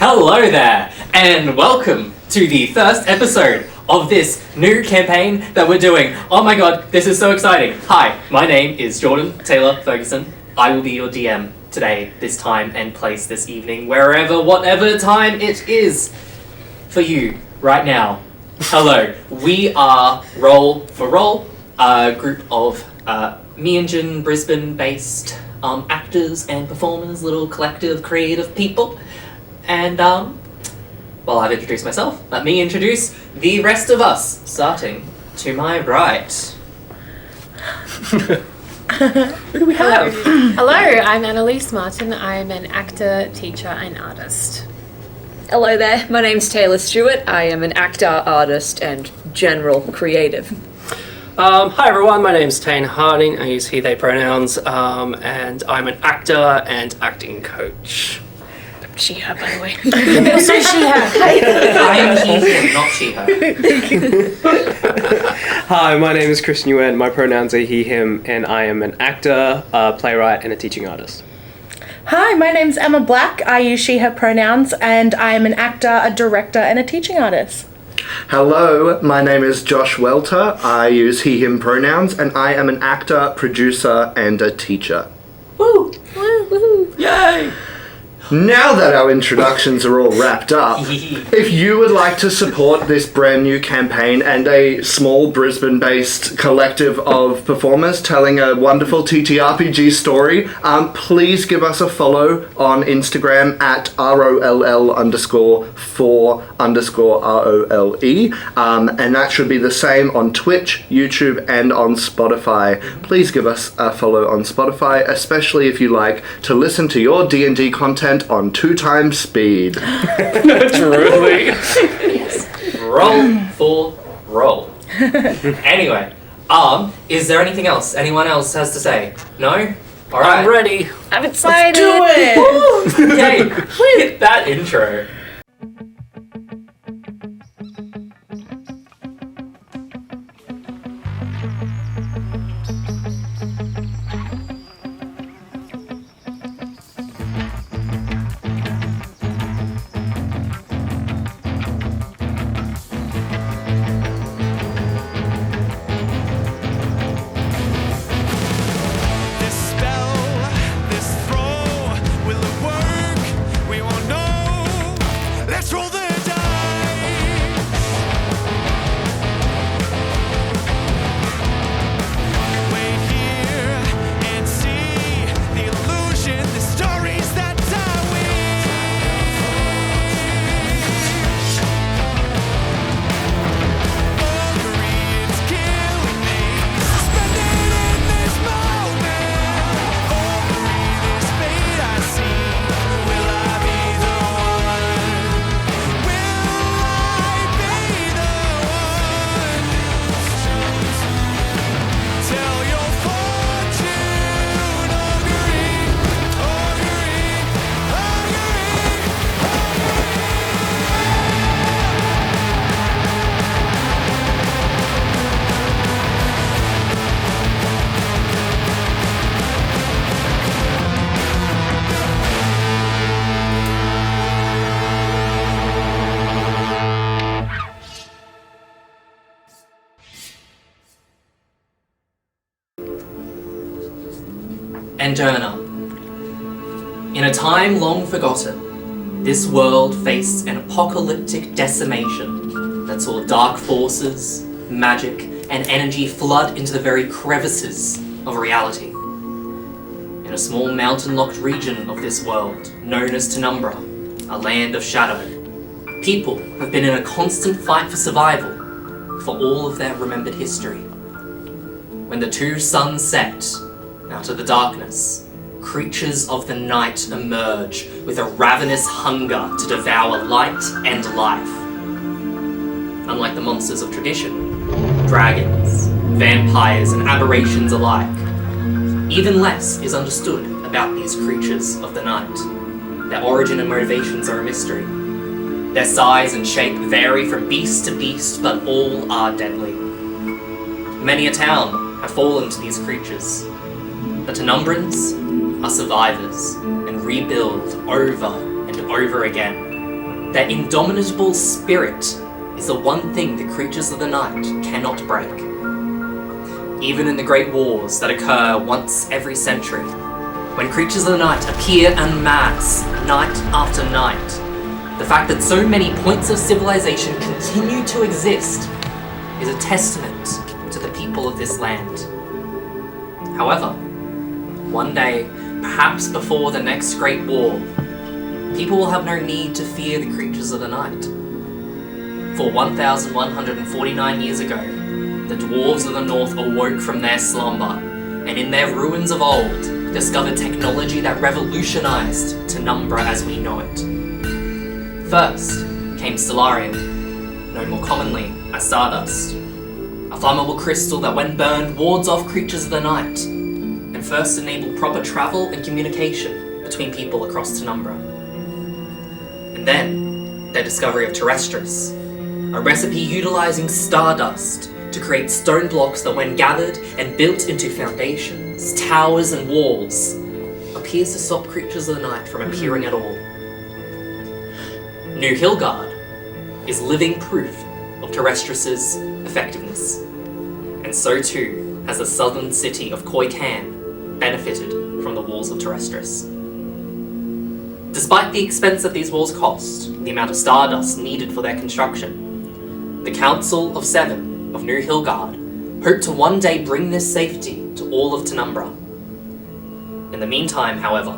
Hello there, and welcome to the first episode of this new campaign that we're doing. Oh my god, this is so exciting. Hi, my name is Jordan Taylor Ferguson. I will be your DM today, this time and place this evening, wherever, whatever time it is for you right now. Hello, we are Roll for Roll, a group of Meanjin, Brisbane-based actors and performers, little collective creative people. And, well, I've introduced myself. Let me introduce the rest of us, starting to my right. Who do we have? Hello, I'm Annaliese Martin. I'm an actor, teacher, and artist. Hello there, my name's Taylor Stuart. I am an actor, artist, and general creative. Hi everyone, my name's Taine Harding. I use he, they pronouns, and I'm an actor and acting coach. She, her, by the way. Also she, her. I am he, him, not she, her. Hi, my name is Chris Nguyen. My pronouns are he, him, and I am an actor, a playwright, and a teaching artist. Hi, my name's Emma Black. I use she, her pronouns, and I am an actor, a director, and a teaching artist. Hello, my name is Josh Welter. I use he, him pronouns, and I am an actor, producer, and a teacher. Woo! Woo, woo. Yay! Now that our introductions are all wrapped up, if you would like to support this brand new campaign and a small Brisbane-based collective of performers telling a wonderful TTRPG story, please give us a follow on Instagram at ROLL_4_ROLE, and that should be the same on Twitch, YouTube, and on Spotify. Please give us a follow on Spotify, especially if you like to listen to your D&D content on 2 times speed. Truly. Yes. Roll for roll. Anyway, is there anything else anyone else has to say? No? Alright. I'm ready. I'm excited. Do it! Okay, hit that intro. Enderna. In a time long forgotten, this world faced an apocalyptic decimation that saw dark forces, magic, and energy flood into the very crevices of reality. In a small mountain-locked region of this world, known as Tenumbra, a land of shadow, people have been in a constant fight for survival for all of their remembered history. When the 2 suns set, out of the darkness, creatures of the night emerge with a ravenous hunger to devour light and life. Unlike the monsters of tradition, dragons, vampires, and aberrations alike, even less is understood about these creatures of the night. Their origin and motivations are a mystery. Their size and shape vary from beast to beast, but all are deadly. Many a town have fallen to these creatures. The Tenumbrans are survivors and rebuild over and over again. Their indomitable spirit is the one thing the creatures of the night cannot break. Even in the great wars that occur once every century, when creatures of the night appear en masse, night after night, the fact that so many points of civilization continue to exist is a testament to the people of this land. However, one day, perhaps before the next great war, people will have no need to fear the creatures of the night. For 1,149 years ago, the dwarves of the north awoke from their slumber, and in their ruins of old, discovered technology that revolutionized Tenumbra as we know it. First came Stellarium, known more commonly as Stardust, a flammable crystal that when burned wards off creatures of the night, and first enabled proper travel and communication between people across Tenumbra. And then, their discovery of Terrestris, a recipe utilizing stardust to create stone blocks that when gathered and built into foundations, towers and walls, appears to stop creatures of the night from appearing at all. New Hillgard is living proof of Terrestris' effectiveness, and so too has the southern city of Khoikan benefited from the walls of Terrestris. Despite the expense that these walls cost, the amount of stardust needed for their construction, the Council of Seven of New Hillgard hoped to one day bring this safety to all of Tenumbra. In the meantime, however,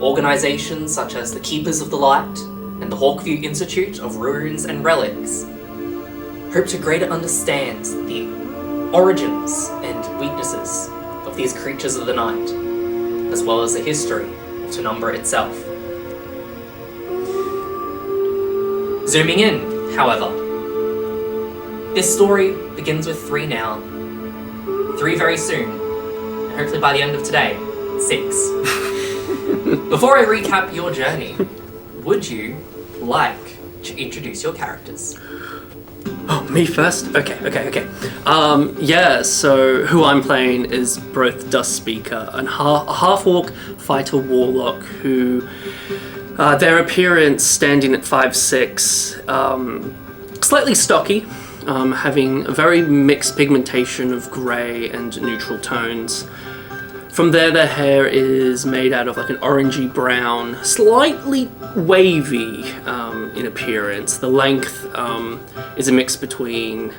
organizations such as the Keepers of the Light and the Hawkview Institute of Ruins and Relics hope to greater understand the origins and weaknesses of these creatures of the night, as well as the history of Tenumbra itself. Zooming in, however, this story begins with 3 now, 3 very soon, and hopefully by the end of today, 6. Before I recap your journey, would you like to introduce your characters? Oh, me first? Okay. Yeah, so who I'm playing is Brothe Dustspeaker, a half-orc fighter warlock who, their appearance standing at 5'6", slightly stocky, having a very mixed pigmentation of grey and neutral tones. From there, their hair is made out of like an orangey brown, slightly wavy in appearance. The length is a mix between,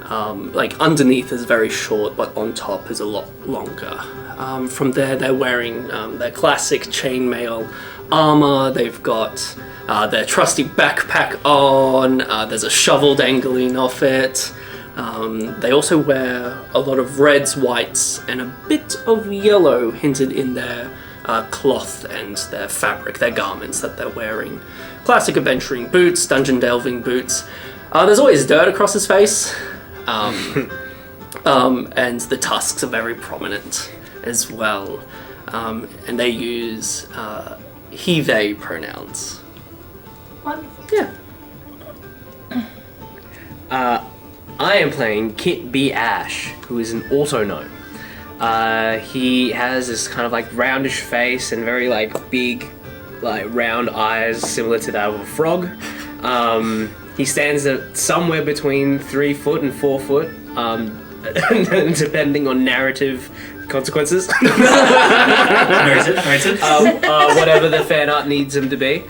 like underneath is very short, but on top is a lot longer. From there, they're wearing their classic chainmail armor. They've got their trusty backpack on. There's a shovel dangling off it. They also wear a lot of reds, whites, and a bit of yellow hinted in their cloth and their fabric, their garments that they're wearing. Classic adventuring boots, dungeon delving boots. There's always dirt across his face, and the tusks are very prominent as well. And they use he, they pronouns. Wonderful. Yeah. I am playing Kit B. Ash, who is an auto-gnome. He has this kind of like roundish face and very like big, like round eyes, similar to that of a frog. He stands at somewhere between 3 foot and 4 foot, depending on narrative consequences. Noted. Whatever the fan art needs him to be.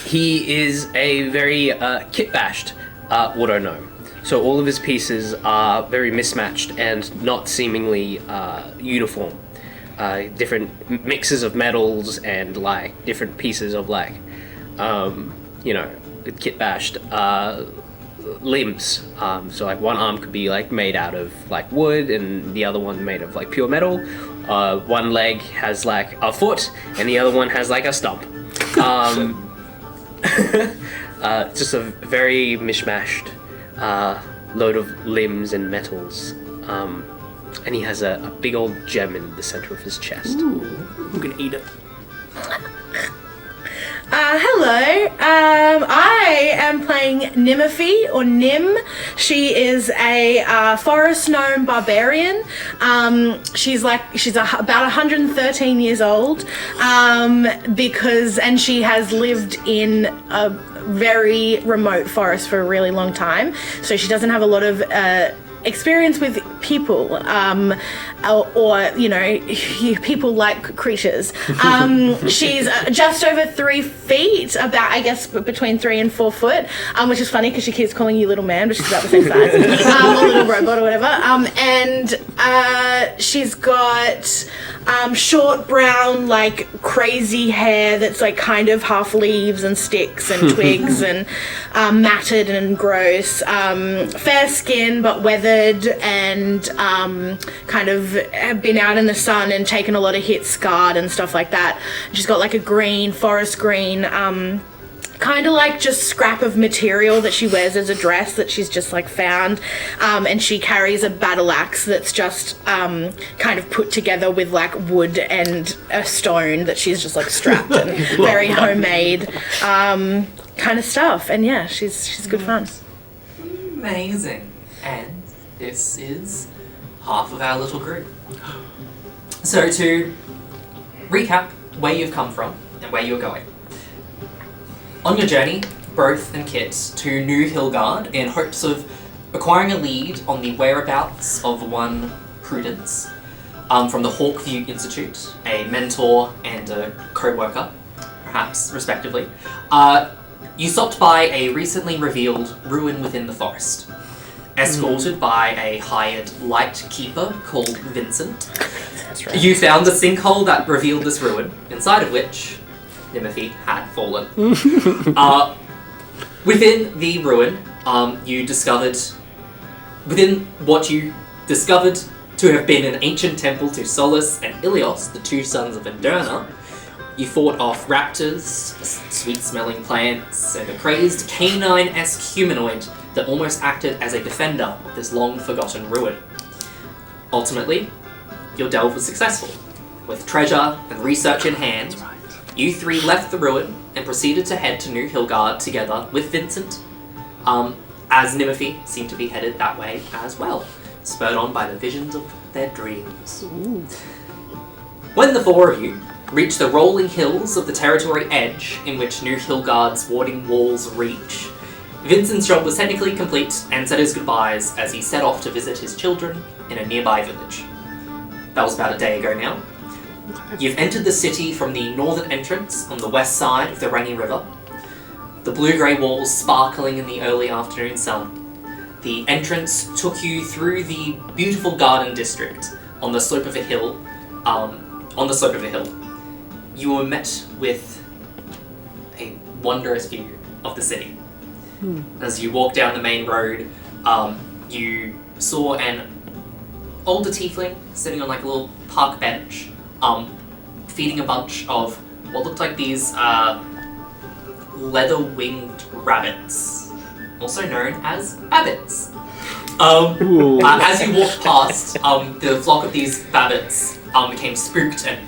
He is a very kit-bashed auto-gnome. So all of his pieces are very mismatched and not seemingly uniform. Different mixes of metals and like different pieces of like, kit-bashed limbs. So like one arm could be like made out of like wood and the other one made of like pure metal. One leg has like a foot and the other one has like a stump. Just a very mishmashed load of limbs and metals. And he has a big old gem in the center of his chest. Ooh, I'm gonna eat it. Hello, Hello, I am playing Nimophy, or Nim. She is a forest gnome barbarian. She's about 113 years old, and she has lived in a very remote forest for a really long time, so she doesn't have a lot of experience with people, or people like creatures. She's just over 3 feet, about, I guess, between 3 and 4 foot, which is funny because she keeps calling you little man, but she's about the same size, or little robot or whatever. And she's got short brown, like, crazy hair that's like kind of half leaves and sticks and twigs and matted and gross. Fair skin but weathered, and kind of have been out in the sun and taken a lot of hits, scarred and stuff like that. She's got like a green, forest green, kind of like just scrap of material that she wears as a dress that she's just like found, and she carries a battle axe that's just kind of put together with like wood and a stone that she's just like strapped and very homemade kind of stuff. And yeah, she's good fun. Amazing. And this is half of our little group. So to recap where you've come from and where you're going. On your journey, Brothe and Kit, to New Hillgard in hopes of acquiring a lead on the whereabouts of one Prudence from the Hawkview Institute, a mentor and a co-worker, perhaps, respectively. You stopped by a recently revealed ruin within the forest, escorted by a hired light keeper called Vincent. That's right. You found the sinkhole that revealed this ruin, inside of which Nimophy had fallen. Within the ruin, you discovered, within what you discovered to have been an ancient temple to Solus and Ilios, the 2 sons of Enderna, you fought off raptors, sweet-smelling plants, and a crazed canine-esque humanoid that almost acted as a defender of this long-forgotten ruin. Ultimately, your delve was successful. With treasure and research in hand, you 3 left the ruin and proceeded to head to New Hillgard together with Vincent, as Nimophy seemed to be headed that way as well, spurred on by the visions of their dreams. Ooh. When the 4 of you reached the rolling hills of the territory edge in which New Hillgard's warding walls reach, Vincent's job was technically complete and said his goodbyes as he set off to visit his children in a nearby village. That was about a day ago now. You've entered the city from the northern entrance on the west side of the Rangi River, the blue-grey walls sparkling in the early afternoon sun. The entrance took you through the beautiful garden district on the slope of a hill. You were met with a wondrous view of the city. As you walked down the main road, you saw an older tiefling sitting on like a little park bench, feeding a bunch of what looked like these leather-winged rabbits, also known as babbits. As you walked past, the flock of these babbits became spooked and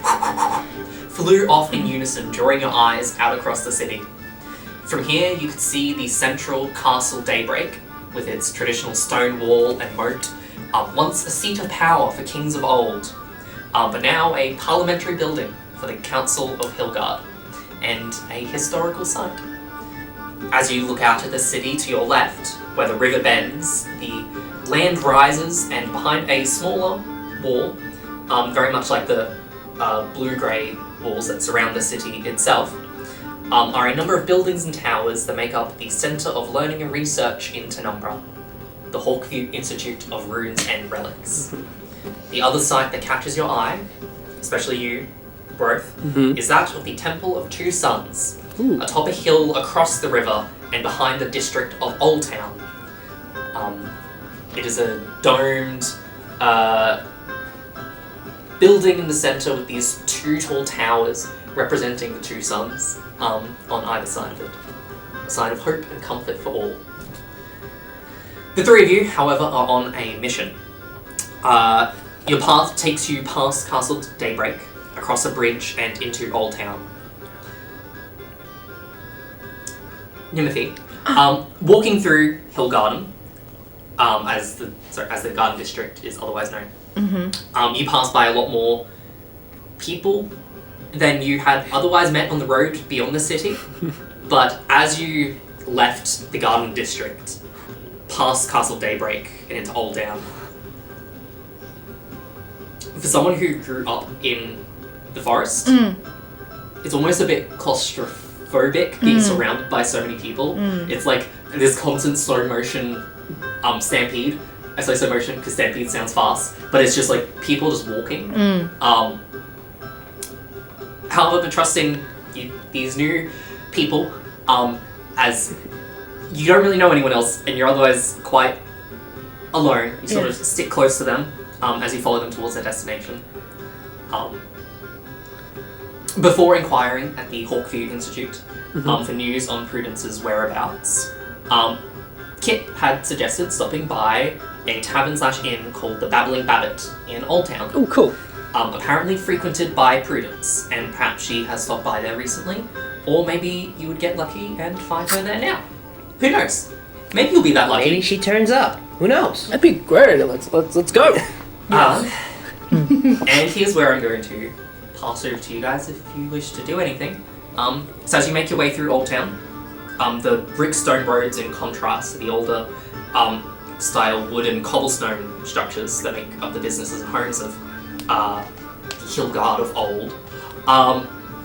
flew off in unison, drawing your eyes out across the city. From here, you could see the central castle Daybreak, with its traditional stone wall and moat, once a seat of power for kings of old, but now a parliamentary building for the Council of Hillgard, and a historical site. As you look out at the city to your left, where the river bends, the land rises, and behind a smaller wall, very much like the blue-grey walls that surround the city itself, are a number of buildings and towers that make up the Centre of Learning and Research in Tenumbra, the Hawkview Institute of Runes and Relics. The other site that catches your eye, especially you, Brothe, is that of the Temple of 2 Suns, atop a hill across the river and behind the district of Old Town. It is a domed building in the centre with these 2 tall towers representing the 2 suns on either side of it. A sign of hope and comfort for all. The 3 of you, however, are on a mission. Your path takes you past Castle Daybreak, across a bridge and into Old Town. Nimothy, walking through Hillgard, as the Garden District is otherwise known. You pass by a lot more people than you had otherwise met on the road beyond the city. But as you left the Garden District, past Castle Daybreak and into Old Town, for someone who grew up in the forest, it's almost a bit claustrophobic being surrounded by so many people. It's like this constant slow motion stampede. I say slow motion because stampede sounds fast, but it's just like people just walking. However, trusting these new people, as you don't really know anyone else and you're otherwise quite alone, you sort of stick close to them as you follow them towards their destination. Before inquiring at the Hawkview Institute for news on Prudence's whereabouts, Kit had suggested stopping by a tavern/inn called the Babbling Babbit in Old Town. Oh, cool. Apparently frequented by Prudence, and perhaps she has stopped by there recently, or maybe you would get lucky and find her there now. Who knows? Maybe you'll be that lucky. Maybe she turns up. Who knows? That'd be great. Let's go. And here's where I'm going to pass over to you guys if you wish to do anything. So as you make your way through Old Town, the brick stone roads in contrast to the older style wooden cobblestone structures that make up the businesses and homes of Hillgard of old.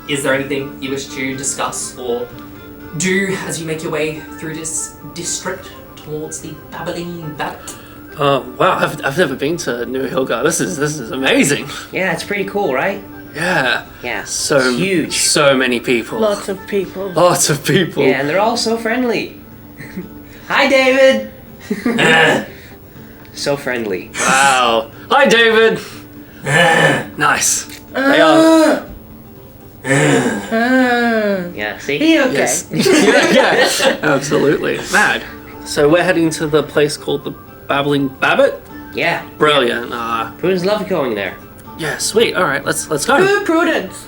Is there anything you wish to discuss or do as you make your way through this district towards the Babbling Babbit? Wow, I've never been to New Hillgard. This is amazing. Yeah, it's pretty cool, right? Yeah. Yeah. So it's huge. So many people. Lots of people. Lots of people. Yeah, and they're all so friendly. Hi, David. So friendly. Wow. Hi, David. Nice. They are. Yeah, see? He okay? Yes. yeah, absolutely. Mad. So we're heading to the place called the Babbling Babbit. Yeah. Brilliant. Prudence love going there. Yeah, sweet. All right, let's go. Who Prudence?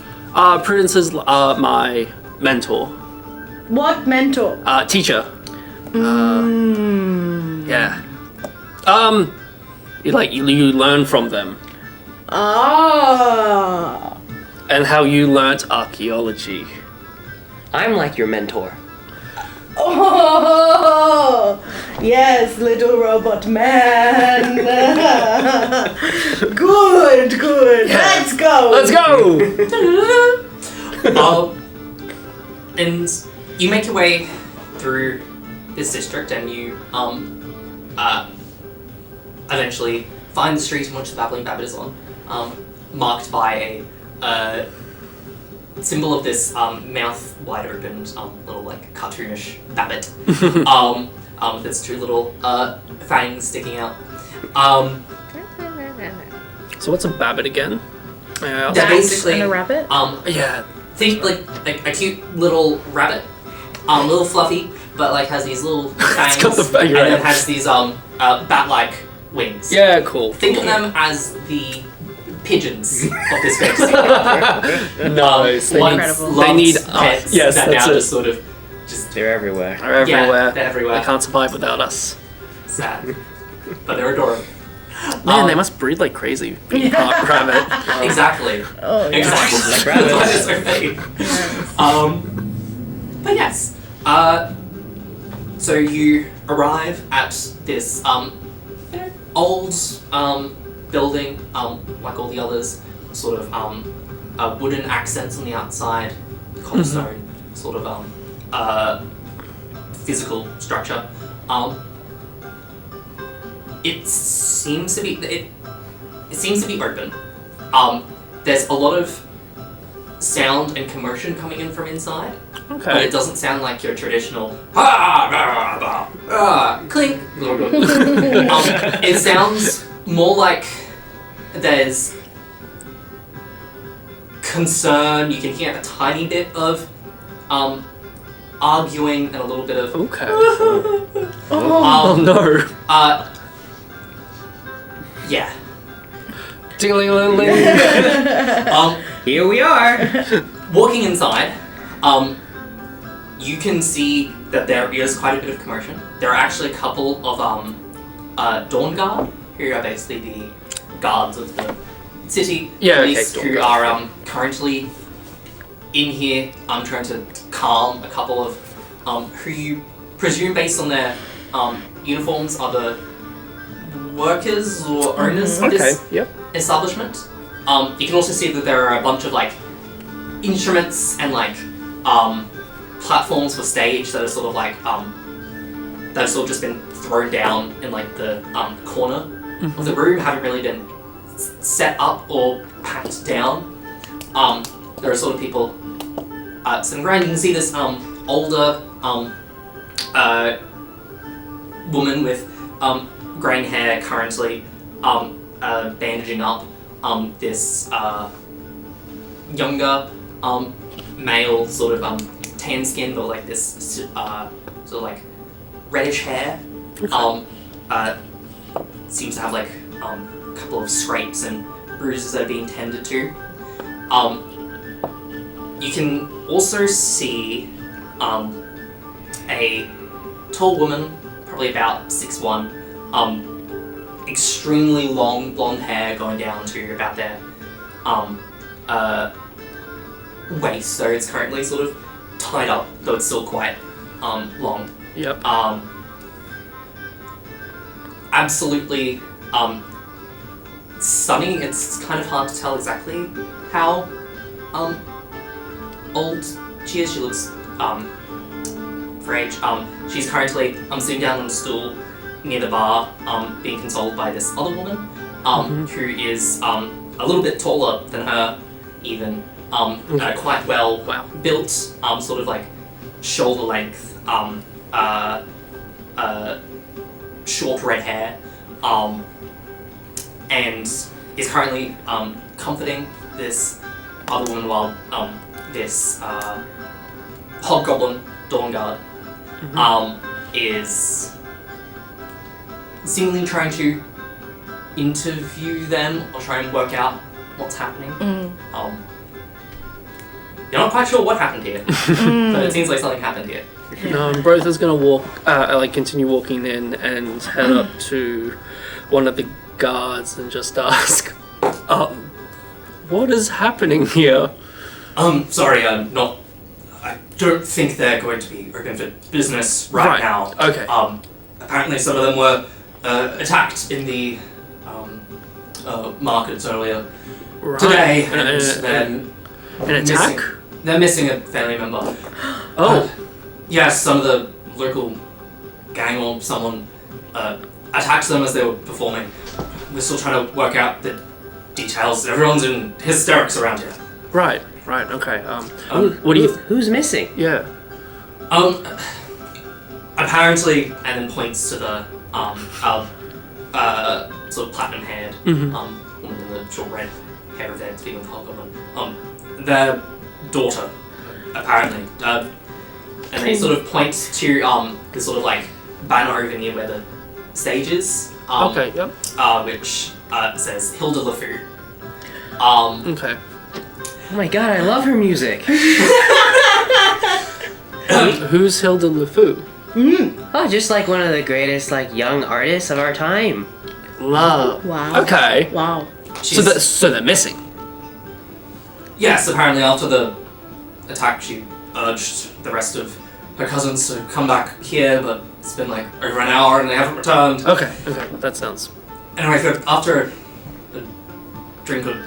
Prudence is my mentor. What mentor? Teacher. Yeah. You learn from them. Ah. And how you learnt archaeology. I'm like your mentor. Oh, yes, little robot man. Good. Yeah. Let's go. Let's go! And you make your way through this district, and you eventually find the street in which the Babbling Babbit is on, marked by a symbol of this mouth wide opened, little like cartoonish babbit, with its two little fangs sticking out. So what's a babbit again? Yeah, They're basically And a rabbit? yeah. think like a cute little rabbit, a little fluffy, but like has these little fangs, got the fang, and right. then has these bat-like wings. Yeah, cool. Think of them as the pigeons of this space. Nice. They need pets yes, that that's now it. just sort of They're everywhere. They're everywhere. they're everywhere. They can't survive without us. sad, but they're adorable. Man, they must breed like crazy. Being part rabbit. Exactly. Oh, yeah. Exactly. Like That's why rabbits. it's so fake. But yes. So you arrive at this old building, like all the others, sort of wooden accents on the outside, cobblestone, sort of physical structure. It seems to be it seems to be open. There's a lot of sound and commotion coming in from inside, but Okay. it doesn't sound like your traditional clink. It sounds more like there's concern. You can hear a tiny bit of arguing and a little bit of Okay. Oh, no. yeah. Ding-a-ling-a-ling. Here we are. Walking inside, you can see that there is quite a bit of commotion. There are actually a couple of Dawn Guard, who are basically the guards of the city police, who are currently in here. I'm trying to calm a couple of who you presume, based on their uniforms, are the workers or owners of this establishment. You can also see that there are a bunch of like instruments and like platforms for stage that are sort of like that have sort of just been thrown down in like the corner of the room, haven't really been set up or packed down. There are sort of people sitting around. You can see this older woman with greying hair currently bandaging up this younger male, sort of tan skin, but like this sort of like reddish hair. Seems to have like a couple of scrapes and bruises that are being tended to. You can also see a tall woman, probably about 6'1", extremely long blonde hair going down to about their waist, so it's currently sort of tied up, though it's still quite long. Yep. Absolutely stunning. It's kind of hard to tell exactly how old she is. She looks for age. She's currently sitting down on a stool near the bar, being consoled by this other woman, who is a little bit taller than her, even. Quite well built, sort of like shoulder length, short red hair, and is currently comforting this other woman while this hobgoblin Dawn Guard is seemingly trying to interview them or try and work out what's happening. You're not quite sure what happened here, but it seems like something happened here. Brothe is gonna continue walking in and head up to one of the guards and just ask, what is happening here? Sorry, I don't think they're going to be open for business right now. Okay. Apparently some of them were attacked in the markets earlier today, and an attack? They're missing a family member. Oh. Yes, some of the local gang or someone attacked them as they were performing. We're still trying to work out the details. Everyone's in hysterics around here. Right, okay. What do you... Who's missing? Yeah. Apparently, and then points to the sort of platinum-haired woman in the short red hair of theirs, speaking of the hobgoblin. Their daughter, apparently. And they sort of point to this sort of like banner over near where the stage is. Okay, yep. Which says Hilda LeFou. Okay. Oh my god, I love her music. Who's Hilda LeFou? Oh, just like one of the greatest like young artists of our time. Wow. Okay. Wow. So they're missing. Yes, apparently after the attack she urged the rest of her cousins to come back here, but it's been like over an hour and they haven't returned. Okay, that sounds... Anyway, so after a drink or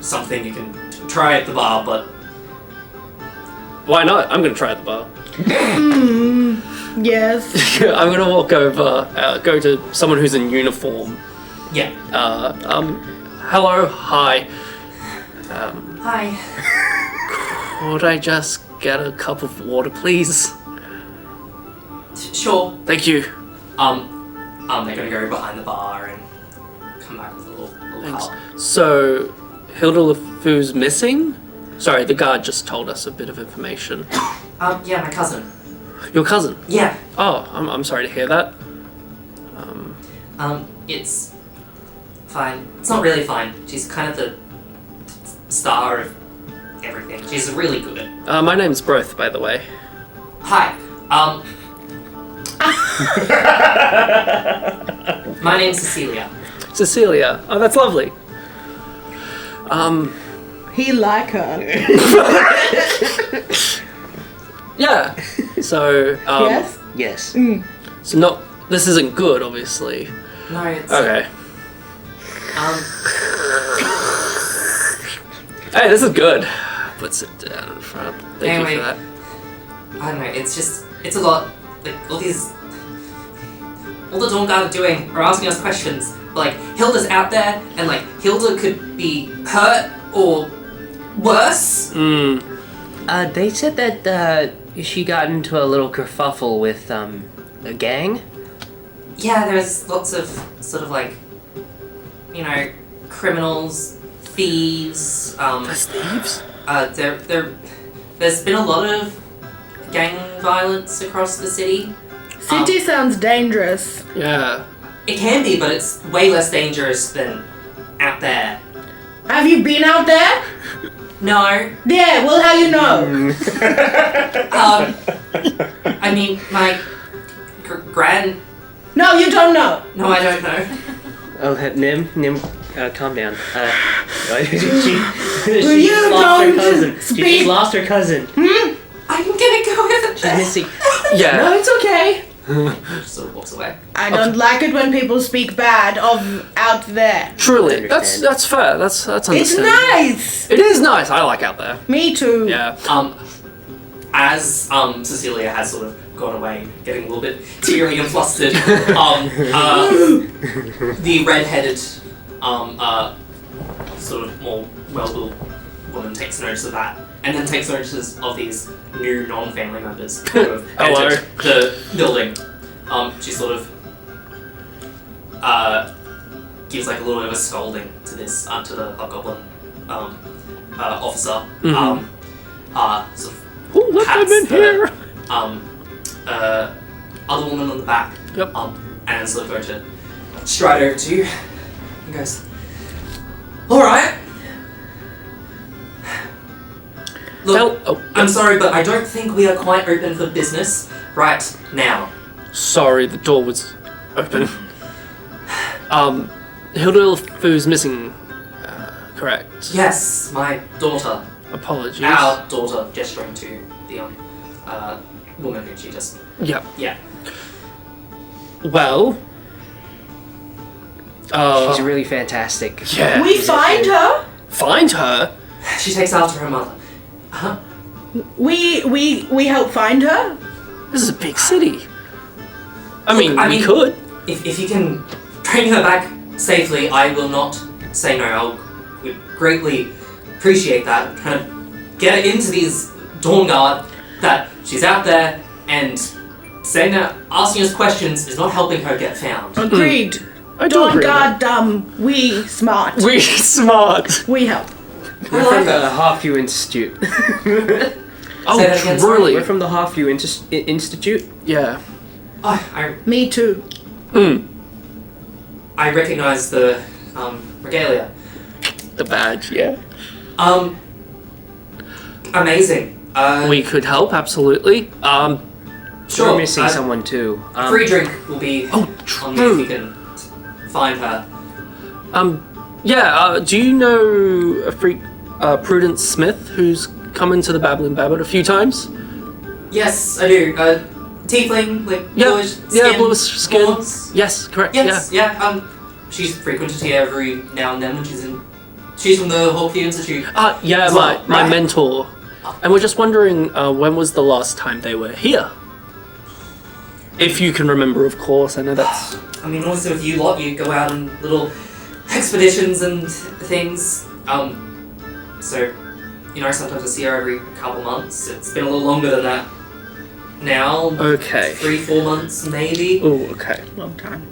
something you can try at the bar, but... Why not? I'm gonna try at the bar. Yes. I'm gonna walk over, go to someone who's in uniform. Yeah. Hello, hi. Hi. Could I just get a cup of water, please? Sure. Thank you. They're gonna go behind the bar and come back with a little Thanks. cup. So, Hilda LeFou's missing? Sorry, the guard just told us a bit of information. Yeah, my cousin. Your cousin? Yeah. Oh, I'm sorry to hear that. It's fine. It's not really fine. She's kind of the star of everything. She's really good. My name's Brothe, by the way. Hi. My name's Cecilia. Cecilia. Oh, that's lovely. He like her. Yeah. So, Yes? Yes. so this isn't good, obviously. No, it's Okay. um. Hey, this is good. Put it down in front. Thank Anyway. you for that. I don't know. It's a lot. Like all the Dawn Guard are doing are asking us questions. But, like Hilda's out there, and like Hilda could be hurt or worse. They said that she got into a little kerfuffle with a gang. Yeah, there's lots of sort of like, criminals, thieves. That's thieves? There's been a lot of gang violence across the city. City sounds dangerous. Yeah. It can be, but it's way less dangerous than out there. Have you been out there? No. Yeah, well, how you know? I mean, my grand. No, you don't know. No, I don't know. Oh, Nim, calm down. She You just lost her don't cousin. She speak. just lost her cousin. I'm gonna go with it. She's missing. Yeah. No, it's okay. Just sort of walks away. I don't like it when people speak bad of out there. Truly. Understand. That's fair. That's It's understandable. nice. It is nice. I like out there. Me too. Yeah. As Cecilia has sort of gone away, getting a little bit teary and flustered, the red-headed, sort of more well-built woman takes notice of that, and then takes notice of these new non-family members who have Hello. entered the building. She sort of gives like a little bit of a scolding to this to the hobgoblin officer. Sort of Ooh, let pats them in the, here. other woman on the back. Yep. And sort of going to stride over to you and goes, "Alright. Look, I'm sorry, but I don't think we are quite open for business right now." Sorry, the door was open. Hilda LeFou's missing, correct? Yes, my daughter. Apologies. Our daughter, gesturing to the woman who she just... Yep. Yeah. Well... She's really fantastic. yeah. We find her. Find her? She takes after her mother. We help find her. This is a big city. I mean, I we mean- could. If you can bring her back safely, I will not say no. I'll greatly appreciate that. Kind of get into these Dawn Guard that she's out there and saying that asking us questions is not helping her get found. Agreed. I do Don't agree with God dumb. We smart. that. We smart. We help. We're from the Harfew Institute. Oh, Say that again, sorry. truly? We're from the Harfew Institute. Yeah. Me too. I recognize the regalia. The badge, yeah. Amazing. We could help, absolutely. Sure. We're missing someone too. Free drink will be Oh, on there if true. you can find her. Yeah, do you know a freak, Prudence Smith, who's come into the Babbling Babbit a few times? Yes, I do. Tiefling, like Yeah, bluish skin. yeah, bluish skin. blondes. Yes, correct, Yes, yeah. She's frequented here every now and then when she's in. She's from the Hawkview Institute. yeah. Yeah, As my well, my right? mentor. And we're just wondering, when was the last time they were here? If you can remember, of course. I know that's... I mean, also with you lot, you go out on little expeditions and things. So, sometimes I see her every couple months. It's been a little longer than that now. Okay. 3-4 months, maybe. Oh, okay. Long time.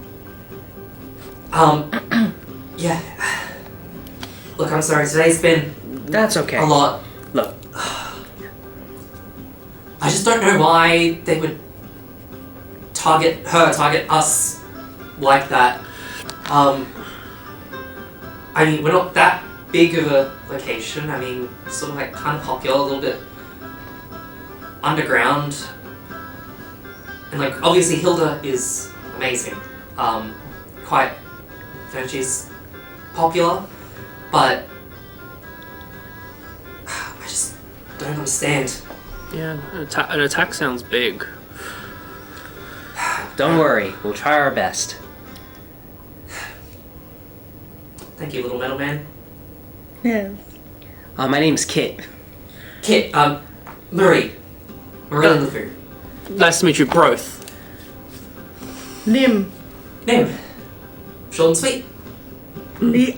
Yeah. Look, I'm sorry. Today's been That's okay. a lot. Look, I just don't know why they would target us like that. I mean, we're not that big of a location. I mean, sort of like kind of popular, a little bit underground. And like, obviously Hilda is amazing. Quite, she's popular, but I just don't understand. Yeah, an attack sounds big. Don't worry, we'll try our best. Thank you, little metal man. Yeah. My name's Kit. Kit, Marie and LeFou. Nice to meet you, Brothe. Nim. Name. Short and sweet.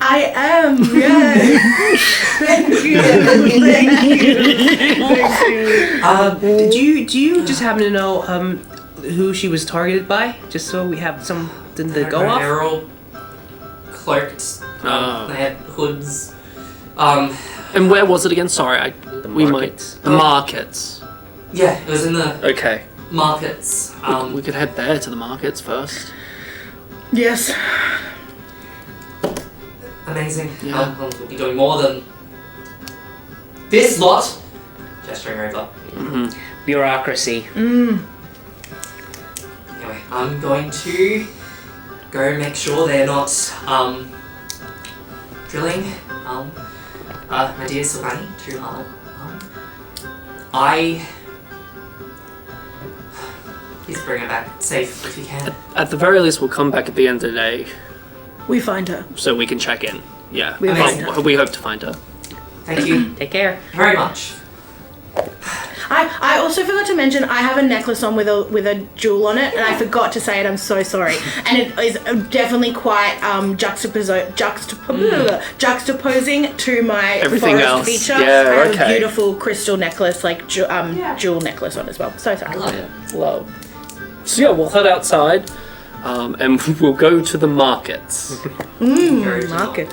I am, yes. Thank you. Thank you. Do you just happen to know who she was targeted by? Just so we have something to go off? They're all cloaked. They had hoods. And where was it again? Sorry, The we markets. might. The markets. Yeah, it was in the Okay. markets. We could head there to the markets first. Yes. Amazing. Yeah. We'll be doing more than this lot. Gesturing over. Bureaucracy. Anyway, I'm going to go make sure they're not drilling my dear Silvani too hard. Please bring her back safe if you can. At the very least, we'll come back at the end of the day We find her. so we can check in. Yeah, We find her. we hope to find her. Thank you Take care. very much. I also forgot to mention I have a necklace on with a jewel on it, and I forgot to say it. I'm so sorry. And it is definitely quite juxtaposing to my Everything forest else. feature. Yeah, I have okay. a beautiful crystal necklace, like jewel necklace on as well. So sorry. I love it. Love. So yeah, we'll head outside, and we'll go to the markets. Very Market.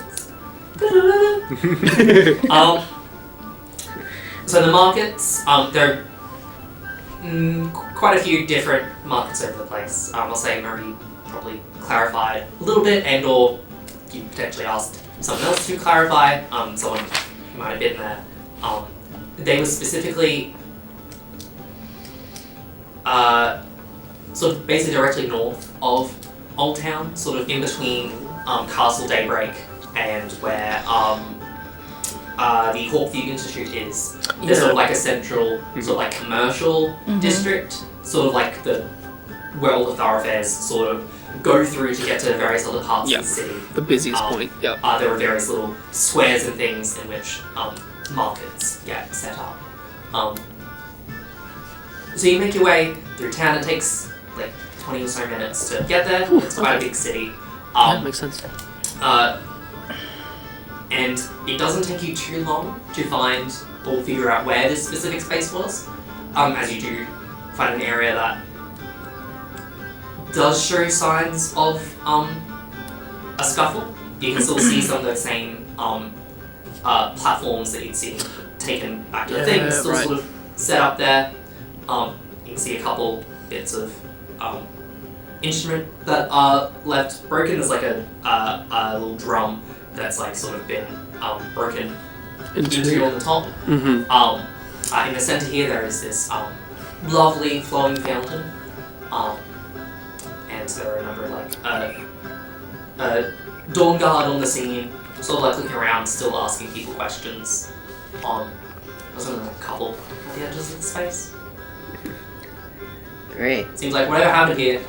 So the markets, there are quite a few different markets over the place. I'll say Marie probably clarified a little bit, and or you potentially asked someone else to clarify, someone who might have been there. They were specifically sort of basically directly north of Old Town, sort of in between Castle Daybreak and where the Hawkview Institute is. There's sort of like a central, sort of like commercial district, sort of like where all the thoroughfares sort of go through to get to various other parts of the city. The busiest point. Yep. There are various little squares and things in which markets get set up. So you make your way through town. It takes like 20 or so minutes to get there. It's quite a big city. Yeah, makes sense. And it doesn't take you too long to find or figure out where this specific space was, as you do find an area that does show signs of a scuffle. You can still see some of those same platforms that you'd seen taken back to the thing, still right. sort of set up there. You can see a couple bits of instrument that are left broken. There's like a little drum that's like sort of been broken into on the top. In the center here there is this lovely flowing fountain, and there are a number of like dawn guard on the scene, sort of like looking around, still asking people questions. There's only like a couple at the edges of the space. Great. Seems like whatever happened here,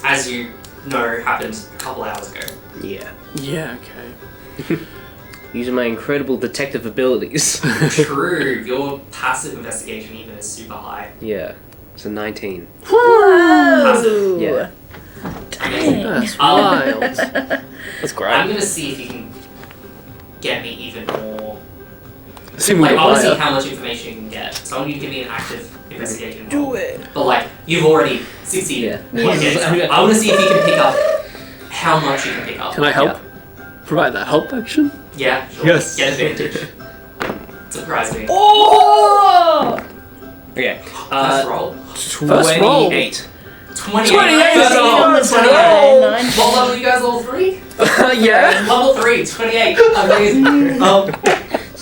as you know, happened a couple hours ago. Yeah. Yeah. Okay. Using my incredible detective abilities. True, your passive investigation even is super high. Yeah. It's a 19. Whoa! Yeah. Dang. That's wild. That's great. I'm gonna see if you can get me even more. Assume Like, I want to see higher. how much information you can get. So I want you to give me an active investigation roll. Do it. But like, you've already succeeded. Yeah. Okay, so I want to see if you can pick up how much you can pick up. Can I help? Provide that help action? Yeah, sure. Yes. Get advantage. Surprise me. Oh! Okay. First roll. First roll. 28. 28. 28. First roll. On the 28. nine. What level are you guys all three? Yeah. Level 3, 28. Amazing.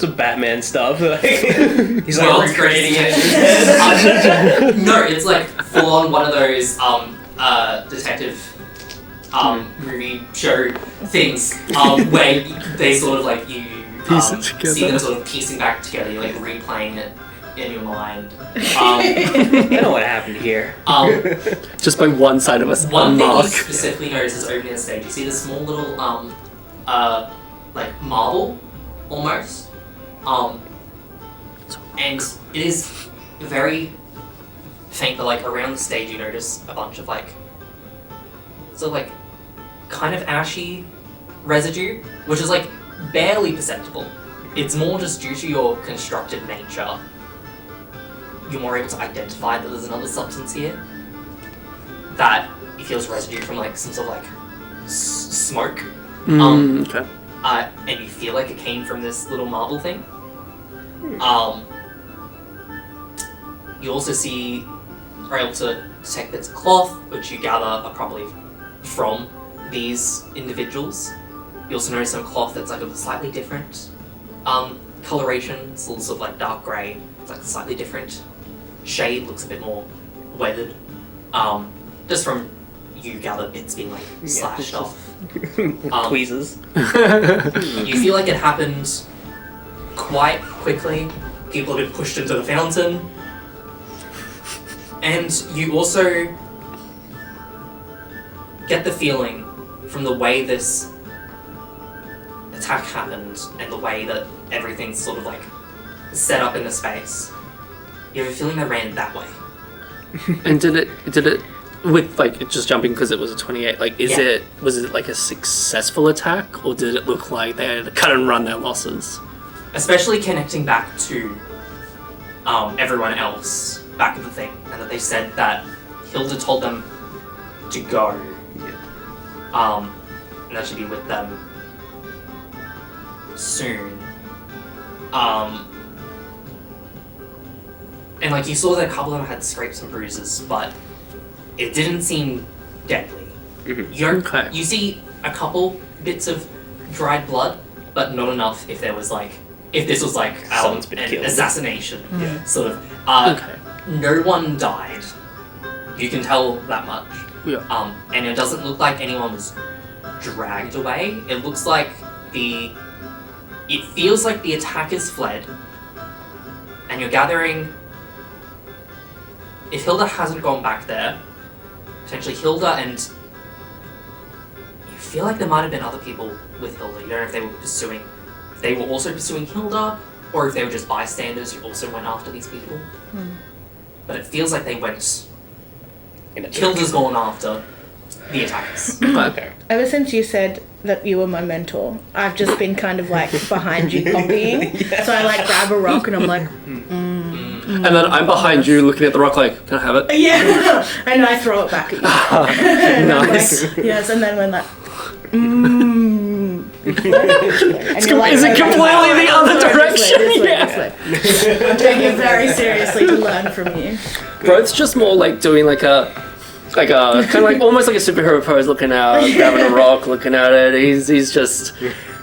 Some Batman stuff. He's like World's recreating it. No, it's like full on one of those detective movie show things where they sort of like you Piece it together. see them sort of piecing back together. You're like replaying it in your mind. I know what happened here. Just by one side of us. One thing you mark. specifically notice is opening the stage. You see this small little like marble almost. And it is very faint, but like around the stage you notice a bunch of like sort of like kind of ashy residue, which is like barely perceptible. It's more just due to your constructed nature. You're more able to identify that there's another substance here that it feels residue from like some sort of like smoke. Okay. And you feel like it came from this little marble thing. You also are able to detect bits of cloth, which you gather are probably from these individuals. You also notice some cloth that's like of a slightly different coloration. It's a little sort of like dark grey. It's like a slightly different shade. Looks a bit more weathered. Just from you gather bits being like slashed off. Tweezers. You feel like it happened quite quickly. People have been pushed into the fountain. And you also get the feeling from the way this attack happened and the way that everything's sort of like set up in the space. You have a feeling they ran that way. And did it with like it just jumping because it was a 28? Like, Yeah. was it like a successful attack, or did it look like they had to cut and run their losses? Especially connecting back to everyone else back at the thing, and that they said that Hilda told them to go. And that should be with them soon. And like you saw that a couple of them had scrapes and bruises, but it didn't seem deadly. Okay. You see a couple bits of dried blood, but not enough if this was like Someone's been an killed. assassination sort of. Okay. No one died. You can tell that much. Yeah. And it doesn't look like anyone was dragged away. It looks like it feels like the attackers fled. And you're gathering, if Hilda hasn't gone back there, potentially Hilda and you feel like there might have been other people with Hilda. You don't know if they were also pursuing Hilda, or if they were just bystanders who also went after these people. But it feels like they went. Hilda's gone after the attackers. Okay. Ever since you said that you were my mentor, I've just been kind of like behind you copying. So I like grab a rock and I'm like, And then I'm behind you looking at the rock like, can I have it? yeah, and I throw it back at you. And I'm Nice. like, yes, and then when like, Is it completely the other direction? This way. I'm taking it very seriously to learn from you. Brothe's just more like doing like a kind of like almost like a superhero pose, looking out, grabbing a rock, looking at it. He's just,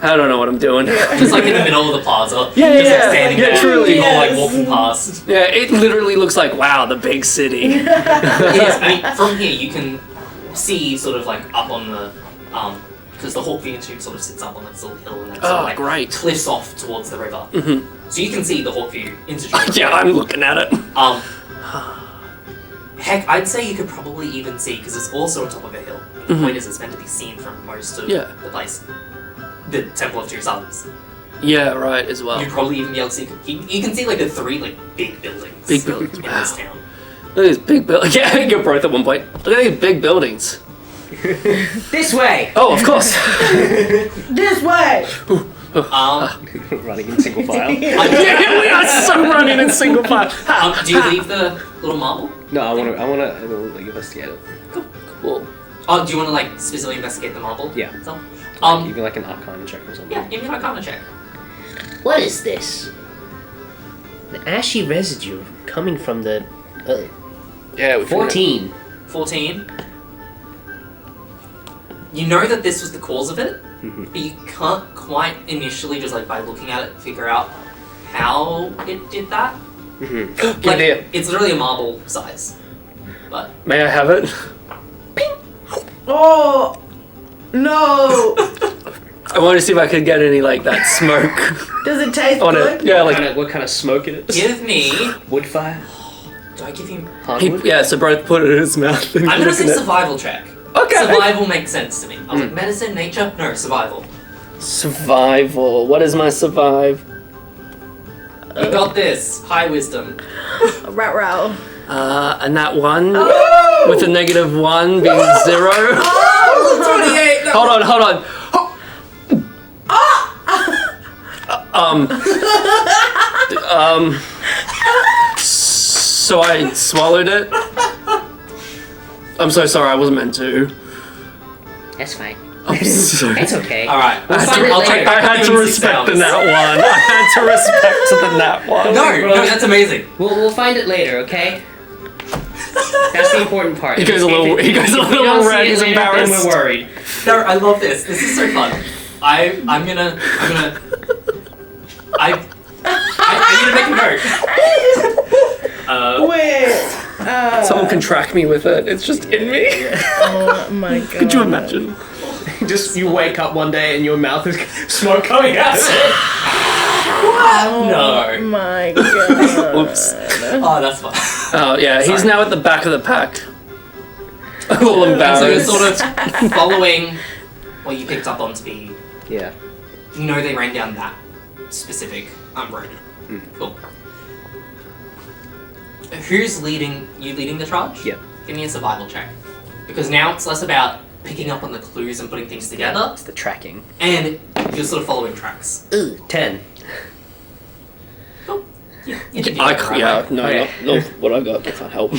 I don't know what I'm doing. Just like in the middle of the plaza. Yeah, just like yeah, standing yeah, there. truly. People like Yes. walking past. Yeah, it literally looks like, wow, the big city. Yes, I mean, from here you can see sort of like up on the because the Hawkview Institute sort of sits up on this little hill and then sort of like great. cliffs off towards the river. So you can see the Hawkview Institute. Yeah, I'm looking at it. Heck, I'd say you could probably even see, because it's also on top of a hill. The point is it's meant to be seen from most of Yeah. the place. The Temple of Two Suns. Yeah, right, as well. You'd probably even be able to see, you can see like the three like big buildings. Big buildings, in wow. this town. Look at these big buildings. Yeah, I get Brothe at one point. Look at these big buildings. This way! Oh, of course. This way. Running in single file. Yeah, we are so running in single file. Do you leave the little marble? No, I wanna like, investigate it. Cool. Oh, do you want to like specifically investigate the marble? Yeah. itself? Even like an arcana check or something. Yeah, give me an Arcana check. What is this? The ashy residue coming from the... Yeah, we 14. 14. You know that this was the cause of it, but you can't quite initially, just like by looking at it, figure out how it did that. Good Like, idea. it's literally a marble size. But May I have it? Oh no! I wanted to see if I could get any like that smoke Does it taste on good? it. Yeah, like What kind of smoke it is? give me. Wood fire? Do I give you? Hardwood? so Brothe put it in his mouth. And I'm gonna say looking at- survival check. Okay. Survival makes sense to me. I was like, medicine, nature? No, survival. Survival. What is my survive? You got this. High wisdom. Row. And that one with a -1 being 0. Oh, 28. No. Hold on. So I swallowed it. I'm so sorry. I wasn't meant to. That's fine. I'm sorry. It's okay. Alright. I had to respect the nat one. I had to respect the nat one. No, that's amazing. We'll find it later, okay? That's the important part. He goes a little red. He's embarrassed. Then we're worried. No, I love this. This is so fun. I need to make a note. Wait. Someone can track me with it. It's just in me. Oh my god. Could you imagine? Just you wake up one day and your mouth is smoke coming out of it. Oh No. my god. Whoops. Oh, that's fun. Oh yeah, he's Sorry. now at the back of the pack. A little So you're embarrassed. sort of following what you picked up on to be. Yeah. You know they ran down that specific road. Cool. Who's leading? You leading the charge? Yep. Give me a survival check. Because now it's less about picking up on the clues and putting things together, It's the tracking. and you're sort of following tracks. 10. Cool. Yeah, you did I it the c- right yeah, way. no, Okay. not what I got. I can't help.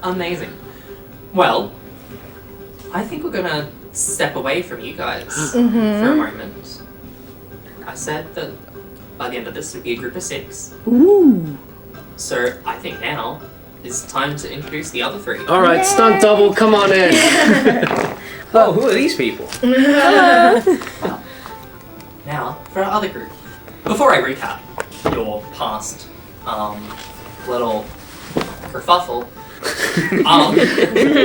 Amazing. Well, I think we're gonna step away from you guys for a moment. I said that by the end of this would be a group of 6. Ooh. So I think now is time to introduce the other 3. All right, stunt double, come on in. Oh, who are these people? Now, for our other group. Before I recap your past little kerfuffle,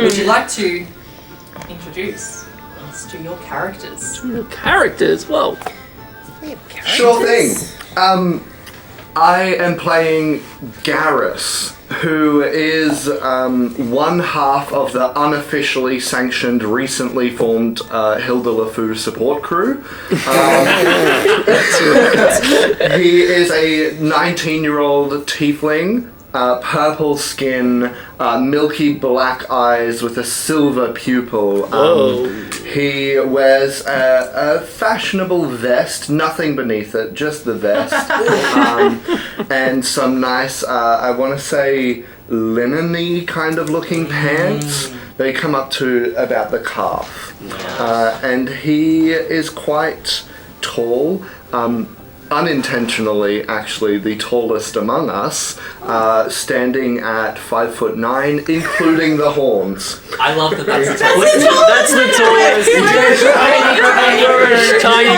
would you like to introduce us to your characters? Your characters, whoa. Sure thing. I am playing Garrus, who is one half of the unofficially sanctioned, recently formed Hilda LeFou support crew. He is a 19-year-old tiefling, purple skin, milky black eyes with a silver pupil. He wears a fashionable vest, nothing beneath it, just the vest. And some nice, I want to say, linen-y kind of looking pants. They come up to about the calf. And he is quite tall. Unintentionally, actually, the tallest among us, standing at 5'9", including the horns. I love that that's a That's the tallest. Tiny.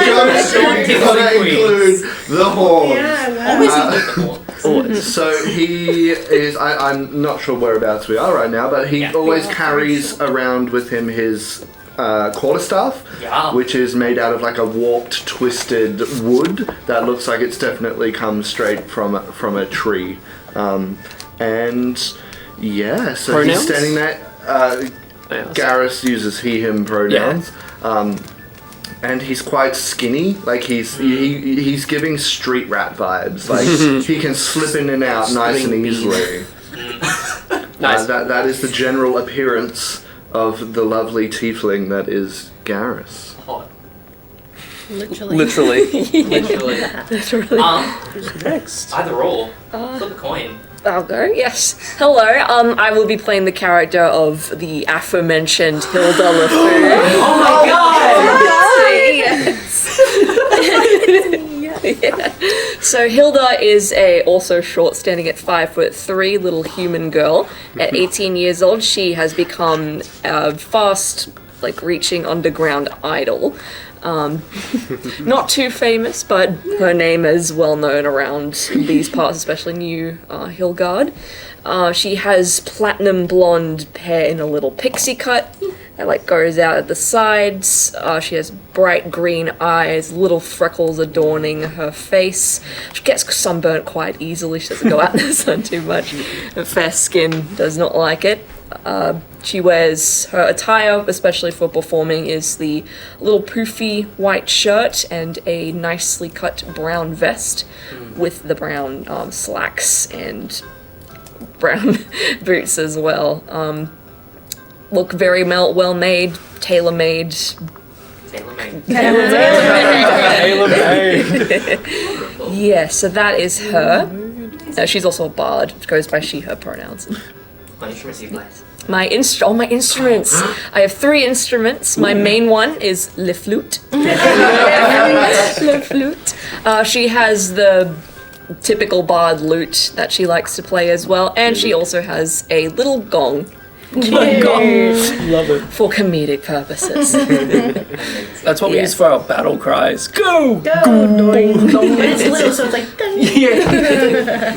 You gotta include the horns. Always include the horns. So he is, I'm not sure whereabouts we are right now, but he always carries around with him his quarterstaff, which is made out of like a warped, twisted wood that looks like it's definitely come straight from a tree. And yeah, so Pronouns? he's standing there. Garrus uses he/him pronouns. And he's quite skinny, like he's giving street rat vibes. Like he can slip in and out nice and easily. Nice. That is the general appearance of the lovely tiefling that is Garrus. Hot. Literally. Literally. Literally. Next. Either or. Flip a coin. I'll go, yes. Hello, I will be playing the character of the aforementioned Hilda LeFou. Oh my Yeah. So Hilda is also short, standing at 5'3", little human girl. At 18 years old, she has become a fast, reaching underground idol. Not too famous, but her name is well known around these parts, especially New Hillgard. She has platinum blonde hair in a little pixie cut that like goes out at the sides. She has bright green eyes, little freckles adorning her face. She gets sunburnt quite easily. She doesn't go out in the sun too much. Her fair skin does not like it. She wears her attire, especially for performing, is the little poofy white shirt and a nicely cut brown vest with the brown slacks and brown boots as well. Look very well made, tailor made. Yeah, so that is her. She's also a bard. Goes by she, her pronouns. My instruments you play. My instruments. I have 3 instruments. My main one is LeFou. LeFou. She has the typical bard lute that she likes to play as well, and she also has a little gong. Love it. For comedic purposes. That's what we use for our battle cries. Go! But it's little, so it's like.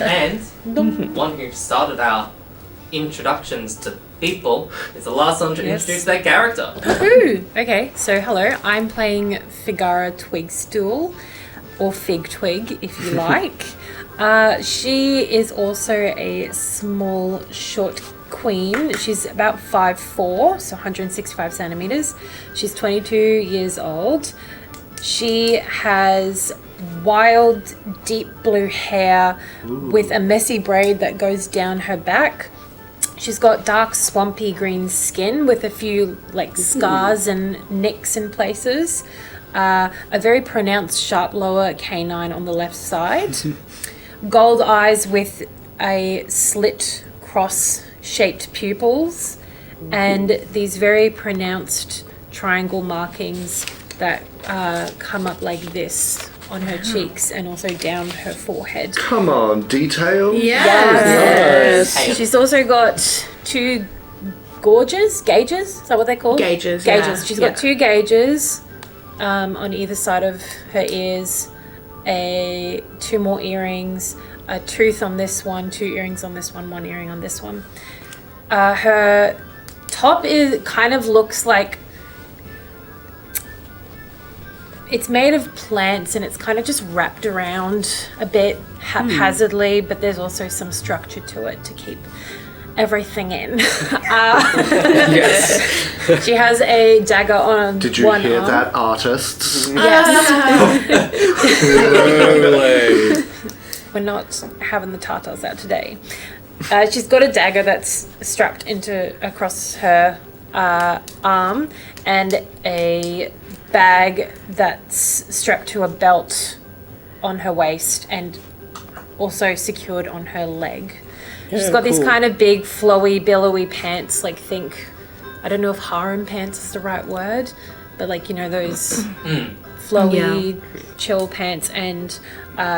And one who started our introductions to people is the last one to introduce their character. Ooh, okay, so hello, I'm playing Figara Twigstool, or Fig Twig if you like. She is also a small, short queen. She's about 5'4", so 165 centimeters. She's 22 years old. She has wild, deep blue hair with a messy braid that goes down her back. She's got dark, swampy green skin with a few like scars and nicks in places. A very pronounced sharp lower canine on the left side. Gold eyes with a slit cross-shaped pupils. And these very pronounced triangle markings that come up like this on her cheeks and also down her forehead. Come on, detail. Yes. Nice. She's also got 2 gauges. Is that what they're called? Gauges, Gauges. yeah. She's got 2 gauges on either side of her ears. 2 more earrings. A tooth on this one. 2 earrings on this one. 1 earring on this one. Her top kind of looks like. It's made of plants and it's kind of just wrapped around a bit haphazardly, but there's also some structure to it to keep everything in. Yes. She has a dagger on Did you one hear arm. that, artists? Yes. Totally. We're not having the tartars out today. She's got a dagger that's strapped across her arm and a bag that's strapped to a belt on her waist and also secured on her leg. She's got these kind of big, flowy, billowy pants, like I don't know if harem pants is the right word, but like, you know, those flowy, chill pants and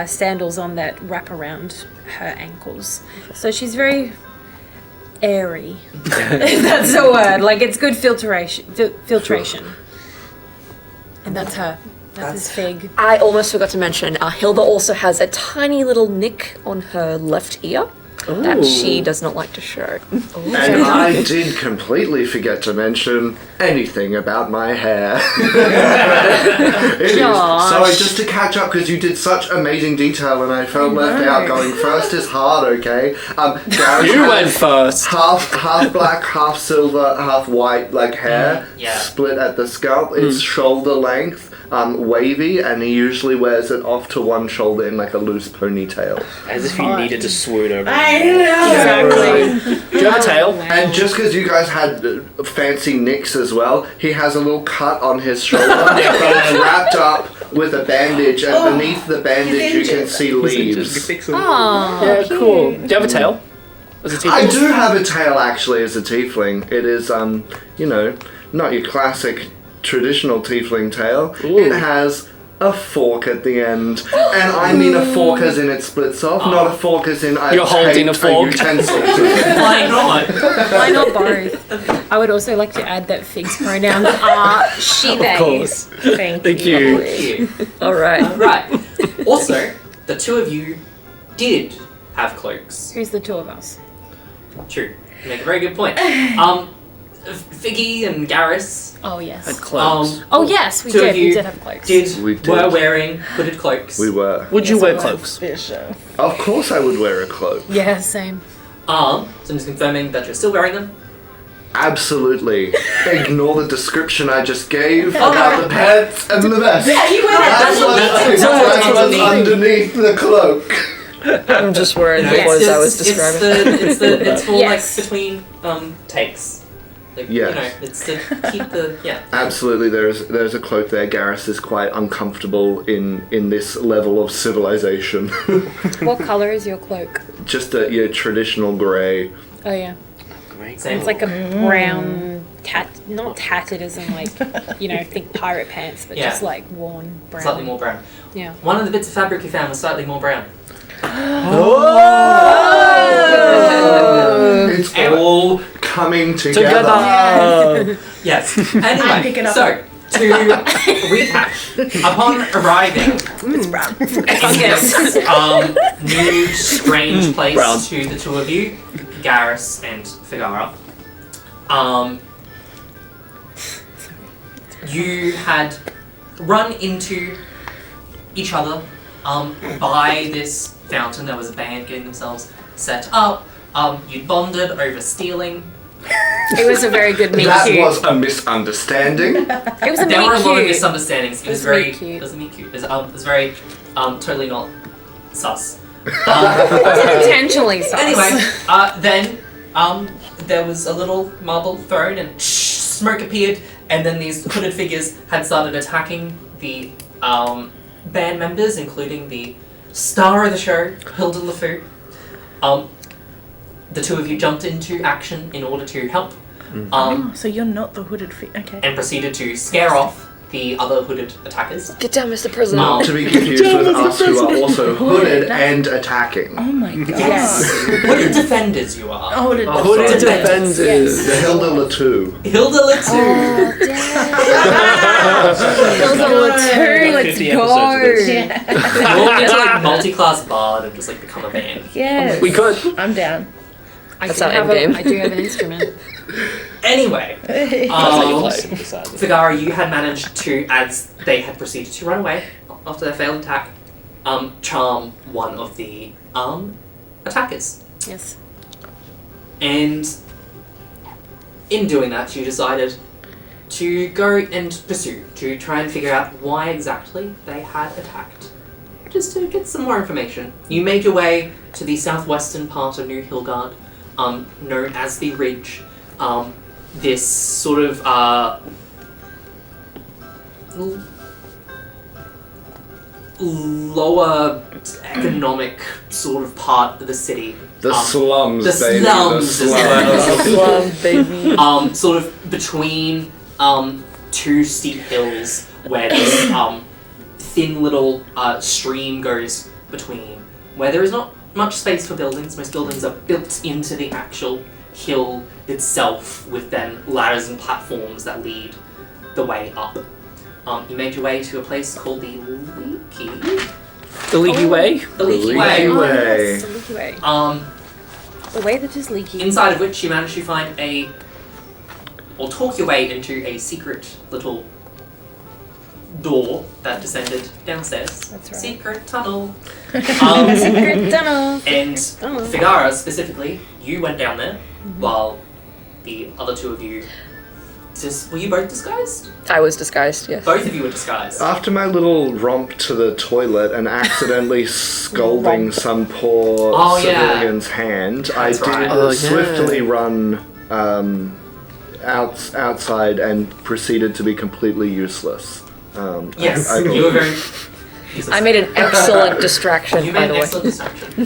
sandals on that wrap around her ankles. So she's very airy, if that's the word. Like, it's good filtration. And that's her. That's his Fig. I almost forgot to mention, Hilda also has a tiny little nick on her left ear that she does not like to show. And I did completely forget to mention anything about my hair. It is. Sorry, just to catch up, because you did such amazing detail and I felt left out. Going first is hard, okay? You went first. Half black, half silver, half white, like hair, split at the scalp. It's shoulder length, wavy, and he usually wears it off to one shoulder in like a loose ponytail. As if you needed to swoon over. I know. Exactly. Do you have a tail? And just because you guys had fancy nicks as well, he has a little cut on his shoulder, but it's wrapped up with a bandage, and beneath the bandage you can see leaves. Yeah, cool. Do you have a tail? As a I do have a tail actually as a tiefling. It is, you know, not your classic traditional tiefling tail. It has a fork at the end. And I mean a fork as in it splits off, not a fork as in I You're holding a fork. utensil to it. Why not? Why not both? I would also like to add that Fig's pronouns are she, they. Of course. Thank Thank you. you. Alright. Right. Also, the two of you did have cloaks. Who's the two of us? True. You make a very good point. Figgy and Garrus Oh, yes. Had clothes. Oh, yes, we two of did. you We did have cloaks. We did. were wearing hooded cloaks. We were. Would you Yes, wear I cloaks? Suspicious. Of course I would wear a cloak. Yeah, same. So I'm just confirming that you're still wearing them. Absolutely. Ignore the description I just gave about the pants and the vest. Yeah, you wear That's that. what's underneath the cloak. I'm just wearing the Yes, clothes I was describing. It's for Yes. like between takes. Like, Yes. you know, it's to keep the Absolutely, there's a cloak there. Garrus is quite uncomfortable in this level of civilization. What colour is your cloak? Just a traditional grey. Oh, yeah. Same. It's like a brown, not tattered as in like, think pirate pants, but Yeah. just like worn brown. slightly more brown. Yeah. One of the bits of fabric you found was slightly more brown. It's all coming together. Together! Yes. I pick Anyway, it up. so to recap, upon arriving It's brown. in this new strange place Brown. to the two of you, Garrus and Figara, you had run into each other by this fountain. There was a band getting themselves set up. You bonded over stealing. It was a very good meet That cute. was a misunderstanding. It was a There meet were a lot of cute. misunderstandings. It was was very. meet cute. It was a meet cute. It was very totally not sus. Intentionally sus. Anyway, then there was a little marble thrown and smoke appeared, and then these hooded figures had started attacking the band members, including the star of the show, Hilda LeFou. The two of you jumped into action in order to help, So you're not the hooded okay. and proceeded to scare off the other hooded attackers. Get down, Mr. President. Not to be confused with us who are also hooded and attacking. Oh my god. Yes. Hooded defenders you are. Oh, hooded. Hooded Defenders. defenders. The Hilda Latu. Hilda LeFou. Let's 50 go. episodes of this. Yeah. Walk into like multi-class bard and just like become a band. Yes. We could. I'm down. That's I our have endgame. I do have an instrument. Anyway, Play. Figara, you had managed to, as they had proceeded to run away after their failed attack, charm one of the attackers. Yes. And in doing that, you decided to go and pursue, to try and figure out why exactly they had attacked. Just to get some more information. You made your way to the southwestern part of New Hillgard, known as the Ridge. This sort of lower economic sort of part of the city. The slums, the baby. slums The as slums. well. Love, baby. Sort of between two steep hills where this thin little stream goes between, where there is not much space for buildings. Most buildings are built into the actual hill itself, with then ladders and platforms that lead the way up. You made your way to a place called the Leaky. The Leaky Way? The Leaky Leaky Way. Oh, Way. yes, the leaky way. The The way that is leaky. inside of which you managed to find or talk your way into a secret little door that descended downstairs. That's right. Secret tunnel. Secret tunnel. And tunnel. Figara specifically, you went down there while the other two of you. Were you both disguised? I was disguised, yes. Both of you were disguised. After my little romp to the toilet and accidentally scalding some poor Oh, yeah. civilian's hand, That's I did right. Oh, yeah. swiftly run outside and proceeded to be completely useless. Yes, I you were very. I made an excellent distraction, You by made the an way. excellent distraction.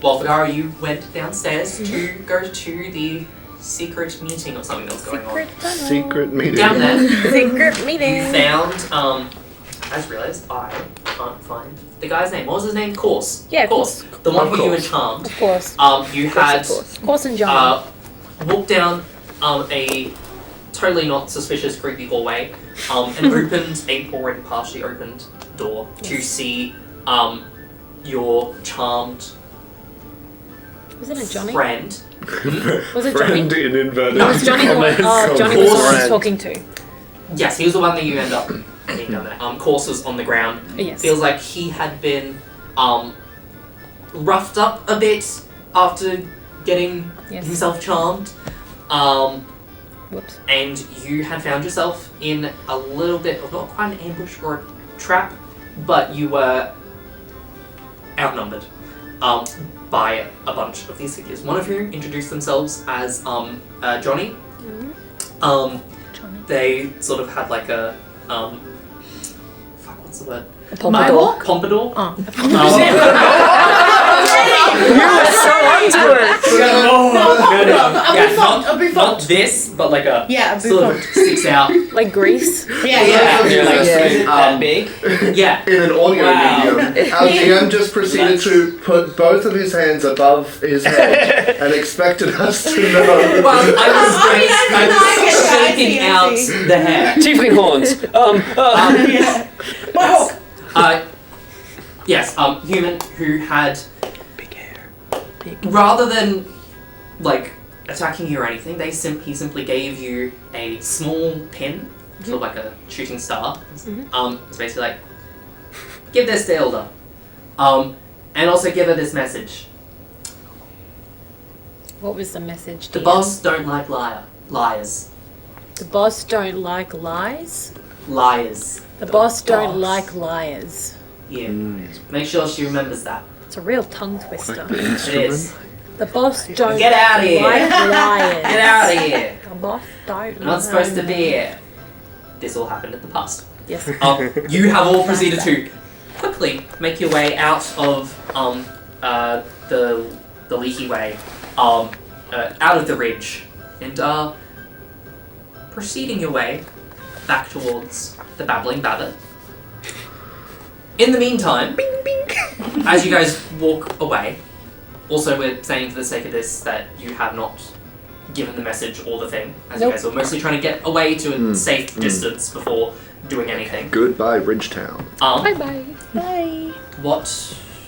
While Figara, you went downstairs to go to the secret meeting or something that was going on. Secret tunnel. Secret meeting. Down there, Secret you meeting. found I just realised I can't find the guy's name. What was his name? Course. Yeah, Course. The one Of who you course. encharmed. Of course. You had Course and John. walked down a totally not suspicious, creepy hallway, and opened a already partially opened door to see your charmed Was it a Johnny? friend. Was it Johnny? Friend in inverted No, It was Johnny the one. commas. Oh, Johnny was the one I was Friend. talking to. Yes, he was the one that you end up meeting down there. Course was on the ground. Yes. Feels like he had been roughed up a bit after getting Yes. himself charmed. Whoops. And you had found yourself in a little bit of not quite an ambush or a trap, but you were outnumbered by a bunch of these figures. One of whom introduced themselves as Johnny. Johnny. They sort of had like a what's the word? A pompadour. Pompadour. Oh. Yeah, a bouffant. not this, but like a Yeah, a sort of bouffant. sticks out. Like Grease. Yeah. Yeah, like Yeah. That big? yeah. In an audio Wow. medium, our GM just proceeded to put both of his hands above his head and expected us to know. Well, I was I shaking see, I out see. the hair. Tiefling horns. Yeah. My hawk. Yes, human who had, Big hair. rather than like attacking you or anything, he simply gave you a small pin, sort of like a shooting star. It's basically like, give this to Hilda, and also give her this message. What was the message? The DM? boss don't like liars. The boss don't like lies. Liars. The boss don't boss. like liars. Yeah. Make sure she remembers that. It's a real tongue twister. It is. The boss don't Get out of here. like liars. Get out of here. The boss don't. You're not supposed to be like- here. This all happened in the past. Yes. You have all proceeded to quickly make your way out of the leaky way, out of the ridge, and proceeding your way back towards the Babbling Babbit. In the meantime, as you guys walk away, also we're saying for the sake of this that you have not given the message or the thing, as you Nope. guys were mostly trying to get away to a safe distance before doing anything. Goodbye, Ridgetown. Bye bye. Bye. What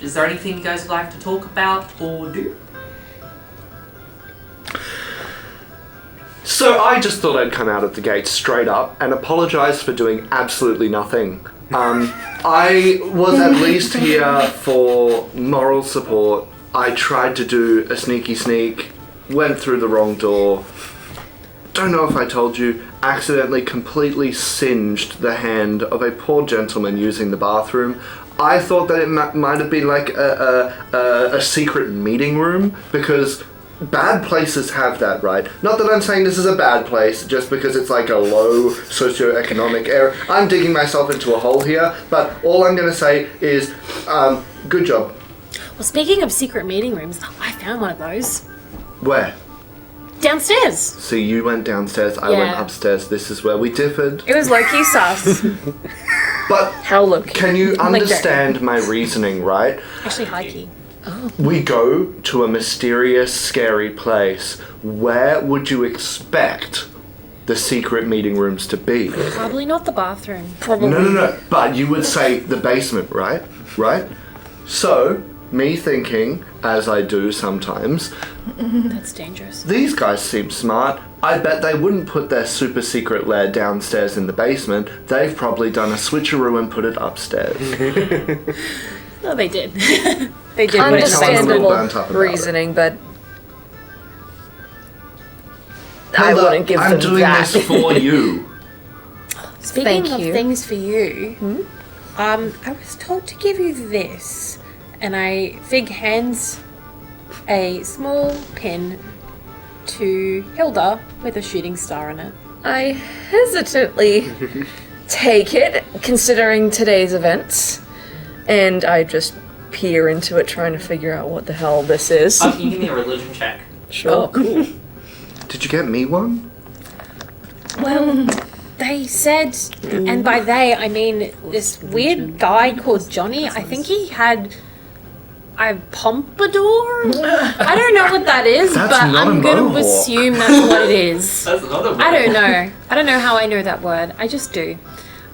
is there anything you guys would like to talk about or do? So I just thought I'd come out of the gate straight up and apologise for doing absolutely nothing. I was at least here for moral support. I tried to do a sneaky sneak, went through the wrong door. Don't know if I told you, accidentally completely singed the hand of a poor gentleman using the bathroom. I thought that it might have been like a secret meeting room, because bad places have that, right? Not that I'm saying this is a bad place, just because it's like a low socioeconomic area. I'm digging myself into a hole here, but all I'm going to say is, good job. Well, speaking of secret meeting rooms, I found one of those Where? downstairs. See, you went downstairs, I went Yeah. upstairs. This is where we differed. It was low-key sus. But How low? can you understand my reasoning, right? Actually, high-key. We go to a mysterious, scary place. Where would you expect the secret meeting rooms to be? Probably not the bathroom. No. But you would say the basement, right? Right? So, me thinking, as I do sometimes, That's dangerous. these guys seem smart. I bet they wouldn't put their super secret lair downstairs in the basement. They've probably done a switcheroo and put it upstairs. Oh, they did. They did put it in the Sounds a little basement. burnt up Understandable about it. reasoning, but I Hilda, wouldn't give I'm them doing that. this for you. Speaking Thank of you. things for you, I was told to give you this, and Fig hands a small pin to Hilda with a shooting star in it. I hesitantly take it, considering today's events, and I just peer into it, trying to figure out what the hell this is. You can give me a religion check. Sure. Did you get me one? Well, they said, and by they I mean this weird guy called Johnny. I think he had a pompadour. I don't know what that is, That's but not a I'm going to mohawk. assume that's what it is. That's another one. I don't know. I don't know how I know that word. I just do.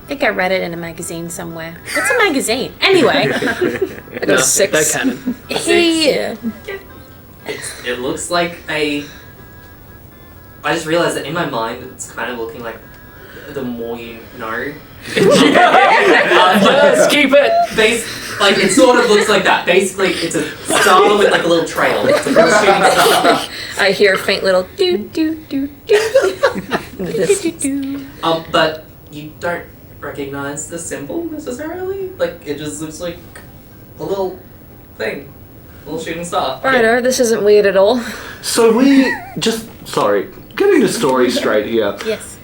I think I read it in a magazine somewhere. What's a magazine? Anyway, I got a 6. They're canon. he. It looks like a. I just realized that in my mind, it's kind of looking like the more you know. Yes, keep it. Like it sort of looks like that. Basically, it's a star with like a little trail. It's a little shooting star. I hear a faint little doo doo doo doo. in the distance. But you don't recognize the symbol necessarily. Like it just looks like a little thing, a little shooting star. Righto, this isn't weird at all. So we just getting the story straight here. Yes.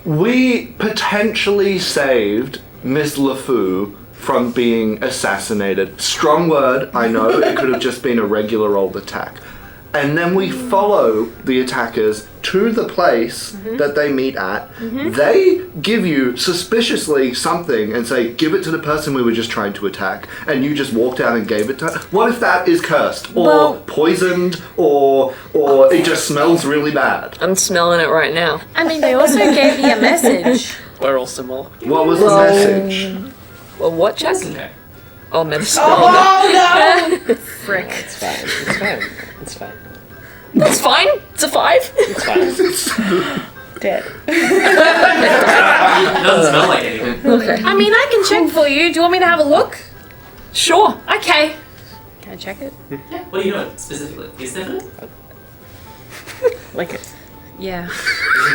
We potentially saved Miss LeFou from being assassinated. Strong word, I know. It could have just been a regular old attack. And then we follow the attackers to the place that they meet at. They give you suspiciously something and say, give it to the person we were just trying to attack. And you just walked out and gave it to her. What if that is cursed? Or Well- poisoned? Or it just smells really bad? I'm smelling it right now. I mean, they also gave me a message. We're all similar. What was the message? Well, what check? Okay. Oh, medicine. Oh no! Frick. It's fine. It's fine. It's fine. That's fine. It's a 5. It's fine. Dead. It doesn't smell like anything. Okay. I mean, I can check for you. Do you want me to have a look? Sure. Okay. Can I check it? Yeah. What are you doing specifically? You sniffing it? Like it. Yeah.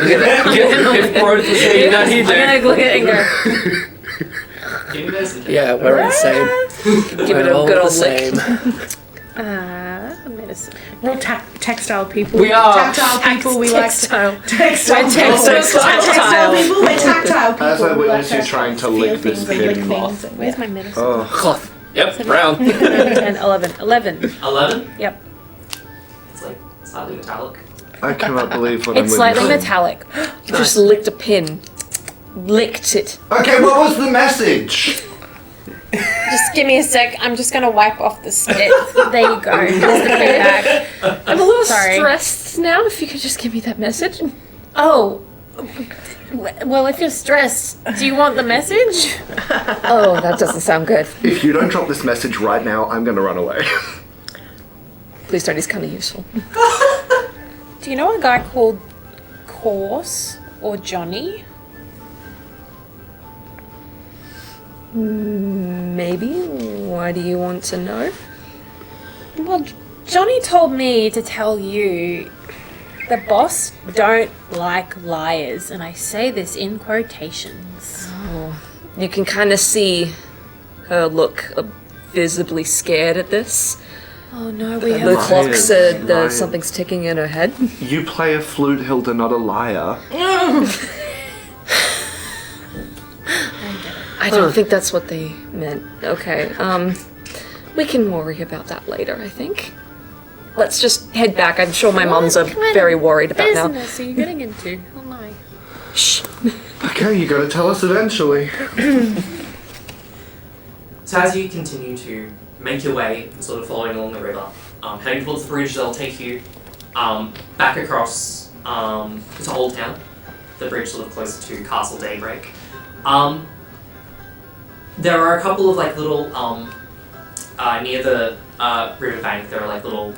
If Brothe was saying that, he'd I'm gonna look at it and go. Give me this. Yeah, we're the same. Give it a We're good all old the lick. same. Medicine. We're all textile people. We are. Tactile people. We Textile. like textile. We're people. textile. people. We're tactile people. As I We witness like you trying to feel lick this things and lick pin. things. Where's my medicine? Oh. Cloth. Yep, brown. 10, 11. 11. 11. Yep. It's like slightly metallic. I cannot believe what I'm It's slightly witnessing. metallic. Just licked a pin. Licked it. Okay, what was the message? Just give me a sec. I'm just gonna wipe off the spit. There you go. Here's the feedback. I'm a little Sorry. stressed now. If you could just give me that message. Oh. Well, if you're stressed, do you want the message? Oh, that doesn't sound good. If you don't drop this message right now, I'm gonna run away. Please don't. He's kind of useful. Do you know a guy called Course or Johnny? Maybe. Why do you want to know? Well, Johnny told me to tell you the boss don't like liars, and I say this in quotations. You can kind of see her look visibly scared at this. Oh no, we The have clock said Liar. something's ticking in her head. You play a flute, Hilda, not a liar. I don't think that's what they meant. Okay, we can worry about that later, I think. Let's just head back. I'm sure my mom's What kind very of worried about now. business are you getting into? Oh my. Shh. Okay, you gotta tell us eventually. So as you continue to make your way, sort of following along the river, heading towards the bridge, they'll take you back across to Old Town, the bridge sort of closer to Castle Daybreak. There are a couple of like little near the riverbank. There are like little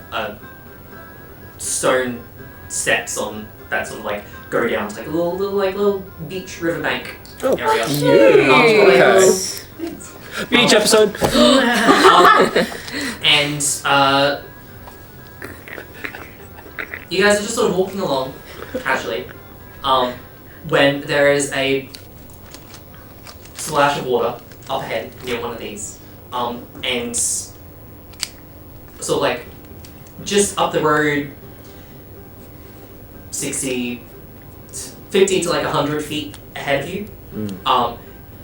stone steps on that sort of like go down to like a little beach riverbank area. Okay. Beach episode. And you guys are just sort of walking along casually when there is a splash of water up ahead near one of these, and sort of like just up the road 50 to like 100 feet ahead of you,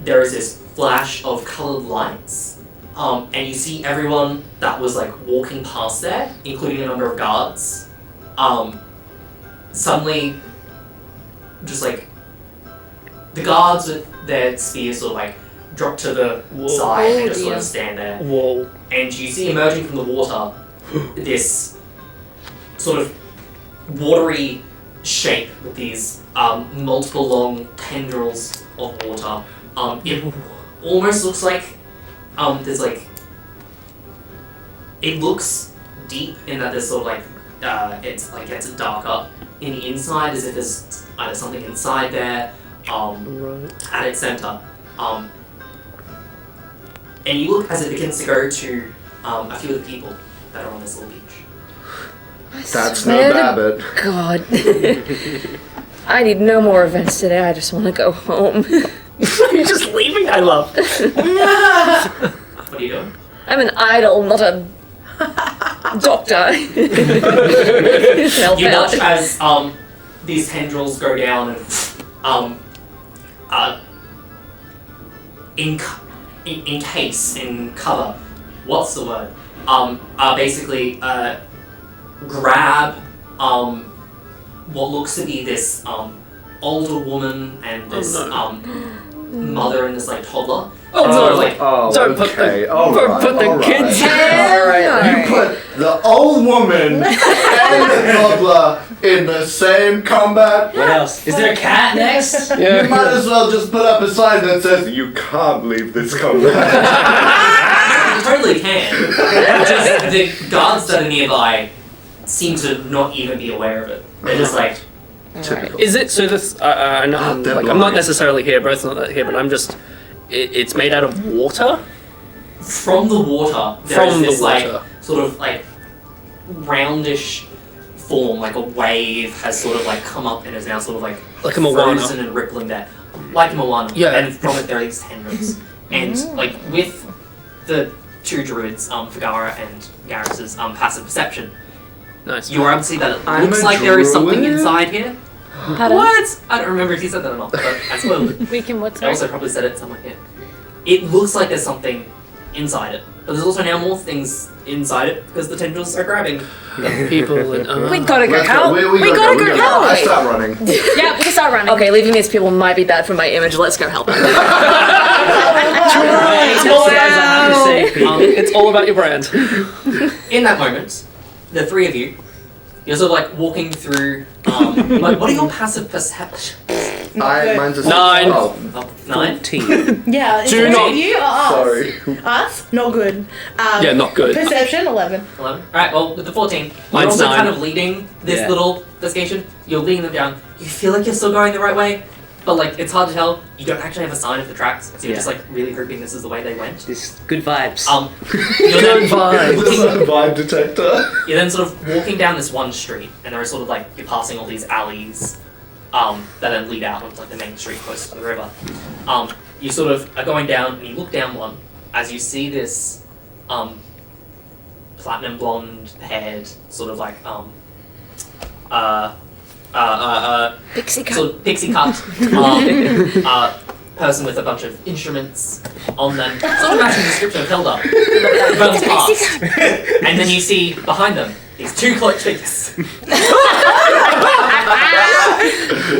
there is this flash of colored lights, and you see everyone that was like walking past there, including a number of guards, suddenly just like the guards with their spears sort of like drop to the side and just sort of stand there. Whoa. And you see emerging from the water this sort of watery shape with these multiple long tendrils of water. It almost looks like there's like, it looks deep in that there's sort of like it's like gets darker in the inside, as if there's either something inside there at its center. And you look as it begins to go to a few of the people that are on this little beach. That's no Babbit. God. I need no more events today. I just want to go home. You're just leaving? I love. What are you doing? I'm an idol, not a doctor. You watch as these tendrils go down and encase, in cover. What's the word? Basically grab what looks to be this older woman and this mother and this like toddler. Oh and no! sort of, like, Don't put the kids. You put the old woman and the toddler in the same combat. What else? Is there a cat next? Yeah. You might as well just put up a sign that says, "You can't leave this combat." You totally can. Just the guards that are nearby seem to not even be aware of it. They're just like, Typical. Is it so? This I'm they're not blind. necessarily here. Both not here, but I'm just. It's made out of water. from the water, there's this like sort of like roundish form, like a wave has sort of like come up and is now sort of like a Moana. frozen and rippling there, like a Moana. Yeah. And from it there are these tendrils, and like with the two druids, Figara and Garrus's passive perception, Nice. you are able to see that it I'm looks a like there is something druid? inside here. Pardon? What? I don't remember if you said that or not, but I spoiled it. We can what's I also probably said it somewhere here. It looks like there's something inside it, but there's also now more things inside it because the tendrils are grabbing. People and We gotta go Let's help. We We gotta go help. I start running. Yeah, we can start running. Okay, leaving these people might be bad for my image. Let's go help them. It's all about your brand. In that moment, the three of you, you're sort of like walking through. Like, what are your passive perceptions? Mine's a 9. Oh, Oh, 9. Yeah, is Do it not- you or us? sorry. Us? Not good. Yeah, not good. Perception, 11. 11. Alright, well, with the 14, you're Mine's also 9. kind of leading this Yeah. little investigation. You're leading them down. You feel like you're still going the right way, but like it's hard to tell. You don't actually have a sign of the tracks, so you're just like really hoping this is the way they went. Just good vibes. You're then, This is a vibe detector. you're then sort of walking down this one street, and there are sort of like you're passing all these alleys that then lead out onto like the main street close to the river. You sort of are going down, and you look down one as you see this platinum blonde haired sort of like Pixie cut. sort of pixie cut person with a bunch of instruments on them. Sort of matching the description of Hilda. Runs past. And then you see behind them these two cloaked figures.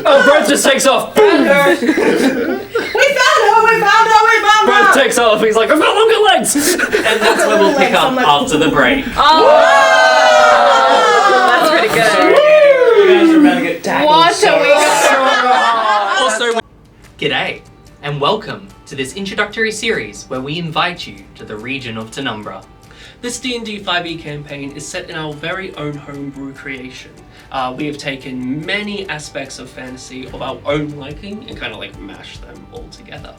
Oh, Brothe just takes off. We found her! We found her! Brothe takes off. He's like, I've got longer legs. And that's where we'll pick up after the break. That's pretty good. You guys are about to get tackled. What are we Also, g'day, and welcome to this introductory series where we invite you to the region of Tenumbra. This D&D 5e campaign is set in our very own homebrew creation. We have taken many aspects of fantasy of our own liking and kind of like mashed them all together.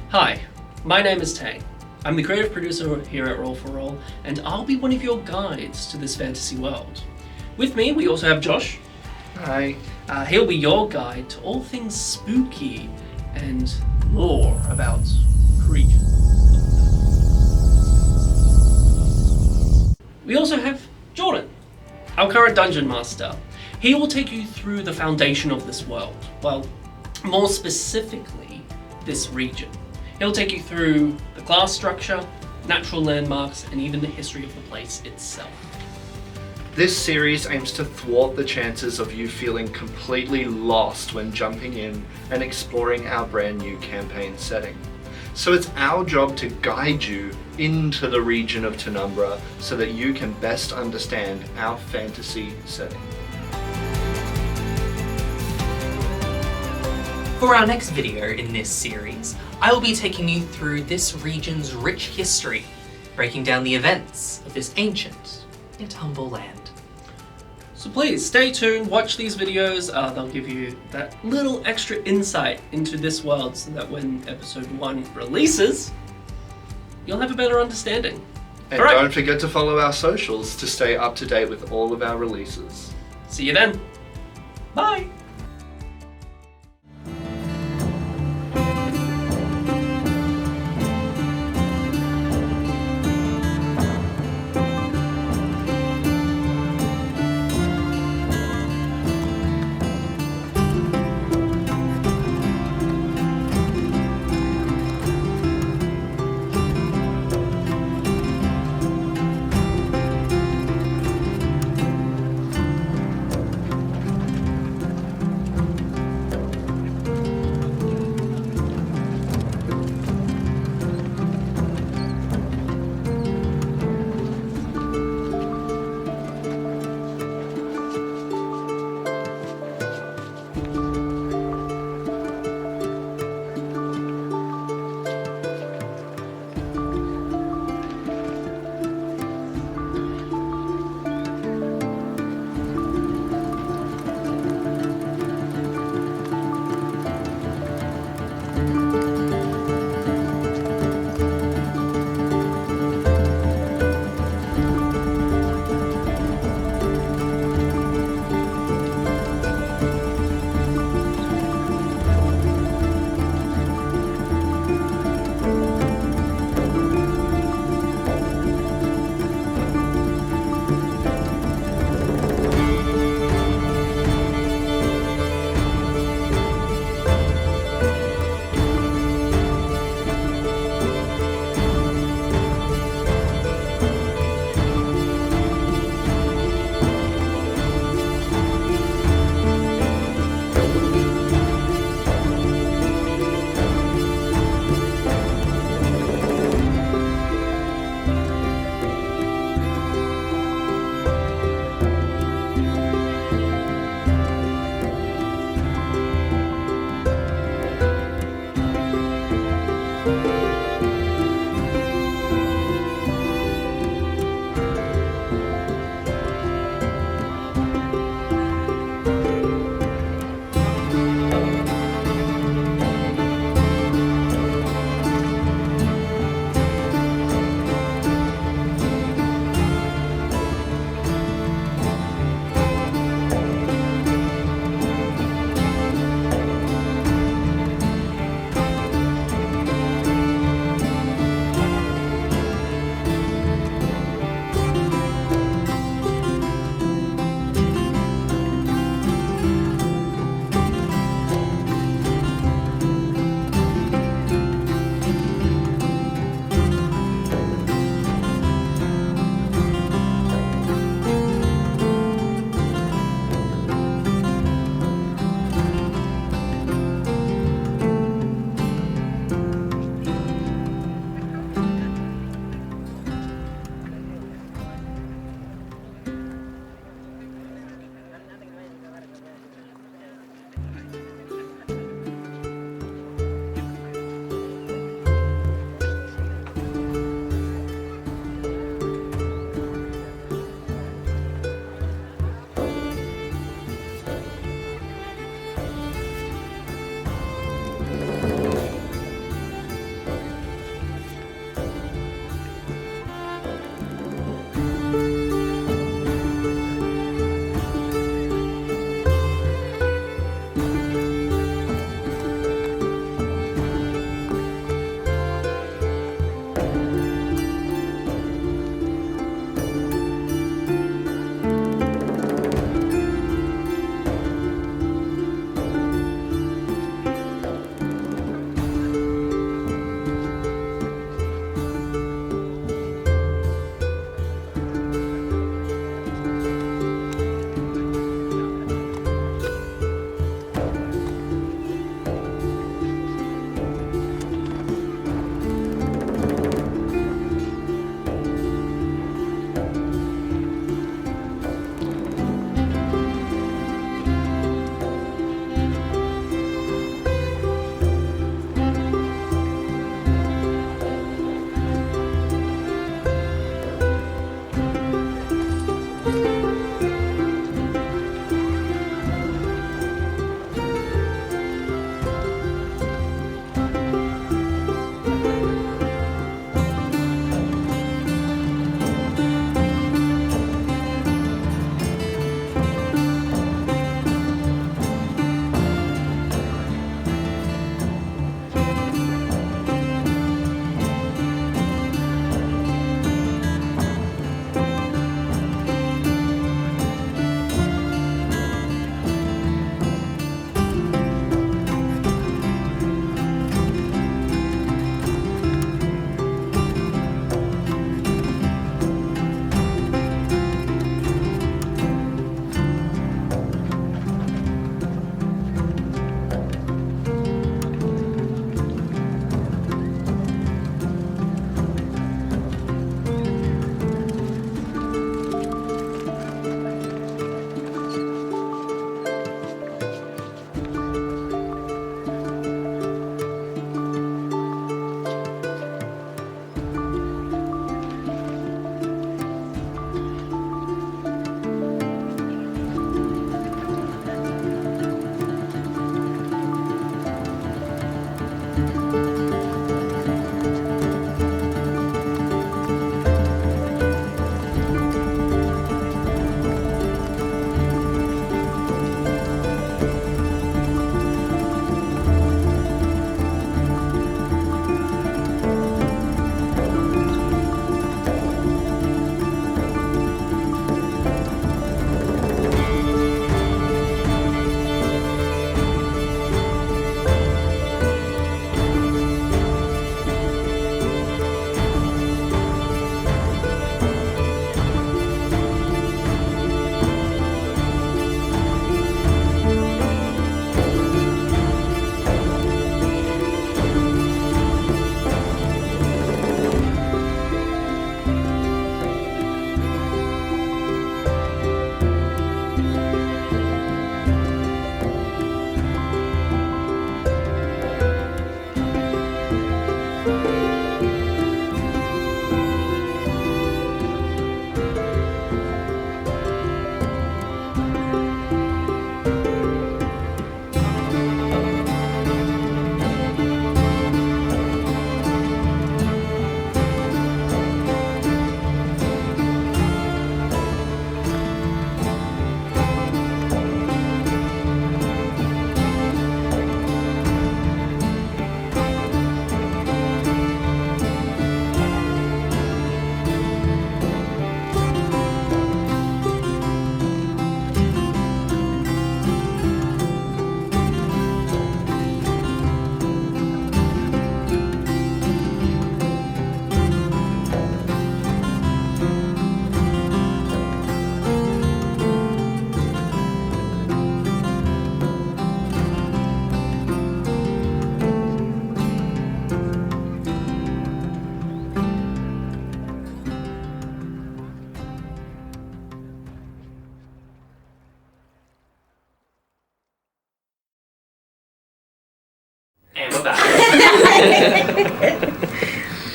Hi, my name is Taine. I'm the creative producer here at Roll for Roll, and I'll be one of your guides to this fantasy world. With me, we also have Josh. Hi. He'll be your guide to all things spooky and lore about creatures. We also have Jordan, our current dungeon master. He will take you through the foundation of this world. Well, more specifically, this region. He'll take you through the class structure, natural landmarks, and even the history of the place itself. This series aims to thwart the chances of you feeling completely lost when jumping in and exploring our brand new campaign setting. So it's our job to guide you into the region of Tenumbra so that you can best understand our fantasy setting. For our next video in this series, I will be taking you through this region's rich history, breaking down the events of this ancient yet humble land. So please stay tuned, watch these videos. They'll give you that little extra insight into this world so that when episode 1 releases, you'll have a better understanding. And All right. don't forget to follow our socials to stay up to date with all of our releases. See you then. Bye.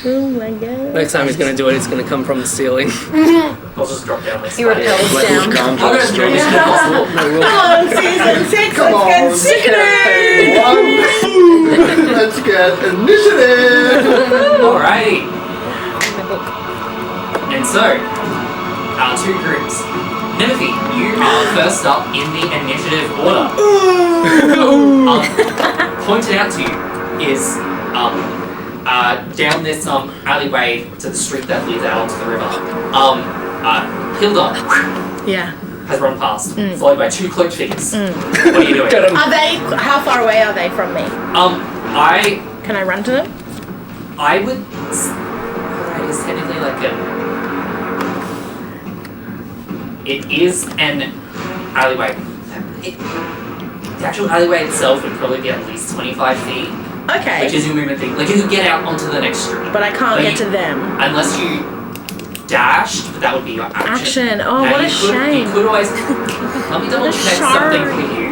Oh my god. Next time he's going to do it, it's going to come from the ceiling. I'll just drop down my He repels Let down. me calm I'll go down. through this possible. Come on, season 6, Come let's on. get sickening! Let's get initiative! Alrighty. And so, our two groups. Nimothy, you are first up in the initiative order. Pointed out to you is down this alleyway to the street that leads out onto the river. Hilda Yeah. has run past, followed by two cloaked figures. What are you doing? Are they, how far away are they from me? Can I run to them? I would. Alright, it's technically like a. It is an alleyway. The actual alleyway itself would probably be at least 25 feet, Okay. which is your movement thing. Like you could get out onto the next street. But I can't But get you- to them. Unless you dashed, but that would be your action. Action. Oh, Now, what a you could, shame. You could always. Let me double check something for you.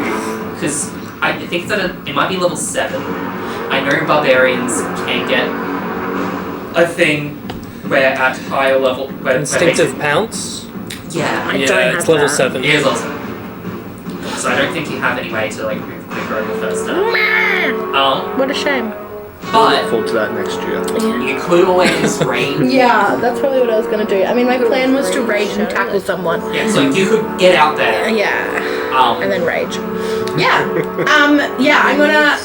Because I think it's it might be level 7. I know barbarians can get a thing where at higher level. Where Instinctive pounce? Yeah. I Yeah, don't have it's level that. 7. It is also. So I don't think you have any way to like move quicker on your first turn. What a shame. But Forward to that next year. you could always range. Yeah, that's probably what I was gonna do. I mean, my plan was to rage and tackle someone. Yeah, so you could get out there. Yeah, and Um, then rage. Yeah. Yeah, I'm gonna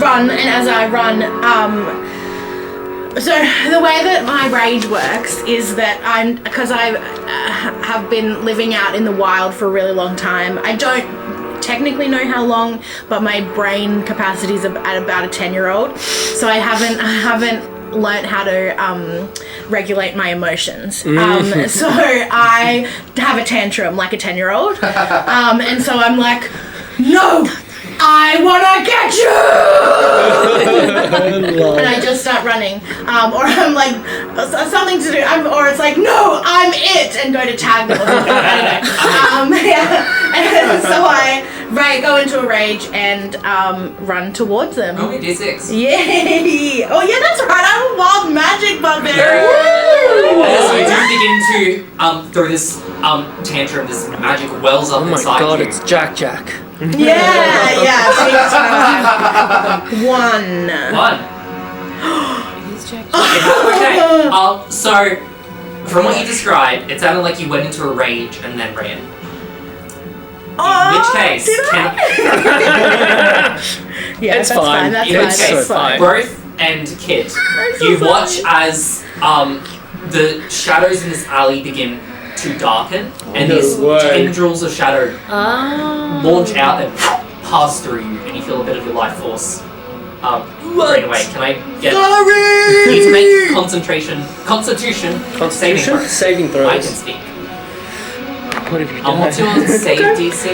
run, and as I run, so the way that my rage works is that because I have been living out in the wild for a really long time. I don't technically know how long, but my brain capacity is at about a 10-year-old, so I haven't learned how to regulate my emotions. So I have a tantrum like a 10-year-old, and so I'm like, no, I wanna get you, and I just start running, or I'm like something to do, or it's like, no, I'm it, and go to tag them or something. I don't know. Yeah. And so I go into a rage and run towards them. oh, it is 6. Yay! Oh yeah, that's right. I'm a wild magic barbarian. So you do begin to through this tantrum, this magic wells up Oh my inside god, you. it's Jack. Yeah, yeah. Big time. 1. 1. He's Jack. Okay. So from what you described, it sounded like you went into a rage and then ran. In which case, Yeah, It's that's fine. That's in fine. which That's case, fine. Brothe and Kit, so you sorry. watch as the shadows in this alley begin to darken, and No these way. tendrils of shadow launch out and pass through you, and you feel a bit of your life force drain away. Can I get you to make Constitution saving throws? Saving I can throws. speak. What have you What's your save DC?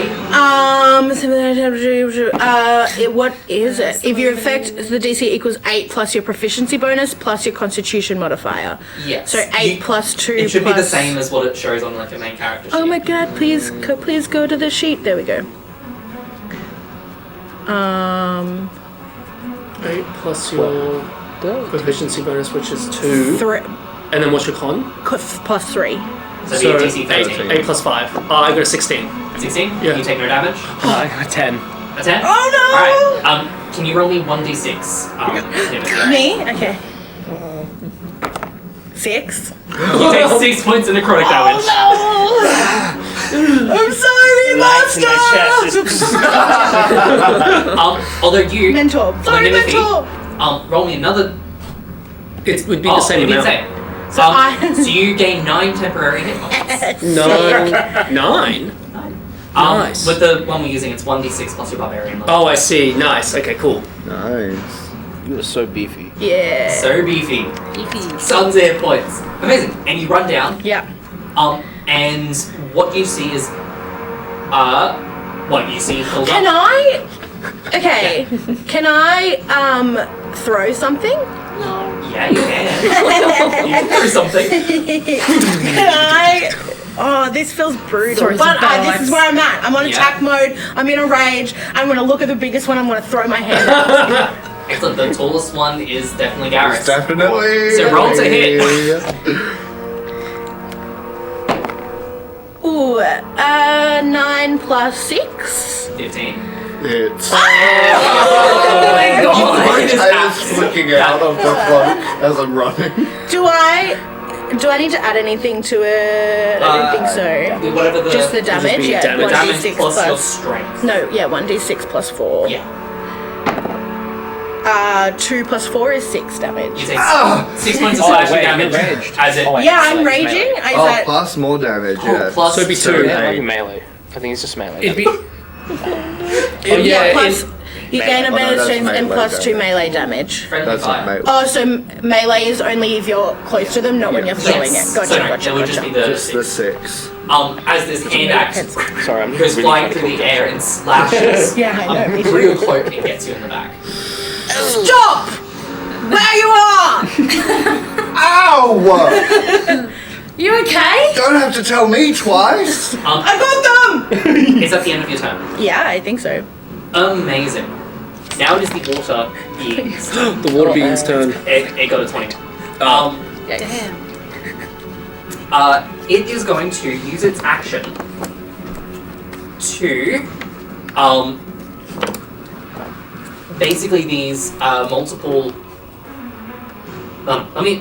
What is it? If your effect, the DC equals 8 plus your proficiency bonus plus your Constitution modifier. Yes. So 8 plus 2. It should be the plus- same as what it shows on like a main character sheet. Oh my god! Please go to the sheet. There we go. 8 plus your proficiency bonus, which is 2. 3 And then what's your con? plus 3. So be a DC 13. 8 plus 5. I got a 16. 16? Yeah. You take no damage? I got 10. A 10? Oh no! Alright, can you roll me 1d6? Me? Okay. 6. You take 6 points of necrotic damage. Oh no! I'm sorry, master. Although you... Mentor. Sorry, Nimothy, mentor. roll me another... It would be the same it'd be amount. the same. So you gain 9 temporary hit points. 9? Nice. With the one we're using, it's 1d6 plus your barbarian level. Oh, I see. Nice. Okay, cool. Nice. You are so beefy. Yeah. So beefy. Sun's hit points. Amazing. And you run down. Yeah. And what you see is... what you see, Hilda? Can I? Okay. Can I throw something? Yeah, you can. You can throw something. Can I? Oh, this feels brutal. Throw But some this is where I'm at. I'm on Yeah. attack mode. I'm in a rage. I'm gonna look at the biggest one. I'm gonna throw my hand up. Excellent. The tallest one is definitely Garrus. Definitely. So roll to hit. Ooh, 9 plus 6. 15. It's. Oh my god! I was flicking out of the cloak as I'm running. Do I need to add anything to it? I don't think so. Whatever the... Just the damage, be yeah. damage. 1d6 plus your strength. No, yeah, 1d6 plus 4. Yeah. 2 plus 4 is 6 damage. You take 6 points of slashing damage. Raged. As it... Yeah, I'm raging. Is Oh, that... plus more damage, yeah. plus So it'd be 2. So That might be eight. melee. I think it's just melee. It'd be. yeah, plus... You gain a Oh, no, bonus that's strength and melee plus 2 damage. melee damage. Friendly That's not fire. melee. Oh, so melee is only if you're close to them, not when you're throwing Yes. it. Gotcha, So no, gotcha, it would just be the Just the 6. 6. As this hand axe Sorry, I'm goes really flying through the air and slashes Yeah, I know, me through too. your cloak and gets you in the back. Stop! There you are! Ow! You okay? Don't have to tell me twice! I got them! Is that the end of your turn? Yeah, I think so. Amazing. Now it is the water being's turn. The water being's turn. It got a 20. Damn. It is going to use its action to basically these multiple. Let me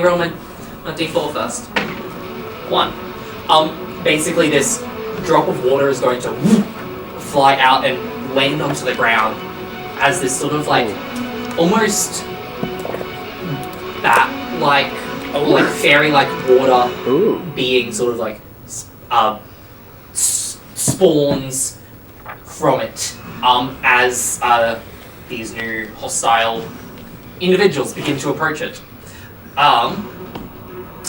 roll my d4 first. 1. Basically this drop of water is going to fly out and land onto the ground as this sort of like almost bat like like fairy like water Ooh. being sort of like spawns from it as these new hostile individuals begin to approach it.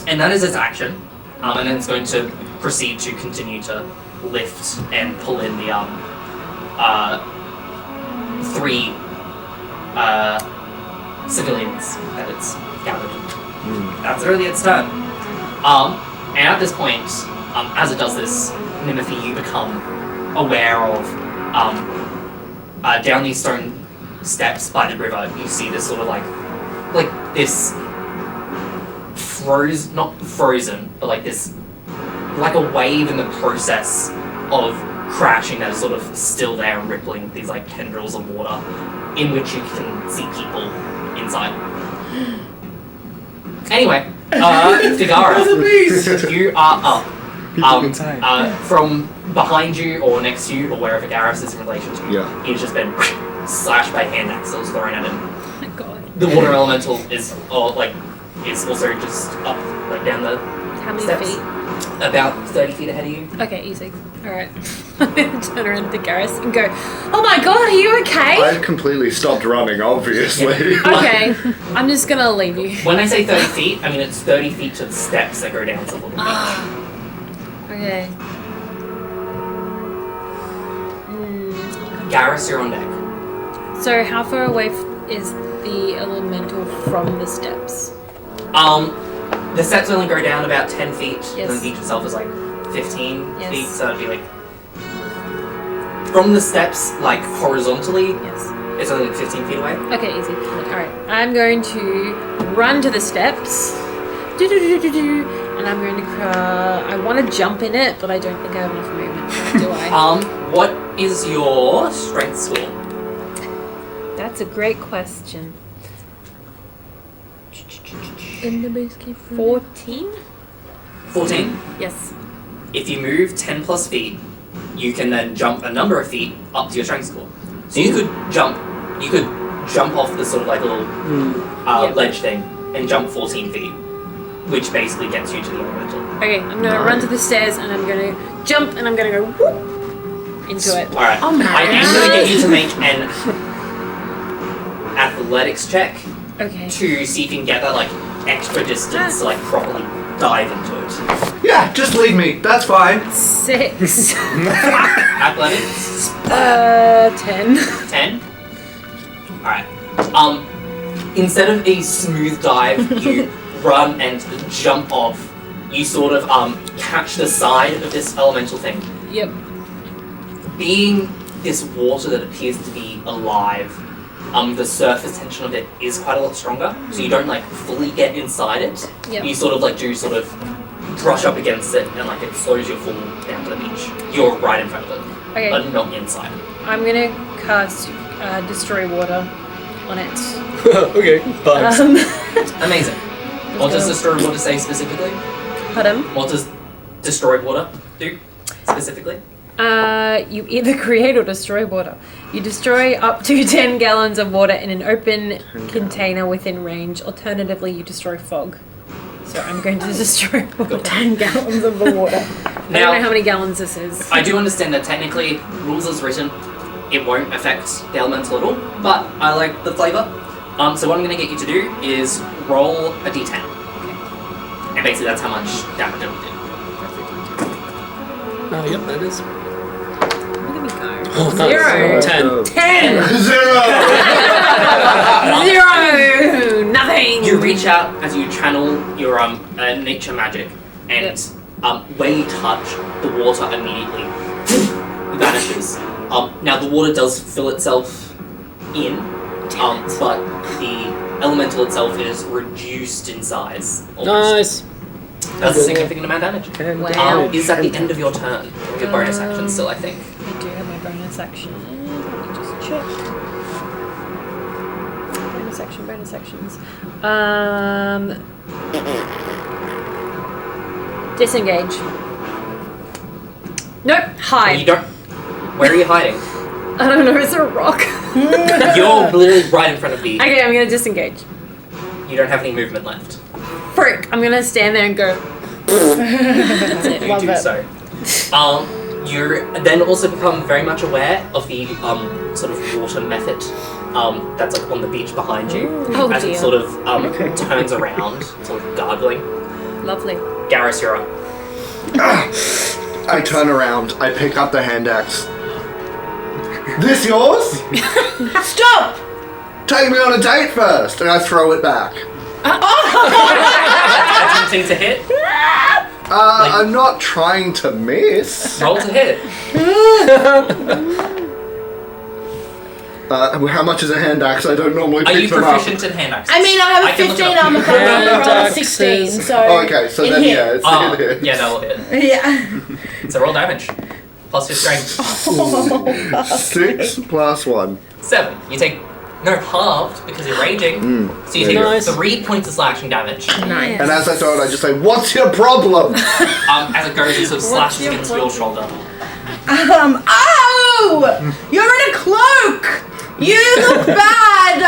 And that is its action. And then it's going to proceed to continue to lift and pull in the 3 civilians that it's gathered. That's really its turn. And at this point, as it does this, Nimothy, you become aware of down these stone steps by the river. You see this sort of like this not frozen, but like this, like a wave in the process of crashing that is sort of still there and rippling these like tendrils of water, in which you can see people inside. Anyway, Figara, you are up. From behind you or next to you or wherever Garrus is in relation to you, Yeah. he's just been slashed by hand axes thrown at him. Oh my god. The water elemental is also just up, like down the How many steps. feet? About 30 feet ahead of you. Okay, easy. Alright. I'm gonna turn around to Garrus and go, oh my god, are you okay? I've completely stopped running, obviously. Okay, I'm just gonna leave you. When I say 30 feet, I mean it's 30 feet to the steps that go down to the beach. Okay. Garrus, you're on deck. So how far away is the elemental from the steps? The steps only go down about 10 feet, Yes. and the beach itself is like 15 Yes. feet, so it'd be like... From the steps, like horizontally, Yes. it's only like 15 feet away. Okay, easy. Alright, I'm going to run to the steps. And I'm going to I want to jump in it, but I don't think I have enough movement, do I? What is your strength score? That's a great question. In the base keep 14? 14? Yes. If you move 10 plus feet, you can then jump a number of feet up to your strength score. So you could jump off the sort of like little Yep. ledge thing and jump 14 feet, which basically gets you to the elemental. Okay, I'm going to run to the stairs and I'm going to jump and I'm going to go whoop into it. Alright, Oh my I am going to get you to make an athletics check Okay. to see if you can get that like extra distance to like properly dive into it. Yeah, just leave me. That's fine. 6. Athletics? 10. 10? Alright. Instead of a smooth dive, you run and jump off. You sort of catch the side of this elemental thing. Yep. Being this water that appears to be alive, the surface tension of it is quite a lot stronger, so you don't like fully get inside it. Yep. You sort of like do sort of brush up against it, and like it slows your fall down to the beach. You're right in front of it, Okay. but not inside. I'm gonna cast Destroy Water on it. Okay, bugs. Amazing. What does Destroy Water say specifically? Pardon? What does Destroy Water do specifically? You either create or destroy water. You destroy up to 10 gallons of water in an open container within range. Alternatively, you destroy fog. So I'm going to destroy water. 10 gallons of the water. I don't know how many gallons this is. I do understand that technically, rules as written, it won't affect the elemental at all, but I like the flavour. So what I'm going to get you to do is roll a d10. And basically that's how much damage it will do. Oh, yep, that is. Look at me go. Oh, nice. 0. 10. 10. 0! 0. Nothing. You reach out as you channel your nature magic, and where you touch, the water immediately vanishes. Now the water does fill itself in, but the elemental itself is reduced in size. Almost. Nice. Does a significant amount of damage. Wow. Is at the end of your turn. Your bonus action still, I think. I do have my bonus action. Let me just check. Bonus actions. Disengage. Nope, hide. You don't. Where are you hiding? I don't know, is there a rock? You're literally right in front of the. Okay, I'm gonna disengage. You don't have any movement left. Frick, I'm gonna stand there and go. That's it. You Love do it. so. You then also become very much aware of the sort of water method that's like on the beach behind you, Oh, as dear. it sort of turns around, sort of gargling. Lovely. Garrus, you're up. I turn around, I pick up the hand axe. This yours? Stop! Take me on a date first, and I throw it back. Attempting to hit. I'm not trying to miss. Roll to hit. How much is a hand axe? I don't normally Are pick you them up. proficient in hand axes? I mean, I have a can look it 15 up. armor class and I rolled a Axes. 16, so... Oh, okay, so it then hit. yeah, it's Oh, it hits. yeah, that'll hit. Yeah. So roll damage. Plus your strength. 6 plus 1. 7. You take halved because you're raging. So you take Nice. 3 points of slashing damage. Nice. And as I throw it, I just say, "What's your problem?" As it goes and sort of slashes your against your shoulder. Oh! You're in a cloak! You look bad!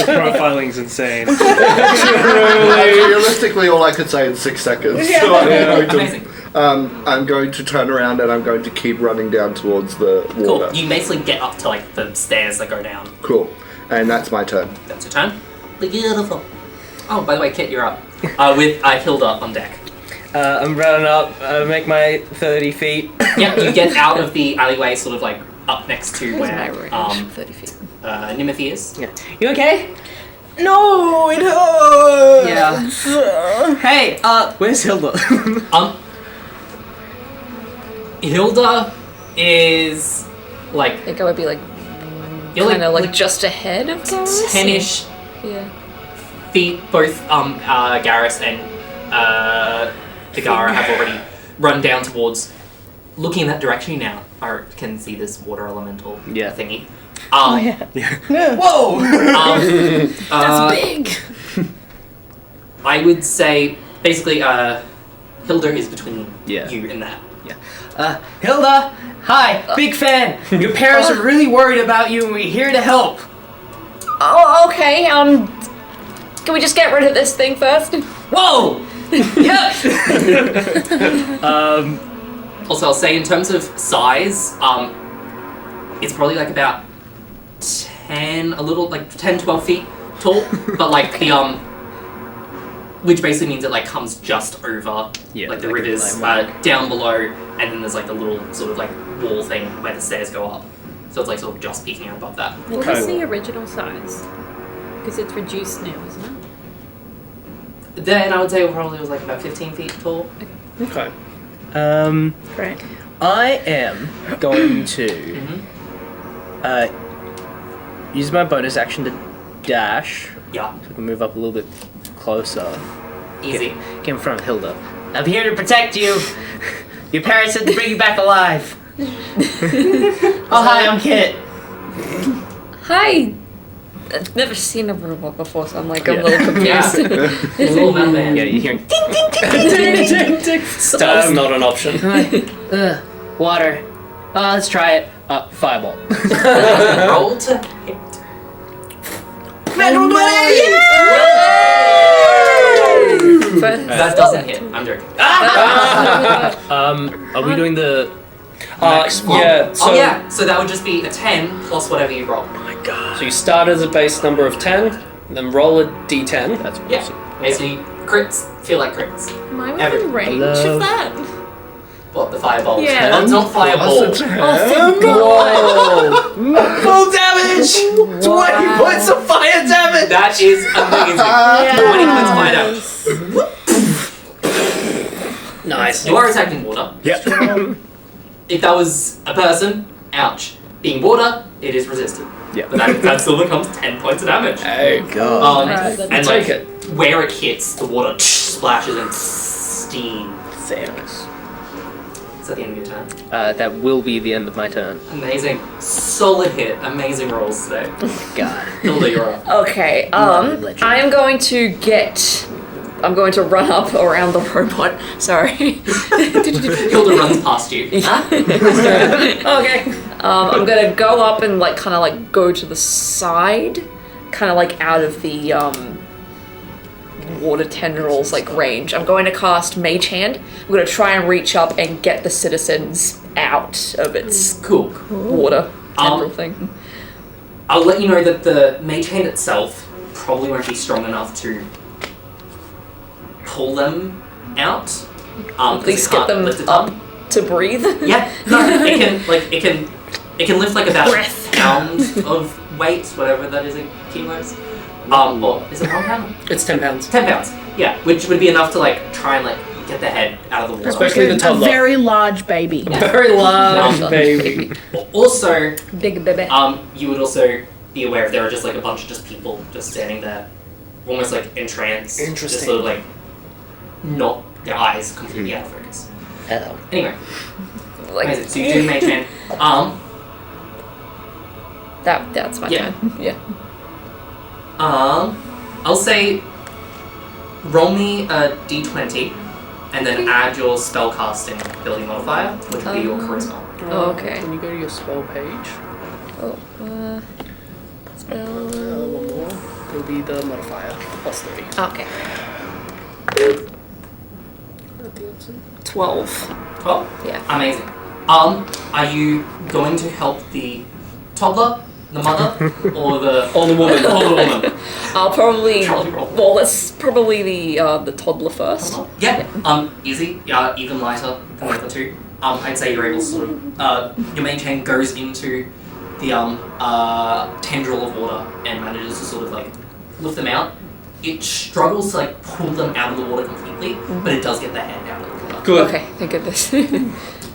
Profiling's insane. Realistically, all I could say in 6 seconds. Yeah. So I'm going to Amazing. I'm going to turn around and I'm going to keep running down towards the water. Cool. You basically get up to like the stairs that go down. Cool. And that's my turn. That's your turn. Beautiful. Oh, by the way, Kit, you're up. With Hilda on deck. I'm running up, make my 30 feet. Yep, you get out of the alleyway, sort of like up next to where 30 feet. Nimothy is. Yeah. You okay? No, it hurts! Yeah. Hey, Where's Hilda? Hilda is like I think I would be like you're kind of like just ahead of Garrus. 10-ish Yeah. feet. Both Garrus and Figara have already run down towards. Looking in that direction now, I can see this water elemental thingy. Whoa! That's big. I would say basically, Hilda is between Yeah. you and that. Hilda! Hi! Big fan! Your parents are really worried about you and we're here to help! Oh, okay. Can we just get rid of this thing first? Whoa! Yep. Um, Also, I'll say in terms of size, it's probably like about 10, 12 feet tall, but like the which basically means it like comes just over like the rivers down below, and then there's like a little sort of like wall thing where the stairs go up. So it's like sort of just peeking out above that. What is the original size? Because it's reduced now, isn't it? Then I would say it probably was like about 15 feet tall. okay. Great. I am going to use my bonus action to dash. Yeah, So I can move up a little bit closer. easy. Get in front of Hilda. I'm here to protect you. Your parents said to bring you back alive. Oh, hi, I'm Kit. Hi! I've never seen a robot before, so I'm like, I'm a little confused. Yeah, it's a little man. Yeah, you're hearing Stealth's not an option. water. Let's try it. Fireball. Roll to hit. That doesn't hit. I'm joking. Are we doing the Yeah, so, yeah, so that would just be a 10 plus whatever you roll. so you start as a base number of 10, then roll a d10. That's awesome. Yeah, basically crits feel like crits. Am I Every- within range Hello. of that? What, the fireball? Yeah. Well, it's not fireball. Full damage! 20 points of fire damage! That is amazing. 20 points of fire damage. Nice. You are attacking water. Yep. If that was a person, ouch. Being water, it is resisted. Yeah. But that still becomes 10 points of damage. Hey, God. And Take like, where it hits, the water splashes and steam. Nice. Is that the end of your turn? That will be the end of my turn. Amazing. Solid hit. Amazing rolls today. God. Hilda, you're up. Okay, Legend. I am going to run up around the robot. Sorry. Hilda runs past you. Okay. I'm gonna go up and like kind of like go to the side, kind of like out of the water tendrils like range. I'm going to cast Mage Hand. I'm gonna try and reach up and get the citizens out of its Cool. water tendril thing. I'll let you know that the Mage Hand itself probably won't be strong enough to pull them out. At least get them lift it up to breathe. Yeah, no, it can lift like about Breath. a pound of weight, whatever that is in kilos. Or is it 1 pound? It's 10 pounds. 10 pounds. Yeah, which would be enough to like try and like get the head out of the water. Especially the A toddler. very large baby. Very large baby. Also, Big baby. you would also be aware if there are just like a bunch of just people just standing there, almost like entranced, just Interesting. sort of like not their eyes completely out of focus. Oh. Anyway, Like amazing. So you do Mage Hand. that's my Yeah. turn. Yeah. I'll say roll me a d20 and then add your spellcasting ability modifier, which would be your charisma. Okay. Can you go to your spell page? Oh, spell. One more. It'll be the modifier, +3. Okay. 12. 12? Yeah. Amazing. Are you going to help the toddler, the mother, or the Or the woman. or the woman? I'll probably. Charlie roll. Well, that's probably the toddler first. Yeah. Easy. Yeah. Even lighter than the other two. I'd say you're able to sort of your Mage Hand goes into the tendril of water and manages to sort of like lift them out. It struggles to like pull them out of the water completely, but it does get their hand out of the water. Good. Okay, thank goodness.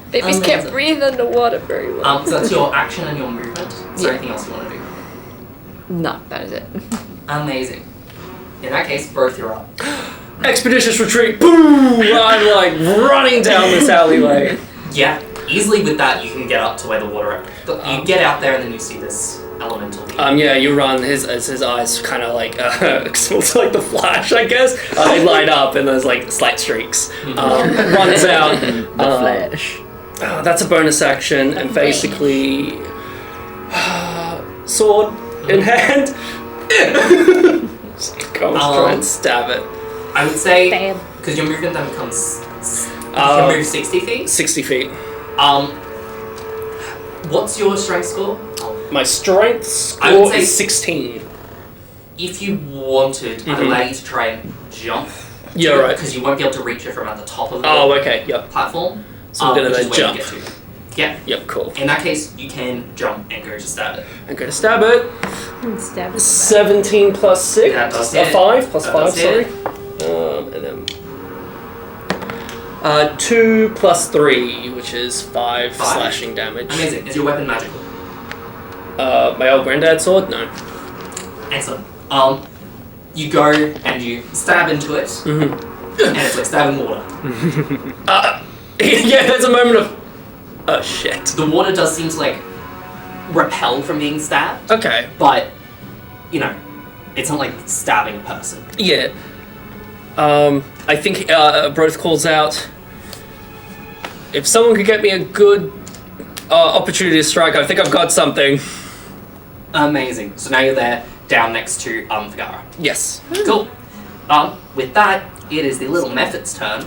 Babies can't Amazing. breathe underwater very well. So that's your action and your movement. Is there Yeah. anything else you want to do? No, that is it. Amazing. In that case, both you're up. Expeditious retreat. Boom! I'm like running down this alleyway. Yeah, easily with that you can get up to where the water. You get out there and then you see this elemental. Yeah, you run. His eyes kind of like sort of like the Flash, I guess. They light up and there's like slight streaks. Runs out. Flash. That's a bonus action, and basically, sword in hand. Go try and stab it. I would say Bam. because your movement then becomes. You Uh, can move 60 feet. 60 feet. What's your strength score? My strength I would score say- is 16. If you wanted, I'd allow you to try and jump. Yeah, right. Because you won't be able to reach it from at the top of the Oh, okay. Yep. platform. So I'm gonna which then is where you jump. get to. Yeah. Yep. Cool. In that case, you can jump and go to stab it. I'm gonna stab it. Stab it. 17 plus 6. That does hit. 5 plus That 5. does Sorry. hit. And then 2 plus 3, which is 5 Five. slashing damage. Amazing. Is your weapon magical? My old granddad's sword? No. Excellent. You go and you stab into it, and it's like stabbing water. Yeah, there's a moment of... Oh, shit. The water does seem to like repel from being stabbed, Okay. but you know, it's not like stabbing a person. Yeah. I think Brothe calls out, if someone could get me a good opportunity to strike, I think I've got something. Amazing. So now you're there, down next to Figara. Yes. Cool. With that, it is the little Mephit's turn,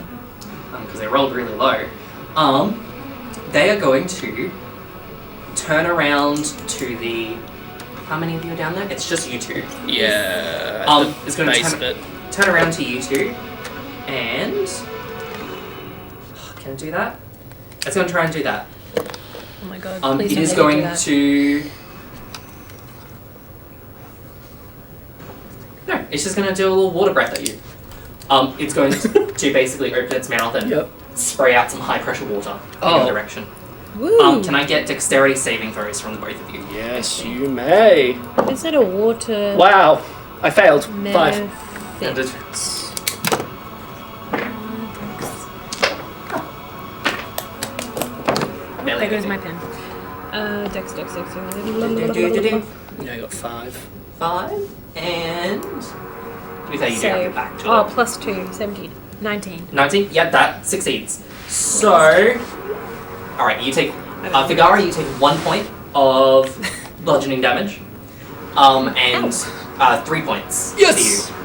because they rolled really low. They are going to turn around to the... How many of you are down there? It's just you two. Yeah. It's going to turn around to you two, and... Can it do that? It's going to try and do that. Oh my god. It is going to... No, it's just going to do a little water breath at you. It's going to basically open its mouth and spray out some high pressure water in your direction. Woo. Can I get dexterity saving throws from the both of you? Yes, you may. Is it a water? Wow. I failed. 5. Mephit? There goes my pen. Dex. Yeah, I got 5. 5, and... To be fair, you do have your back to Oh, it. plus 2, 17. 19. 19? Yeah, that succeeds. So... Alright, you take... Figara, you take 1 point of bludgeoning damage. And 3 points Yes! to you.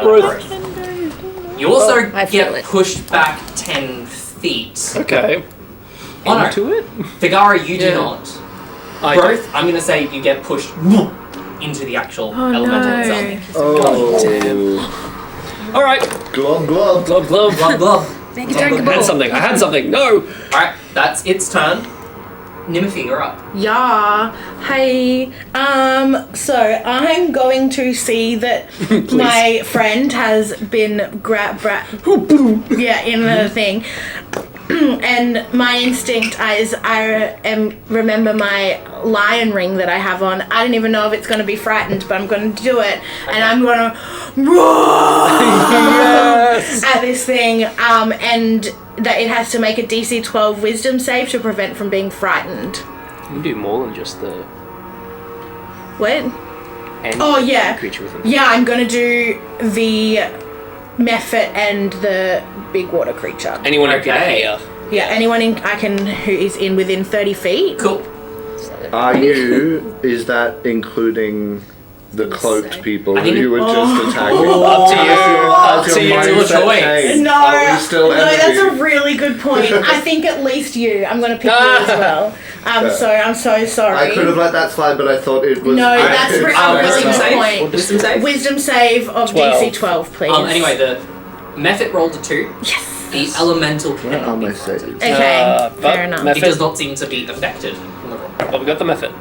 Brothe. You also I feel get it. pushed back 10 feet. Okay. Oh no, Into it? Figara, you do Yeah. not. I Both, I'm gonna say you get pushed into the actual elemental itself. Oh, Alright. glove, glove. Glove, glove. Glove, glove. Make it I had something. I had something. No! Alright, that's its turn. Nimothy, you're up. Yeah. Hey. So I'm going to see that my friend has been in the thing. And my instinct is remember my lion ring that I have on. I don't even know if it's going to be frightened, but I'm going to do it. And I'm going to roar at this thing. And that it has to make a DC 12 wisdom save to prevent from being frightened. You can do more than just the What? any Yeah. creature within. Yeah, I'm going to do the Mephit and the big water creature. Anyone who can Okay. hear. Yeah, anyone who is in within 30 feet. Cool. Is that including the cloaked people I who think you were just attacking? Up to you. Up to you. It's your choice. No, Are we still that's a enemies? really good point. I think at least you. I'm going to pick you as well. So I'm so sorry. I could have let that slide, but I thought it was. No, that's a really wisdom good save? point. Wisdom save? Wisdom save of 12. DC 12, please. Anyway, the Mephit rolled a 2. Yes. The elemental Where cannot are be my affected. saves? Okay, but fair enough. It does not seem to be affected from the roll. Well, we got the method.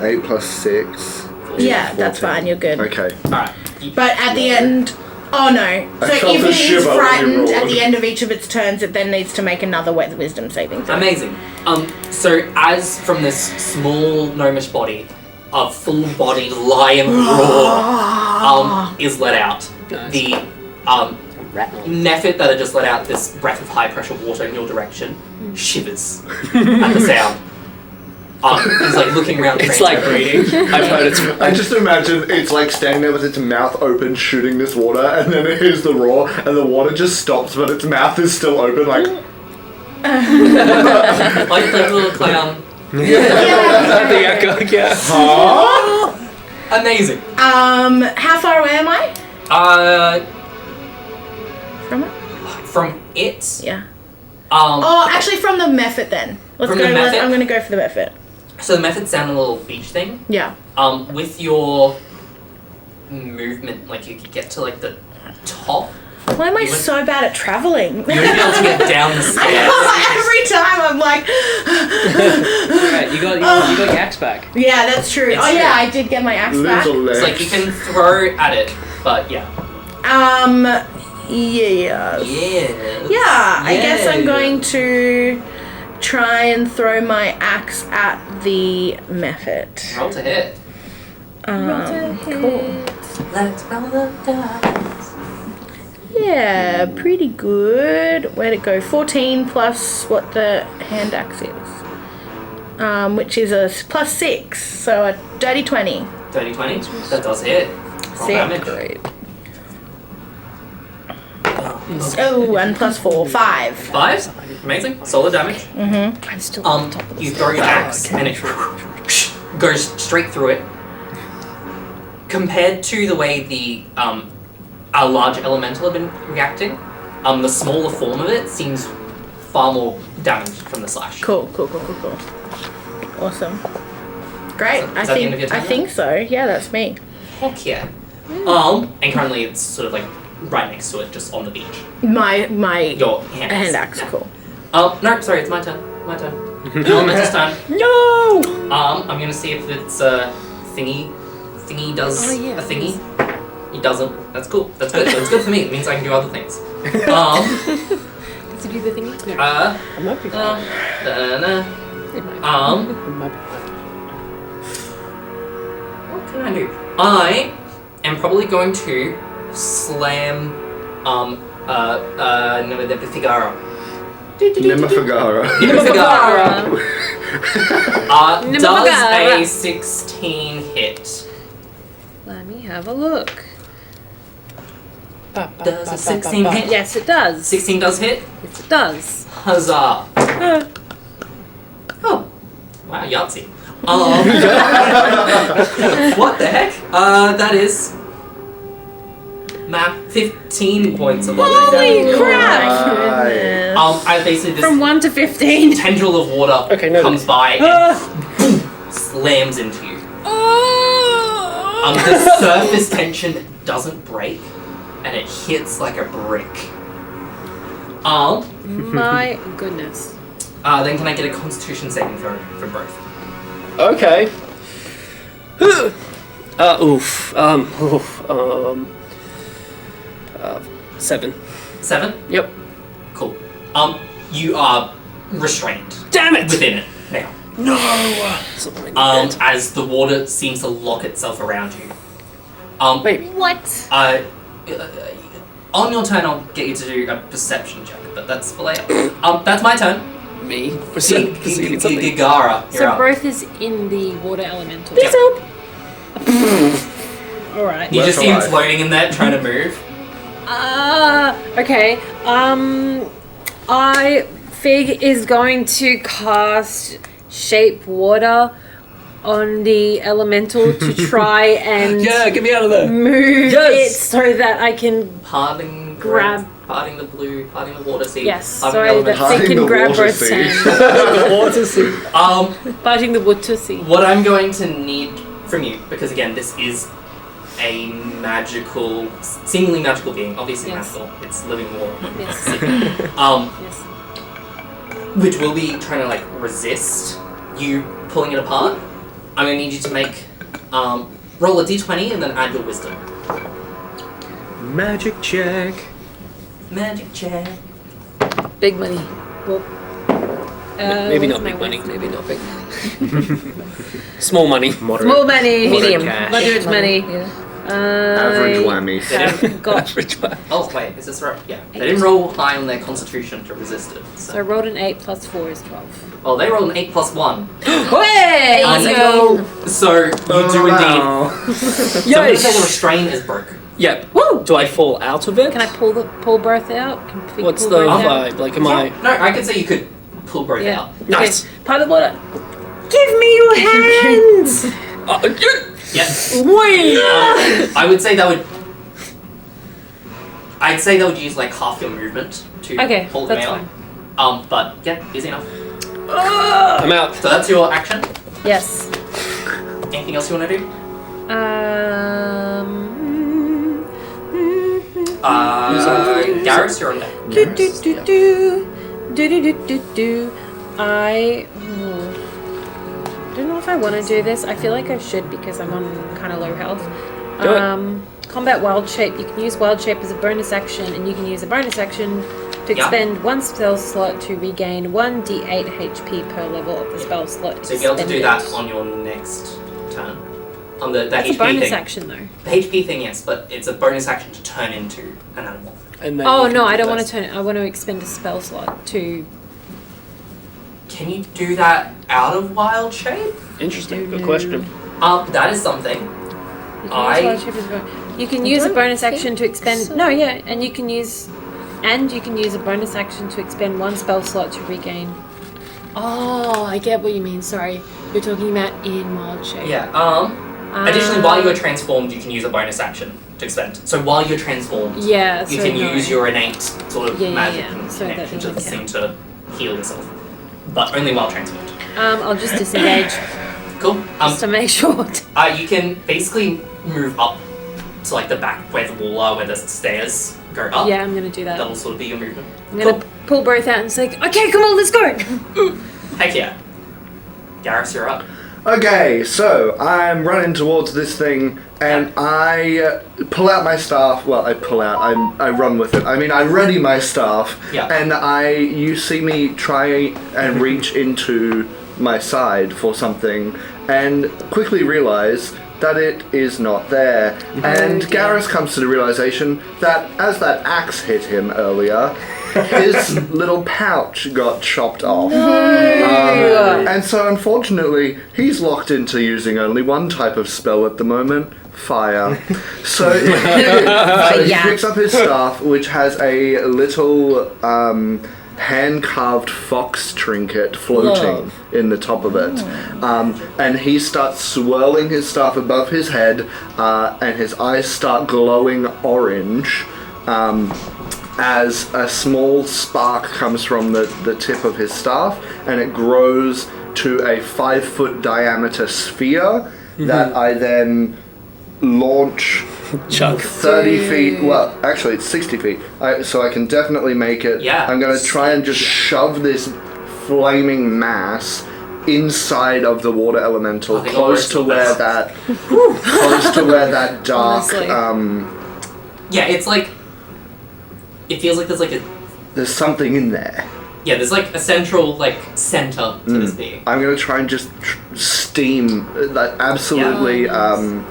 8 plus 6. Yeah, that's 14. fine. You're good. Okay. Alright. But at the end, oh no! I So felt if a it shiver is when you frightened at rolled. the end of each of its turns, it then needs to make another wisdom saving throw. Amazing. So as from this small gnomish body, a full-bodied lion roar is let out. Nice. The Mephit that had just let out this breath of high-pressure water in your direction shivers at the sound. He's like looking around. It's like breeding. I've heard it's. I just imagine it's like standing there with its mouth open, shooting this water, and then it hears the roar, and the water just stops, but its mouth is still open, like. like the little clown. The echo, yeah. Amazing. How far away am I from it? From it. Yeah. Actually, from the Mephit then. From the Mephit? I'm gonna go for the Mephit. So the Mephit's down a little beach thing. Yeah. With your movement, like you could get to like the top. Why am I You would- so bad at traveling? You wouldn't be able to get down the stairs. Every time I'm like, Right, you got your axe back. yeah, that's true. It's Oh true. yeah, I did get my axe back. Little It's like you can throw at it, but yeah. Yeah. Yeah. Yeah, I guess I'm going to try and throw my axe at the method. Roll to hit. Cool. Let's roll the dice. Yeah, pretty good. Where'd it go? 14 plus what the hand axe is. Which is a plus 6, so a dirty 20. Dirty 20. That does hit. Roll damage. Great. Oh, and plus 4, 5. 5. Amazing. Solid damage. I'm still on top of the You throw your axe and it goes straight through it. Compared to the way the a large elemental have been reacting, the smaller form of it seems far more damaged from the slash. Cool. Awesome. Great. Is that the end of your turn I think so. Yeah, that's me. Heck yeah. And currently it's sort of like right next to it, just on the beach. My Your hand axe. Yeah. Cool. No, sorry, it's my turn. Elemental's turn. No. I'm gonna see if it's thingy does a thingy. He doesn't. That's cool. That's good. That's good for me. It means I can do other things. Does he do the thingy? No. It might be fine. What can I do? I am probably going to slam the Figara. Figara. Figara. Does Figara. a 16 hit? Let me have a look. Does a 16 hit? Yes, it does. 16 does hit? Yes, it does. Huzzah. Oh. Wow, Yahtzee. What the heck? That is 15 points of Holy damage. crap! I basically this From 1 to 15. tendril of water Okay, no, comes by and boom, slams into you. The surface tension doesn't break, and it hits like a brick. My goodness. Then can I get a Constitution saving throw for Brothe? Okay. 7. 7? Yep. Cool. You are restrained. Damn it! Within it now. No! As the water seems to lock itself around you. Baby. What? On your turn, I'll get you to do a perception check, but that's for later. That's my turn. Me? Perceiving something. Gigara, you're So up. Brothe is in the water elemental. Yep. Alright. You just That's see him alright. floating in there, trying to move. Okay. Fig is going to cast Shape Water on the elemental to try and Get me out of there! move Yes! it so that I can Parting Grab. Parting the blue, parting the water sea. yes, parting sorry the that elemental. Fig can the grab water Brothe's sea. hand. Parting the water sea. What I'm going to need from you, because again, this is a magical, seemingly magical being, obviously Yes. magical, it's living water. Yes. Yes. Which will be trying to like resist you pulling it apart. I'm gonna need you to make roll a d20 and then add your wisdom. Magic check. Magic check. Big money. Maybe not what's big my money. wisdom? Maybe not big. Small money. Moderate. Small money. Medium. cash. Moderate money. Yeah. Average whammy. I've got. Average one. Oh wait, is this right? Yeah. They didn't roll high on their constitution to resist it. So I So. rolled an 8 plus 4 is 12. Well, they rolled an 8 plus 1. Hey! So you do indeed. Wow. So I'm gonna say the restraint is broke. Yep. Woo! Do I fall out of it? Can I pull Brothe out? Can Fig What's pull the Brothe out? vibe? Like, am I... No, I could say you could pull Brothe Yeah. out. Nice. Okay. Part of the water. Give me your hands! Yes. Wait! I would say that would. I'd say that would use like half your movement to Okay, hold them that's out. fine. But yeah, easy enough. I'm out. So that's your action. Yes. Anything else you want to do? Garrus, you're on deck. I don't know if I want to do this. I feel like I should because I'm on kind of low health. Do it. Combat Wild Shape. You can use Wild Shape as a bonus action, and you can use a bonus action To expend 1 spell slot to regain 1 d8 HP per level of the spell slot. So you'll be able to do that on your next turn. On the That's HP a bonus thing. action though. The HP thing, yes, but it's a bonus action to turn into an animal. And then Oh you no, can I do don't want those. to turn. I want to expend a spell slot to. Can you do that out of wild shape? Interesting. Good question. That is something. You can use a don't bonus think action to expend. so. No, yeah, and you can use a bonus action to expend 1 spell slot to regain. Oh, I get what you mean. Sorry, you're talking about in wild shape. Yeah. Additionally, while you are transformed, you can use a bonus action to expend. So while you're transformed, Yeah, you so can no. use your innate sort of Yeah, magic yeah. and So that connection to the doesn't thing to heal yourself. But only while transformed. I'll just disengage Cool. just to make sure. You can basically move up to like the back where the wall are, where the stairs go up. Yeah, I'm gonna do that. That'll sort of be your movement. I'm gonna pull Brothe out and say, "Okay, come on, let's go." Heck yeah. Garrus, you're up. Okay, so I'm running towards this thing, and I pull out my staff. Well, I pull out. I run with it. I mean, I ready my staff, Yeah. and you see me try and reach into my side for something, and quickly realize that it is not there. And Garrus comes to the realization that as that axe hit him earlier, his little pouch got chopped off. And so unfortunately, he's locked into using only one type of spell at the moment, fire. So he picks up his staff, which has a little hand-carved fox trinket floating in the top of it. And he starts swirling his staff above his head, and his eyes start glowing orange. As a small spark comes from the tip of his staff, and it grows to a 5-foot diameter sphere that I then launch Chuck. 30 feet. Well, actually, it's 60 feet. So I can definitely make it. Yeah. I'm going to try and just shove this flaming mass inside of the water elemental, I think close to I'll where risk that, close to where that dark. Honestly. Yeah, it's like. It feels like there's like a. There's something in there. Yeah, there's like a central like center to this being. I'm going to try and just steam, like absolutely. Go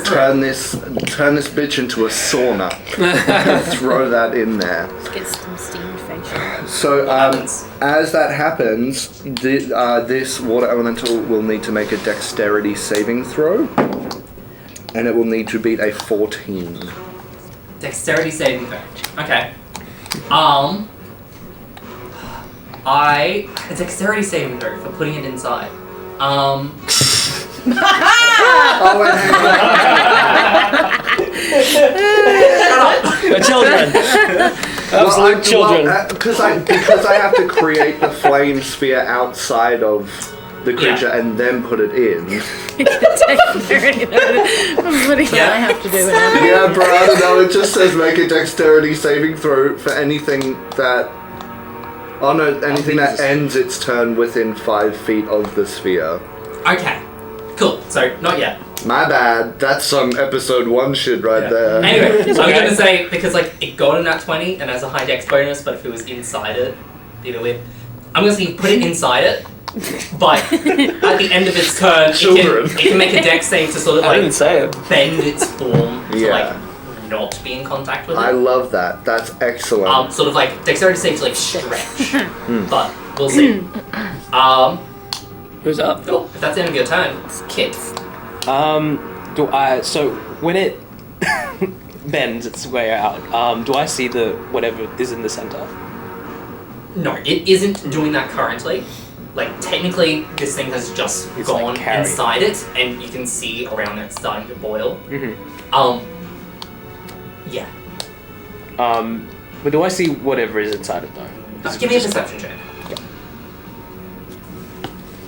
for Turn it. this bitch into a sauna. And throw that in there. Get some steamed facial. So happens? as that happens, this water elemental will need to make a dexterity saving throw, and it will need to beat a 14. Dexterity saving throw. Okay. A dexterity saving throw for putting it inside. Oh wait, hang on. We're children. Absolute children. Because I have to create the flame sphere outside of the creature and then put it in. What do I have to do with it? Yeah, bro, I don't know. It just says make a dexterity saving throw for anything that. Oh no, anything that ends its turn within 5 feet of the sphere. Okay. Cool. So not yet. My bad. That's some episode 1 shit right there. Anyway, I was gonna say because like it got a nat 20 and has a high dex bonus, but if it was inside it, it'd be a bit weird. I'm gonna say you put it inside it, but at the end of its turn, it can make a dex save to sort of I didn't like say it. bend its form to Yeah. like not be in contact with it. I love that. That's excellent. Sort of like dexterity save to like stretch, but we'll see. Who's up? Cool. If that's the end of your turn, it's Kit. So when it bends its way out, do I see the whatever is in the center? No, it isn't doing that currently. Like, technically, this thing has just It's, gone like, carried. inside it, and you can see around it starting to boil. Yeah. But do I see whatever is inside it though? Just give me a perception check.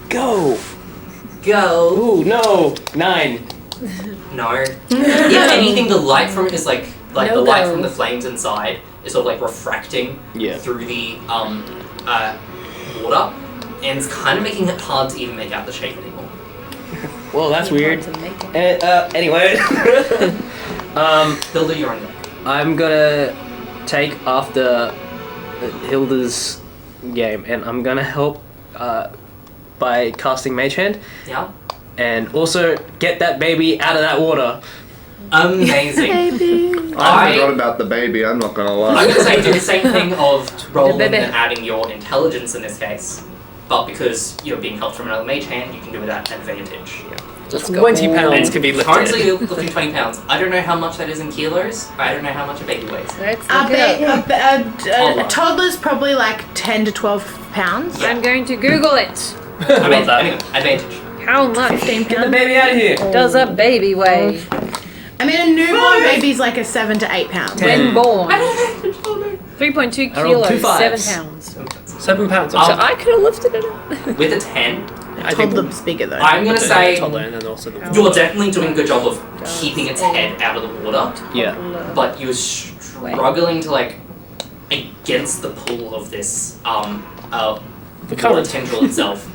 Go! Go! Ooh, no! 9. No. If anything, the light from it is like the No light go. from the flames inside is sort of like refracting Yeah. through the water, and it's kind of making it hard to even make out the shape anymore. Well, that's weird. To make it. Anyway. Hilda, you're on deck. I'm gonna take after Hilda's game, and I'm gonna help by casting Mage Hand, Yeah. and also get that baby out of that water. Amazing. I forgot about the baby, I'm not gonna lie. I'm going to say do the same thing of rolling baby. and adding your intelligence in this case. But because you're being helped from another mage hand, you can do it at advantage. Let's go. 20 pounds can be Currently lifted. you're lifting 20 pounds. I don't know how much that is in kilos. I don't know how much a baby weighs. Let's A, look it up. a toddler's probably like 10 to 12 pounds. I'm going to Google it. Anyway, that. advantage. How much 15 Get the pounds. baby out of here. does a baby weigh I mean, a newborn baby's like a 7 to 8 pounds. when born? I 3.2 I rolled two kilos, 7 fives. pounds. 7 pounds. So I could have lifted it up. With a 10, I think Toddler's bigger though. I'm going to say toddler and then also the you're definitely doing a good job of keeping its head out of the water. Yeah. But you're struggling to like against the pull of this The water current. tendril itself.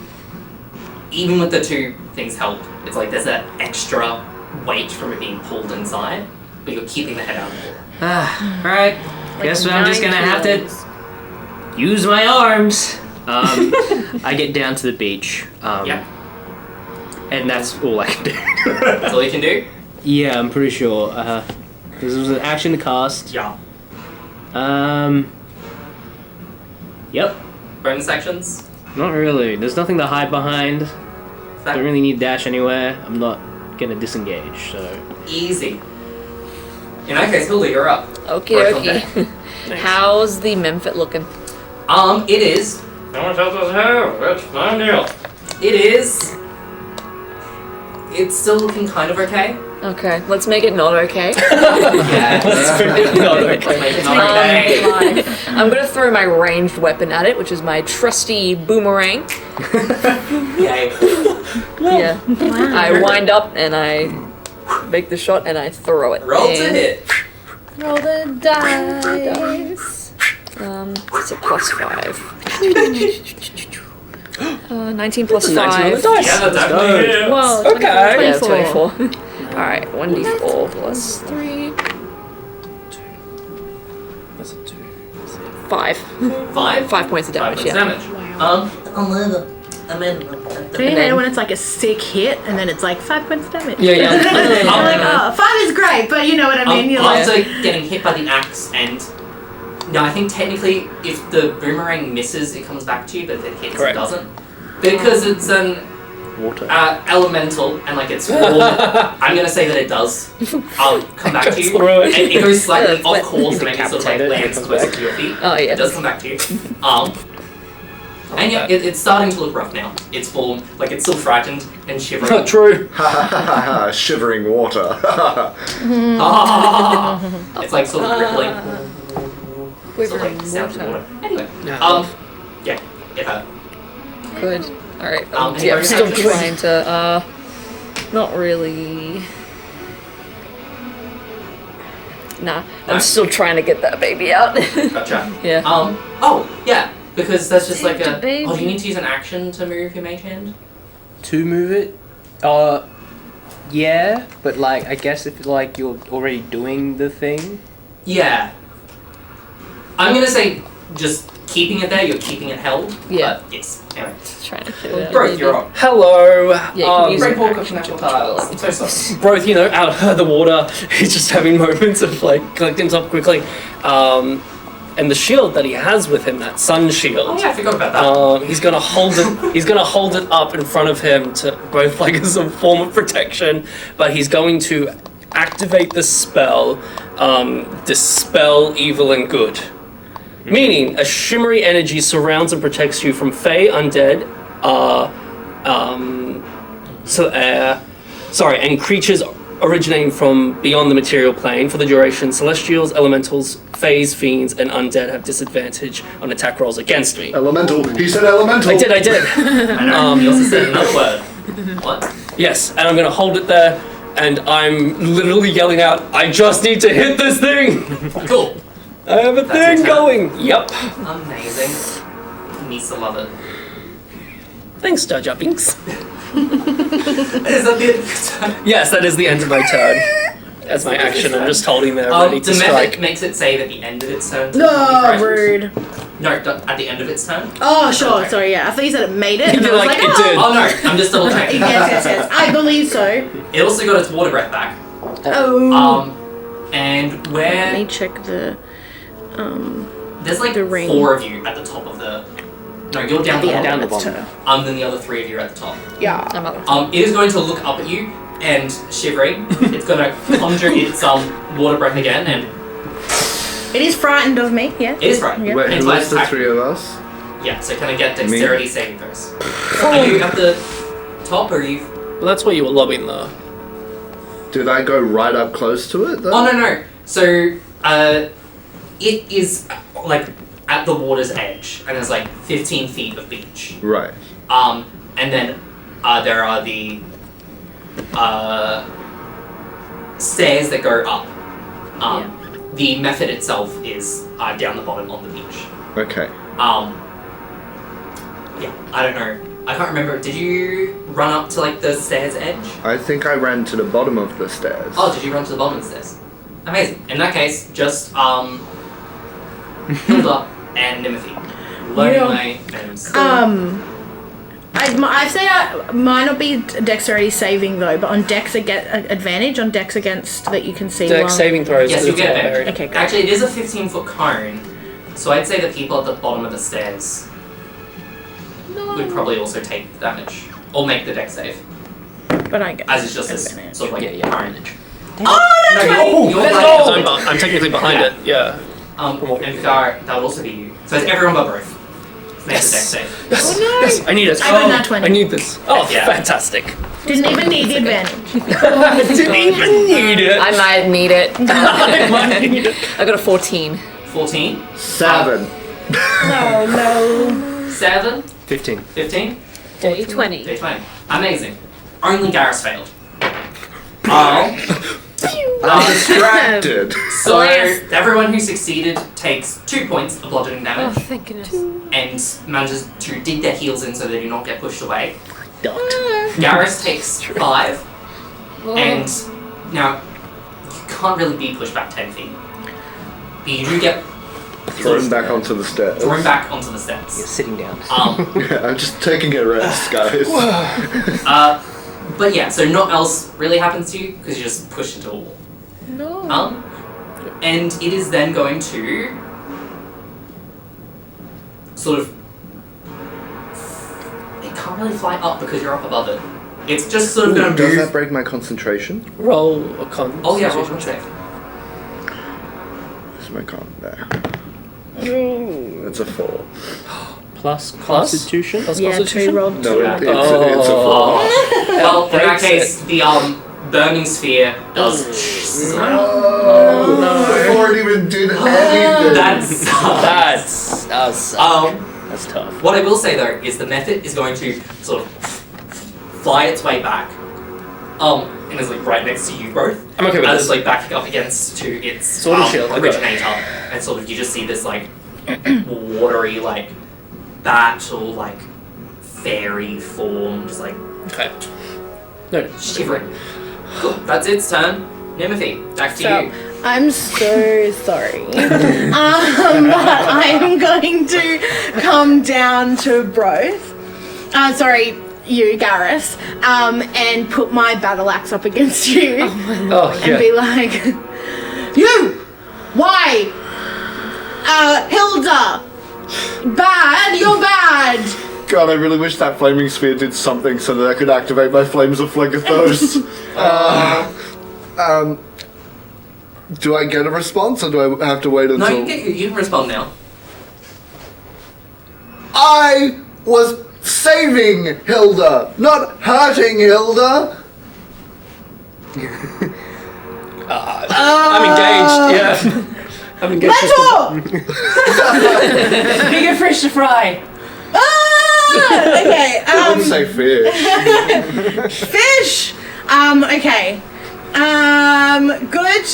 Even with the two things help, it's like there's that extra weight from it being pulled inside, but you're keeping the head out of the water. Alright. Guess I'm just gonna have to use my arms. I get down to the beach. Yeah, And that's all I can do. that's all you can do. Yeah, I'm pretty sure. This was an action to cast. Yeah. Yep. Bonus actions. Not really. There's nothing to hide behind. That Don't really need dash anywhere. I'm not gonna disengage, so. easy. In that case, Hilda, you're up. Okay, Work on okay. How's the Memphit looking? It is. It is. It's still looking kind of okay. Okay, let's make it not okay. Yeah. not okay. Let's make it not okay. I'm gonna throw my ranged weapon at it, which is my trusty boomerang. Yay. Yeah. I wind up and I make the shot and I throw it. Roll to And, hit. Roll the dice. It's a +5. 19 plus 5. 19 on the dice. Yeah, that definitely hits. Whoa, Okay. 24. Yeah, 24. Alright, 1d4 plus 3. That's a 2. 5. 5? 5 points of damage, Five yeah. damage. Do you hate it when it's like a sick hit and then it's like 5 points damage? Yeah, yeah. I'm like, oh, 5 is great, but you know what I mean? You're like, After getting hit by the axe and... No, I think technically if the boomerang misses, it comes back to you, but if it hits, Correct. it doesn't. Because it's an Water. elemental and like it's warm, I'm gonna say that it does. I'll come back to you. through it. And it goes slightly Yeah, off but course, maybe sort of like decapitate it, lands it comes closer back. to your feet. Oh, yeah. It does come back to you. And yeah, it's starting to look rough now. It's full, like it's still frightened and shivering. True. Shivering water. It's like sort of rippling. Sort of Quivering like sounds of water. water. Anyway, Yeah. yeah, it hurt. Good. Alright, any yeah, I'm bonus still actions? trying to, not really... Nah, No. I'm still trying to get that baby out. Gotcha. Yeah. Oh, yeah, because that's just like Take a. the baby. Oh, do you need to use an action to move your mage hand? To move it? Yeah, but like, I guess if like you're already doing the thing. Yeah. I'm gonna say just keeping it there, you're keeping it held. Yeah. But yes. Anyway. Trying to get it out. Brothe, you're on. Hello. Yeah, you can use Great an ball action cooking to apple control cards. it. I'm so sorry. Brothe, out of the water, he's just having moments of like collecting himself quickly. And the shield that he has with him, that sun shield. Oh yeah, I forgot about that. He's gonna hold it. He's gonna hold it up in front of him to both like as a form of protection, but he's going to activate the spell, Dispel Evil and Good. Meaning, a shimmery energy surrounds and protects you from Fey, undead, and creatures originating from beyond the material plane. For the duration, Celestials, Elementals, Fays, Fiends, and Undead have disadvantage on attack rolls against me. Elemental. He said elemental. I did. I know. He also said another word. What? Yes, and I'm gonna hold it there, and I'm literally yelling out, I just need to hit this thing! Cool. I have a That's thing your turn. going! Yep. Amazing. Needs to love it. Thanks, Jar Jar Binks. Is that the end of your turn? Yes, that is the end of my turn. As my action, I'm just holding there ready to the strike. method makes it save at the end of its turn. to No, be frightened. rude. No, at the end of its turn. Oh, sure. Okay. Sorry, yeah. I thought you said it made it. And I You're was like, like, it oh. did. Oh no, I'm just double checking. Yes. I believe so. It also got its water breath back. Oh. And Let where me check the. there's like the ring. 4 of you at the top of the. No, you're down the Down the bottom. bottom. Then the other 3 of you are at the top. Yeah. I'm up. It is going to look up at you and shivering. It's going to conjure its water breath again, and It is frightened of me. Yeah. it is right. Yeah. Wait, Hence who why was it's the attack- 3 of us? Yeah, so can I get dexterity saving throws? Oh. Are you at the top, or are you? Well, that's where you were lobbing the. Did I go right up close to it, though? Oh no. So it is like at the water's edge, and there's like 15 feet of beach. Right. And then there are the stairs that go up. The method itself is down the bottom on the beach. Okay. Yeah, I don't know. I can't remember. Did you run up to like the stairs edge? I think I ran to the bottom of the stairs. Oh, did you run to the bottom of the stairs? Amazing. In that case, just Hilda and Nimothy. Learning Yeah. way and I say I might not be dexterity saving though, but on dex I get advantage on dex against that you can see. Dex while- saving throws. yes, to you the get top advantage. area. Okay, good. Actually, it is a 15-foot cone, so I'd say the people at the bottom of the stairs would probably also take the damage or make the dex save, But I get as it's just this advantage. sort of like Yeah. cone. Oh, No, you're So right. I'm technically behind Yeah. it. Yeah. And Figara, that would also be you. So it's everyone but Brothe. Make the dex save. Yes. Oh, no. Yes. I need it. I got nat 20. I need this. Oh, Yeah. fantastic. Didn't even need the advantage. I didn't even need it. I might need it. I might need it. I got a 14. 14. 7. No. 7. 15. 15. Day 20. Day 20. Amazing. Only Garrus failed. I'm distracted. So everyone who succeeded takes 2 points of bludgeoning Oh, damage thank goodness. and manages to dig their heels in so they do not get pushed away. Dot. Garrus takes 5, Oh. and now you can't really be pushed back 10 feet. But you do get Thrown back onto the stairs. thrown back onto the You're steps. sitting down. Yeah, I'm just taking a rest, guys. But yeah, so not else really happens to you because you just pushed into a wall. No. And it is then going to sort of. It can't really fly up because you're up above it. It's just sort of going to Does move. that break my concentration? Roll a con. Oh yeah, roll save. Where's my con? There. It's a 4. Plus Plus? Constitution? Plus Yeah, constitution? Trey rolled No, two. it's a 4. Well, in that breaks case, the burning sphere does. Oh, no. Before it even did anything. That's That's That's tough. what I will say though is the method is going to sort of fly its way back, and is like right next to you both. I'm okay with As this. it's like backing up against to its Sword and shield, I got it. originator, and sort of you just see this like watery like bat or like fairy form, just like okay. No. shivering. Cool. That's its turn. Nimothy, back to you. I'm so sorry. But I am going to come down to Brothe. Sorry, you, Garrus. And put my battle axe up against you. Oh And yeah. be like, you! Why? Hilda! Bad! You're bad! God, I really wish that flaming sphere did something so that I could activate my flames of Phlegethos. Do I get a response or do I have to wait No, until... you can respond now. I was saving Hilda, not hurting Hilda. I'm engaged. Yeah. I'm engaged. Mentor! Bigger fish to fry. Okay, I would say fish. fish! Okay. Good.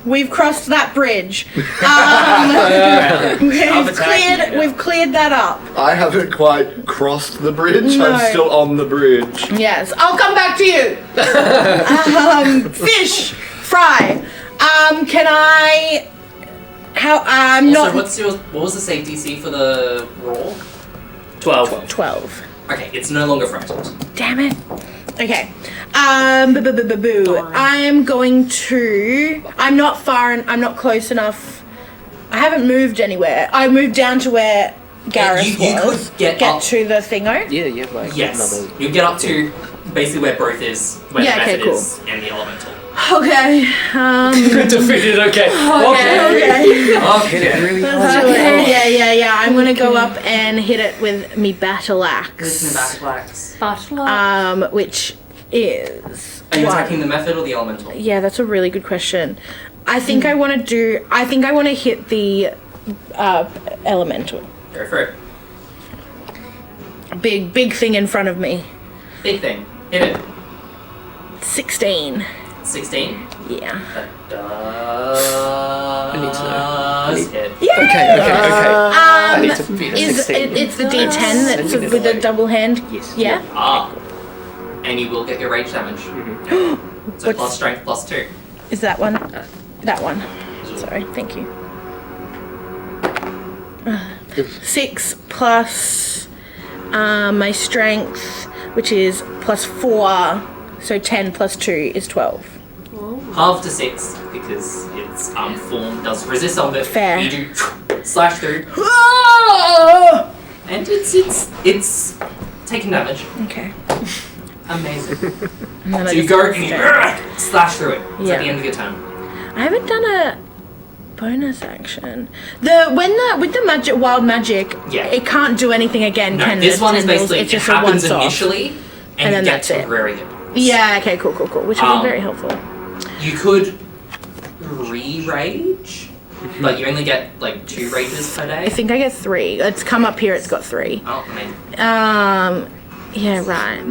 We've crossed that bridge. We've cleared that up. I haven't quite crossed the bridge. No. I'm still on the bridge. Yes, I'll come back to you. Fish. Fry. Can I? How? I'm Also, not. what was the save DC for the roar? 12. 12. Okay, it's no longer frightened. Damn it. Okay. Boo. I am going to. I'm not far and I'm not close enough. I haven't moved anywhere. I moved down to where Gareth you was. could get up. to the thingo. Yeah, you have like Yes, another. you get up to basically where Brothe is, where Yeah, the okay, method cool. is, and the elemental. Okay. Defeated, okay. Okay. Oh, hit it really hard. Yeah. I'm gonna go up and hit it with me battle axe. Which is. Are you one. attacking the method or the elemental? Yeah, that's a really good question. I think I want to hit the elemental. Go for it. Big thing in front of me. Big thing. Hit it. 16. 16. Yeah. I need to know. Hit. Okay. I need to beat a Is 16. it's the D10 that's with the double hand? Yes. Yeah. And you will get your rage damage. So What's- plus strength plus 2. Is that one? That one. Sorry. Thank you. 6 plus my strength, which is plus 4. So 10 plus 2 is 12. Half to 6 because its form does resist some of it. Fair. You do slash through, and it's taking damage. Okay. Amazing. And then So I you just go and you stay. slash through it. It's Yeah. at the end of your turn. I haven't done a bonus action. With the magic, wild magic, Yeah. it can't do anything again. No, can this the one is tendrils? basically It's just it a happens once off. initially, and then you get that's it. temporary hit. Yeah. Okay. Cool. Which would be very helpful. You could re-rage, but you only get like 2 rages per day. I think I get 3. It's come up here. It's got 3. Oh, amazing. Yeah. Right.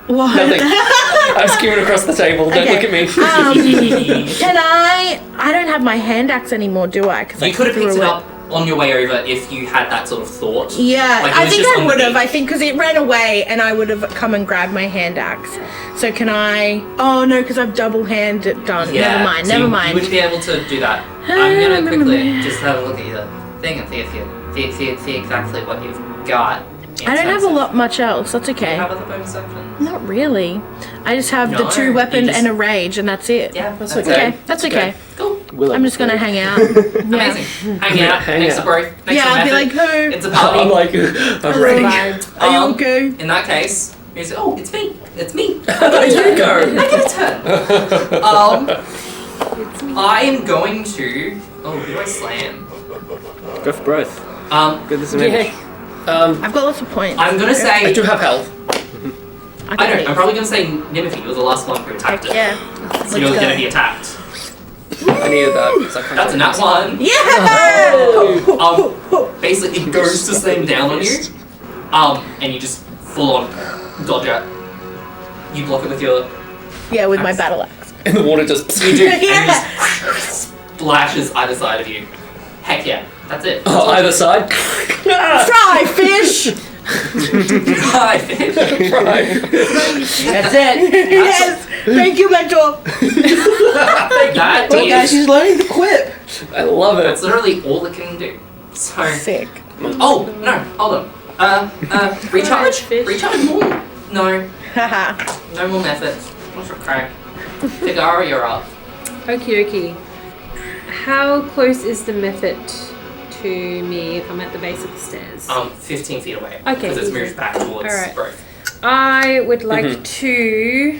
What? Nothing. I'm skewing across the table. Don't look at me. Can I don't have my hand axe anymore, do I? 'Cause I You could have threw picked it it. up on your way over if you had that sort of thought. Yeah, Like, it I was think just I on the would have. beach. I think because it ran away and I would have come and grabbed my hand axe. So can I? Oh no, because I've double hand it done. Yeah, Never mind. so Never you mind. wouldn't be able to do that. I'm gonna quickly just have a look at your thing and see if you see exactly what you've got. in I don't have terms a of- lot much else. That's Do you okay. have other bonus actions? Not really. I just have the No, 2 you weapon just- and a rage, and that's it. Yeah, that's Okay, that's okay. Cool. I'm just gonna hang out. Amazing. Hang out. Hang Next to out. Brothe. Next Yeah, to I'll be Method. like, who? It's a party. I'm like, I'm ready. Are you okay? In that case, you say, oh, it's me. It's me. You go. I get a turn. I am going to. Oh, who do I slam? Go for Brothe. Good as an image. I've got lots of points. I'm gonna say. I do have health. I don't. I'm probably gonna say Nimothy. You were the last one who attacked it. Yeah. So you're gonna be attacked. I needed that. 'cause I can't That's a nat 1. Yeah. Basically, it goes to slam down on you. And you just full on dodge it. You block it with your. Yeah, with my Axe. battle axe. And the water just. You do. And it Yeah. just splashes either side of you. Heck yeah. That's it. Oh, either side. Fry fish. Hi, fish. Right. That's it. Yes. Thank you, mentor. That Look, guys, is. she's learning to quit. I love That's it. literally all it can do. So. Sick. Oh, no. Hold on. Recharge? Fish. Recharge more? No. Haha. No more methods. What's your crack? Figara, you're up. Okie dokie. How close is the method to me if I'm at the base of the stairs? 15 feet away. Okay, Because it's easy. moved back towards Alright. Brothe. I would like to.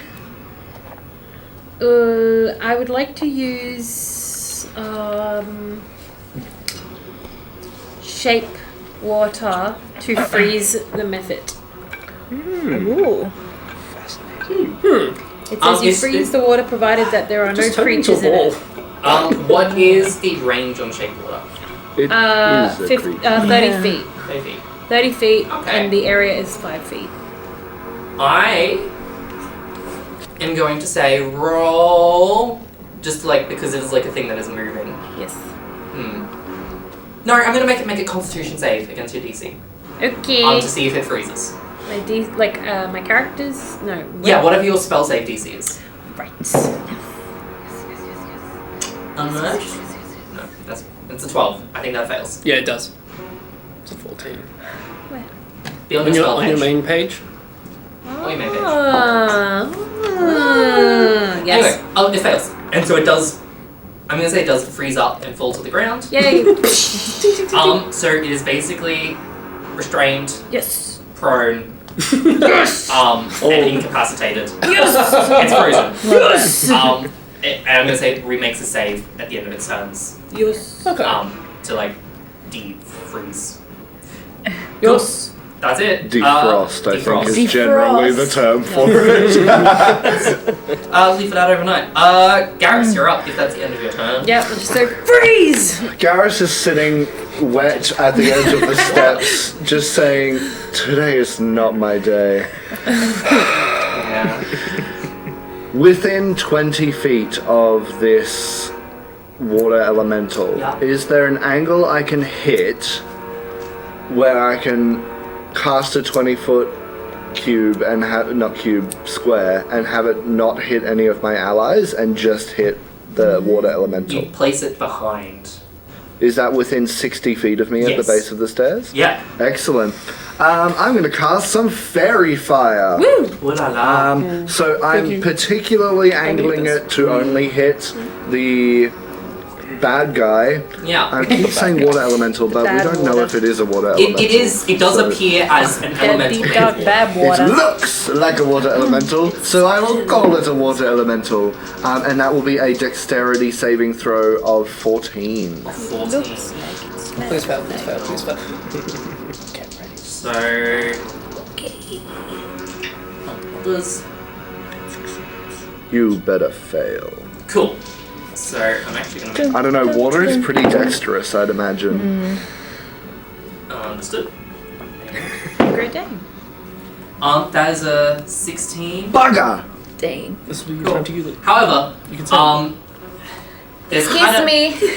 I would like to use shape water to freeze the method. Ooh. It says you is freeze it- the water provided that there are no Just turn into creatures a in ball. it. What is the range on shape water? It is a 30 Yeah. feet. 30 feet. 30 feet, Okay. and the area is 5 feet. I am going to say roll. Just like because it is like a thing that is moving. Yes. No, I'm gonna make a Constitution save against your DC. Okay. To see if it freezes. My characters? No. Yeah, whatever your spell save DC is. Right. Unmerged? No, that's a 12. I think that fails. Yeah, it does. It's a 14. Be on On your your, spell on page. your main page? On your main page. Yes. Anyway, it fails. And so it does, I'm going to say it does freeze up and fall to the ground. Yay. So it is basically restrained, Yes. prone, and incapacitated. Yes! It's frozen. Yes. And I'm going to say it remakes a save at the end of its turns. Yes. Okay. To like defreeze. Yes. That's it. Defrost, I think, is defrost. generally the term for it. Leave it out overnight. Garrus, you're up if that's the end of your turn. Yep. Just so freeze. Garrus is sitting wet at the edge of the steps, just saying, "Today is not my day." Yeah. Within 20 feet of this water elemental, Yeah. is there an angle I can hit where I can cast a 20-foot cube and square and have it not hit any of my allies and just hit the water elemental? You place it behind. Is that within 60 feet of me at the Yes. base of the stairs? Yeah. Excellent. I'm going to cast some fairy fire. Woo. Ooh la la. So I'm particularly angling it to only hit the bad guy. Yeah. I keep saying water elemental, but we bad don't know water. if it is a water elemental. It does So appear as an elemental. Deep dark bad It water. looks like a water elemental, so I will call it a water elemental. And that will be a dexterity saving throw of 14. 14. Please fail, please fail, please fail. Okay, ready. So. Others. You better fail. Cool. So I'm actually going to make I don't know, water is pretty dexterous, I'd imagine. understood. Great day. That is a 16. Bugger! Dang. This will be your Cool. time to use it. However, You can say there's Excuse kind of, me. Excuse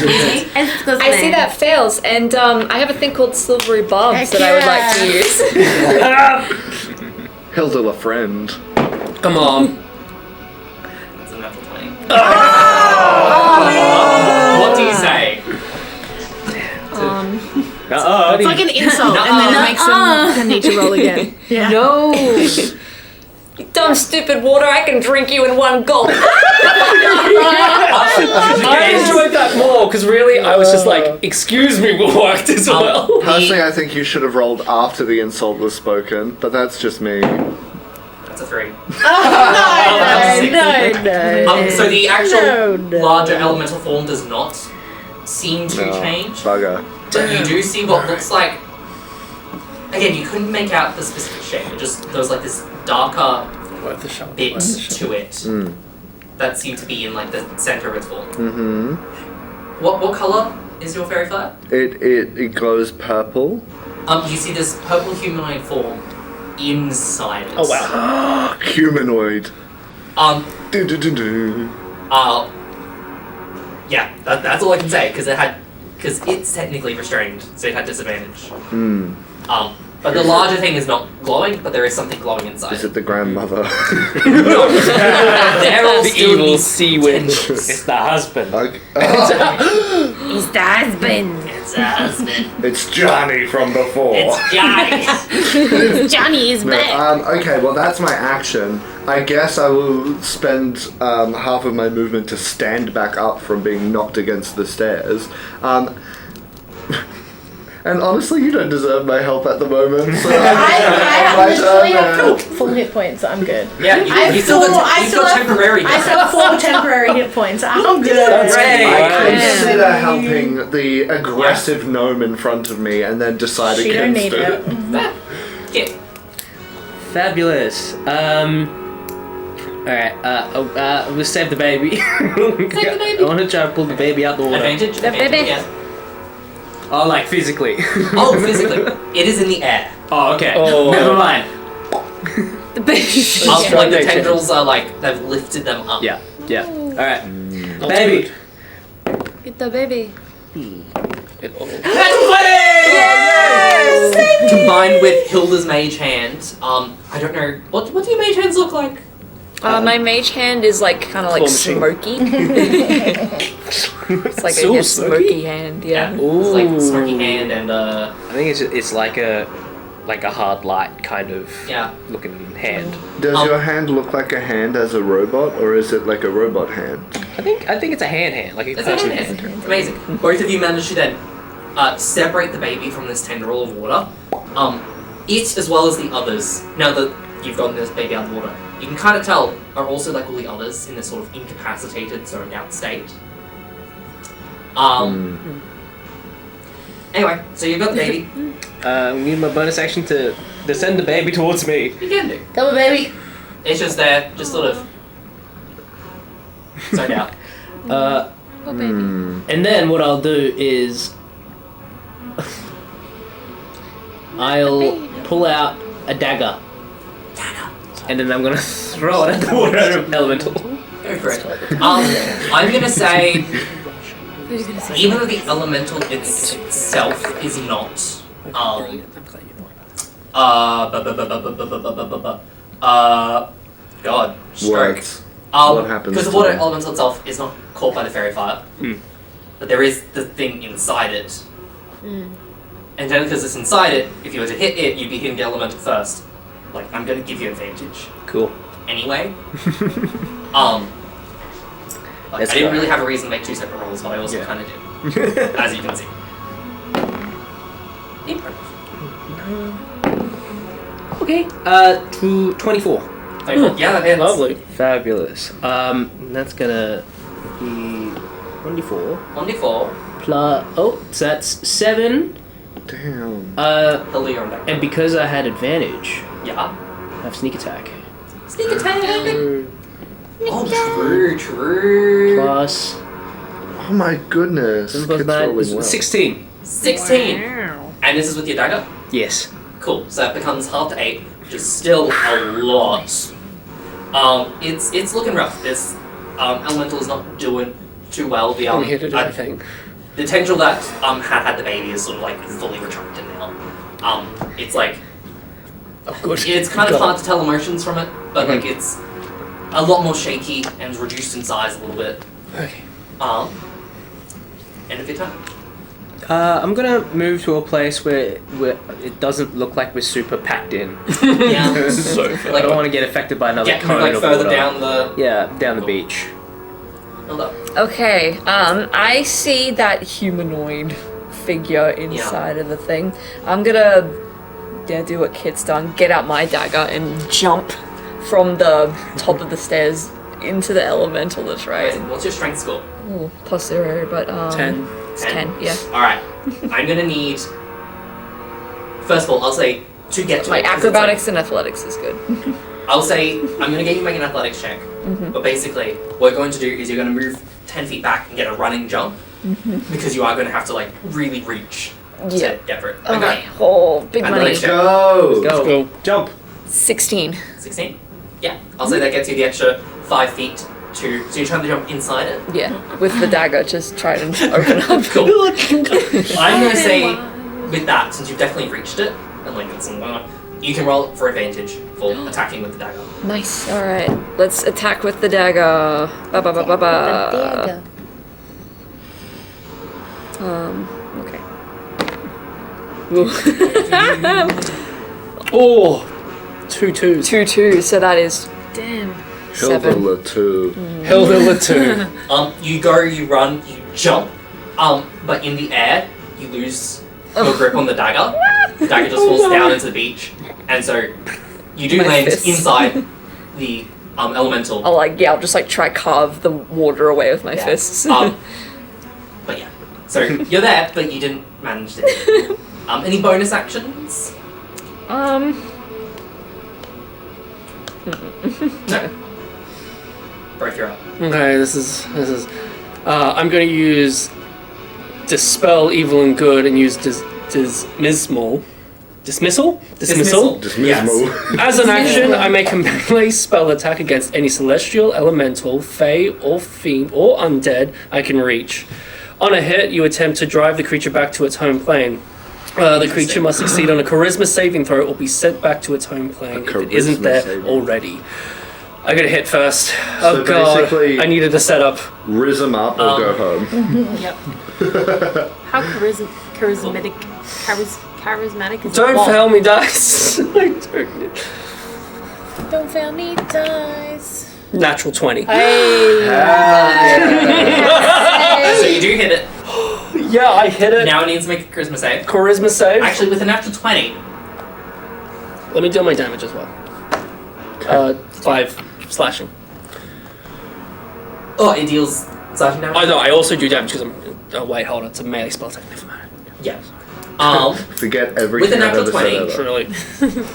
me. I see that fails, and I have a thing called silvery barbs Heck that I would like to use. Hilda, a friend. Come on. That's a natural 20. What do you say? It's like an insult, and then it makes them need to roll again. Yeah. No. You dumb, stupid water, I can drink you in one gulp. I enjoyed that more because really I was just like, excuse me, worked as well. Personally, I think you should have rolled after the insult was spoken, but that's just me. That's a 3. No. So the actual No. larger elemental form does not seem to No, change, Bugger. but you do see what looks like. Again, you couldn't make out the specific shape. It just there was like this darker Worth a shot. bit to it that seemed to be in like the center of its form. Mm-hmm. What color is your fairy fire? It glows purple. You see this purple humanoid form inside it. Oh wow. Humanoid. Do-do-do-do. Yeah, that's all I can say because it's technically restrained, so it had disadvantage. But the larger thing is not glowing, but there is something glowing inside. Is it the grandmother? No. They're all The still evil these sea witch. tendrils. It's the husband. Okay. It's the husband. It's a husband. It's Johnny from before. It's Johnny. Johnny is back. Okay, well that's my action. I guess I will spend half of my movement to stand back up from being knocked against the stairs. And honestly, you don't deserve my help at the moment. So I literally have full hit points. I'm good. Yeah, you still got temporary. I still have 4 temporary hit points. I'm good. I consider helping the aggressive gnome in front of me and then decide She don't against need it. it. Yeah. Fabulous. Alright, we'll save the baby. Save the baby. I want to try to pull the baby out the water. Advantage. The Advantage, baby. yeah. Oh, like physically. Oh, physically. It is in the air. Oh, okay. Oh. Never mind. The baby. Like the tendrils are like, they've lifted them up. Yeah, yeah. Alright. Baby. Get the baby. Combined with Hilda's mage hand, I don't know, what do your mage hands look like? My mage hand is like kind of like Claw machine. smoky. It's like So a smoky? smoky hand, yeah. It's like smoky hand and I think it's like a hard light kind of yeah. looking hand. Does your hand look like a hand as a robot, or is it like a robot hand? I think it's a hand, like a It's person amazing. hand. Amazing. Both of you managed to then separate the baby from this tendril of water. It, as well as the others, now that you've gotten this baby out of the water, you can kind of tell are also like all the others in this sort of incapacitated, zoned out state. Anyway, so you've got the baby. We need my bonus action to send the baby towards me. You can do. Come on, baby. It's just there, just sort of zoned out. Oh, baby. And then what I'll do is I'll pull out a dagger. And then I'm gonna throw it at the water elemental. Go for it. I'm gonna say, even though the elemental itself is not, God, stroke. Words. What happens Because the to water them? elemental itself is not caught by the fairy fire, but there is the thing inside it. And then because it's inside it, if you were to hit it, you'd be hitting the elemental first. Like, I'm gonna give you advantage Cool. anyway. Like, Let's I didn't go. really have a reason to make two separate rolls, but I also Yeah. kind of did, as you can see. Impressive. Okay. 24. Yeah, that hits. Lovely. Fabulous. That's gonna be 1d4 1d4. plus. Oh, so that's 7. Damn. Hilda, you're on deck. And because I had advantage, Yeah. I have sneak attack. Sneak attack! Oh, true. Plus Oh my goodness. 7 plus Kid's 9 rolling is well. 16. 16. And this is with your dagger? Yes. Cool. So that becomes half to 8, which is still a lot. It's looking rough. This elemental is not doing too well. The I'm here to do anything. the tendril that had the baby is sort of like fully retracted now. It's like Oh, good. it's kind of Got hard to tell emotions from it, but like it's a lot more shaky and reduced in size a little bit. Okay. End of your turn. I'm gonna move to a place where it doesn't look like we're super packed in. Yeah. So I don't want to get affected by another Get cone like of further water. down the. Yeah, down the beach. Hilda. Okay, I see that humanoid figure inside of the thing. I'm gonna do what Kit's done, get out my dagger and jump from the top of the stairs into the elemental that's right. Amazing. What's your strength score? Ooh, +0, but 10. It's 10, yeah. Alright. I'm gonna need. First of all, I'll say to get to My it, 'cause it's acrobatics and athletics is good. like- I'll say I'm gonna get you to make an athletics check. But basically, what you're going to do is you're gonna move 10 feet back and get a running jump. Because you are gonna have to like really reach Yeah. to get for it. Okay. Oh, big money. Athletics check. Go! Go. Go. Jump. 16. 16? Yeah. I'll say that gets you the extra 5 feet to. So you're trying to jump inside it? Yeah, with the dagger, just try and open up. Cool. I'm gonna say with that, since you've definitely reached it, and like it's you can roll for advantage for attacking with the dagger. Nice. All right, let's attack with the dagger. Ba ba ba ba ba. Okay. Oh, 2 2s. 2-2. So that is Damn. Hilda 7. LeTou. Hilda LeTou. You go, you run, you jump, but in the air, you lose your grip on the dagger. The dagger just falls down into the beach, and so you do My land fists. inside the elemental. I'll just like try carve the water away with my Yeah. fists. But yeah, so you're there, but you didn't manage to hit it. Any bonus actions? No. Both you're up. Okay, this is. I'm going to use Dispel Evil and Good and use Dismissal. Dismissal? Dismissal. Dismissal. As an action, I make a melee spell attack against any celestial, elemental, fey, or fiend, or undead I can reach. On a hit, you attempt to drive the creature back to its home plane. The creature must succeed on a charisma saving throw or be sent back to its home plane if it isn't charisma there saving. already. I gotta hit first. So Oh god. basically- I needed a setup. Riz them up or go home. Yep. How charismatic is Don't it? fail me, dice. Don't fail me, dice. Natural 20. Hey. So you do hit it. Yeah, I hit it. Now it needs to make a charisma save. Charisma save. Actually, with a natural 20. Let me deal my damage as well. 5 slashing. Oh, it deals slashing damage? Oh no, I also do damage because I'm... Oh wait, hold on. It's a melee spell attack. Never mind. Yeah. Forget everything With a I've natural ever said 20, ever. Truly.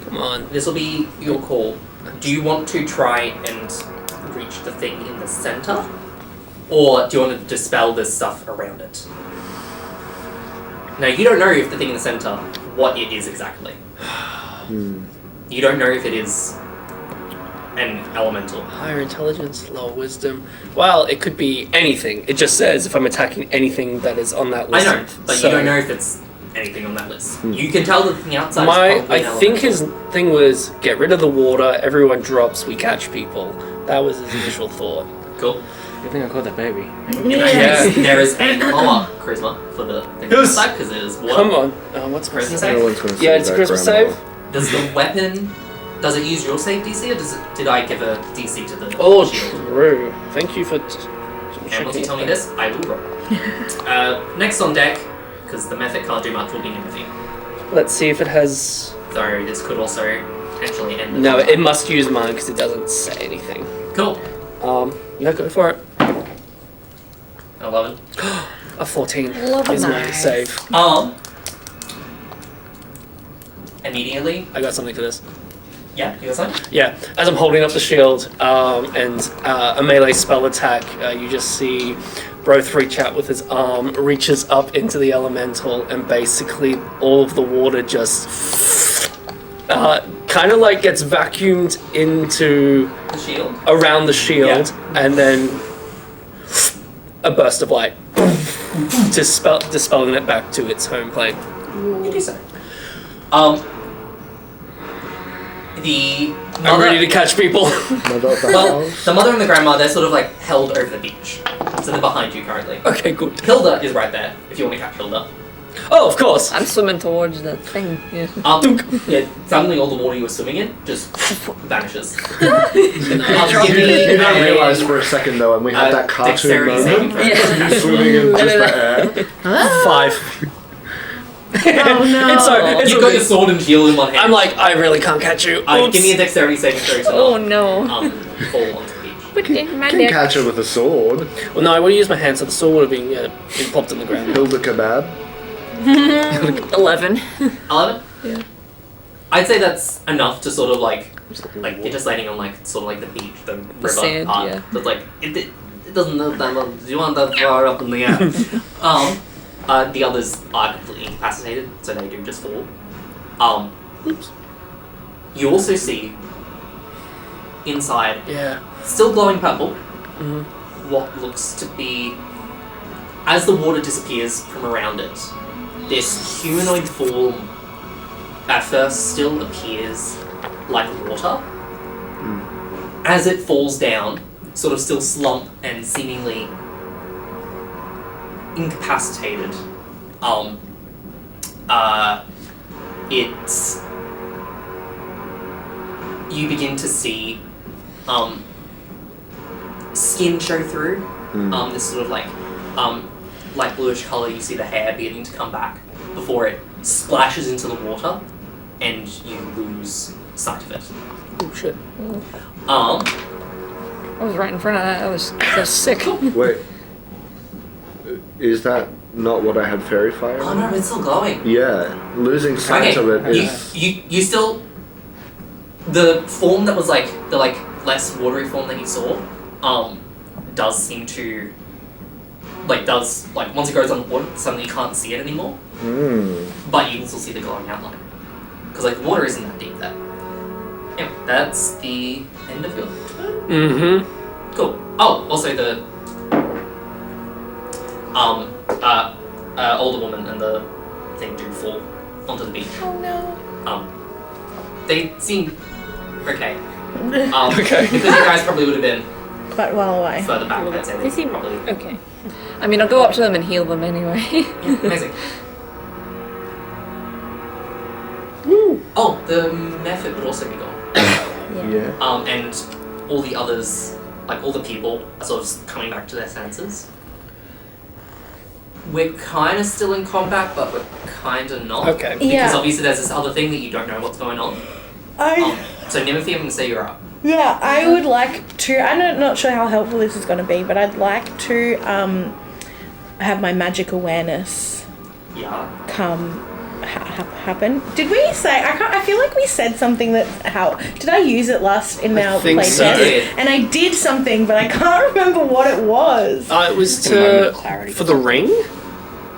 Come on. this will be your call. Do you want to try and reach the thing in the center? Or do you want to dispel this stuff around it? Now, you don't know if the thing in the center, what it is exactly. You don't know if it is an elemental. Higher intelligence, lower wisdom. Well, it could be anything. It just says if I'm attacking anything that is on that I list. know, but So- you don't know if it's anything on that list. You can tell that the thing outside is I probably an think elemental. his thing was get rid of the water, everyone drops, we catch people. That was his initial thought. Cool. Good thing I caught that baby. In that case, there is a lower charisma for the thing Yes. outside because it is water. Come on. What's Charisma charisma? save? Everyone's gonna Yeah, say it's a that charisma grandma. save. Does the weapon... Does it use your save DC or did I give a DC to the Oh, shield? true. Thank you for... And once you tell me this, I will roll. Next on deck, because the method can't do much, will be Nimothy. Let's see if it has... So this could also potentially end the No, combat. it must use mine because it doesn't say anything. Cool. Yeah, go for it. 11. A 14 Love is my nice. save. Immediately, I got something for this. yeah, you got something? Yeah, as I'm holding up the shield and a melee spell attack, you just see Brothe reach out with his arm, reaches up into the elemental, and basically all of the water just kind of like gets vacuumed into The shield? around the shield, and then a burst of light, dispelling it back to its home plane. You do so. The I'm mother, ready to catch people. well, the mother and the grandma, they're sort of like held over the beach. So they're behind you currently. Okay, good. Hilda is right there, if you want to catch Hilda. Oh, of course. I'm swimming towards that thing. Yeah. Yeah, suddenly all the water you were swimming in just vanishes. You don't realise for a second though, and we had that cartoon dexterity moment. saving You swimming in just the air. 5. Oh no. It's You've got your sword and shield in one hand. I'm like, I really can't catch you. Oops. Give me a dexterity saving throw to Oh not, no. fall onto the beach. Put it in my You can neck. catch it with a sword. Well, no, I would have used my hand, so the sword would have been popped in the ground. Hilda kebab. 11. 11? Yeah. I'd say that's enough to sort of like you're just landing on like sort of like the beach, the river sand, part. yeah. But like it doesn't look that much. You want that far up in the air. The others are completely incapacitated, so they do just fall. Oops. You also see inside, Yeah. still glowing purple, what looks to be, as the water disappears from around it, this humanoid form at first still appears like water. As it falls down, sort of still slump and seemingly incapacitated, you begin to see skin show through. This sort of like bluish color. You see the hair beginning to come back before it splashes into the water, and you lose sight of it. Oh shit. I was right in front of that. That was sick. Wait. Is that not what I had fairy fire? Oh no, it's still glowing. Yeah, losing sight of it is. You still, the form that was like the less watery form that you saw, does seem to once it goes on the water, suddenly you can't see it anymore. But you can still see the glowing outline because the water isn't that deep there. Anyway, that's the end of your turn. Mm-hmm. Cool. Oh, also the older woman and the thing do fall onto the beach. Oh no. They seem okay. Okay. Because you guys probably would have been Quite well away. further back, I'd say They they seem probably. okay. I mean, I'll go up to them and heal them anyway. Amazing. Oh, the method would also be gone. Yeah. And all the others, like all the people, are sort of coming back to their senses. We're kind of still in combat, but we're kind of not. Okay. Because Yeah. obviously there's this other thing that you don't know what's going on. So Nimothy, I'm going to say you're up. Yeah, I would like to. I'm not sure how helpful this is going to be, but I'd like to have my magic awareness Yeah. come happen. Did we say? I feel like we said something that how did I use it last in our think playtest? so. You did. And I did something, but I can't remember what it was. It was a moment of to clarity. for the ring.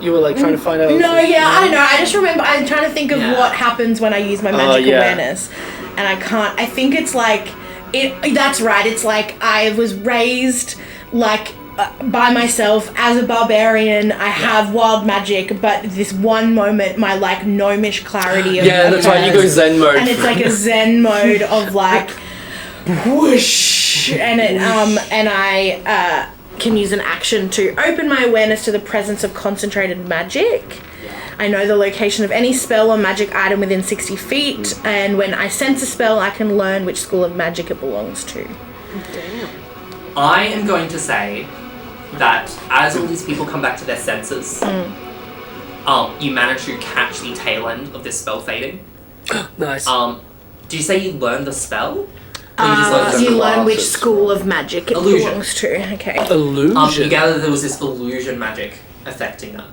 You were like trying to find out. No, yeah, I don't know. I just remember I'm trying to think of Yeah. what happens when I use my magic yeah. awareness, and I can't. I think it's like it. That's right. It's like I was raised like by myself as a barbarian. I have wild magic, but this one moment, my like gnomish clarity. Yeah, that's right. You go Zen mode. and it's like a Zen mode of like whoosh, and it and I can use an action to open my awareness to the presence of concentrated magic. I know the location of any spell or magic item within 60 feet, and when I sense a spell, I can learn which school of magic it belongs to. I am going to say that as all these people come back to their senses, you manage to catch the tail end of this spell fading. Nice. Do you say you learn the spell? Or you just learn the You spell? learn which school of magic it Illusion. belongs to. Okay. Illusion. You gather there was this illusion magic affecting them.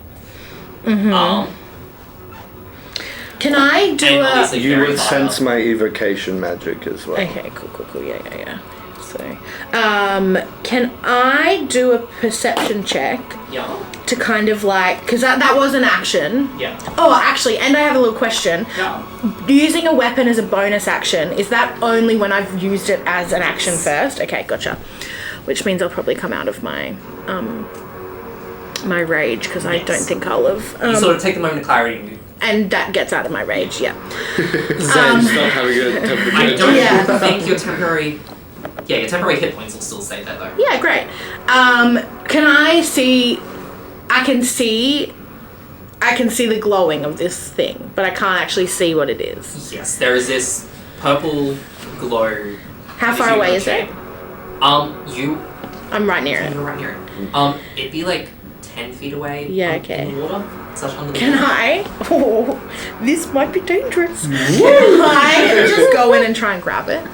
Can I do And a... obviously You very would far sense up. my evocation magic as well. Okay, cool. Yeah. So, can I do a perception check Yeah. to kind of like... Because that was an action. Yeah. Oh, actually, and I have a little question. Yeah. Using a weapon as a bonus action, is that only when I've used it as an action first? Okay, gotcha. Which means I'll probably come out of my my rage, because I Yes. don't think I'll have... You sort of take the moment of clarity and you... and that gets out of my rage, yeah. Zen. Stop having a temperature. I don't Yeah. think your temporary... Yeah, your temporary hit points will still stay there though. Yeah, great. Can I see... I can see the glowing of this thing, but I can't actually see what it is. Yes, there is this purple glow. How far away is it? You... I'm right near it. You're right near it. It'd be like 10 feet away. Yeah, in okay. the water. Such under the Can water. I? Oh, this might be dangerous. Can I just go in and try and grab it?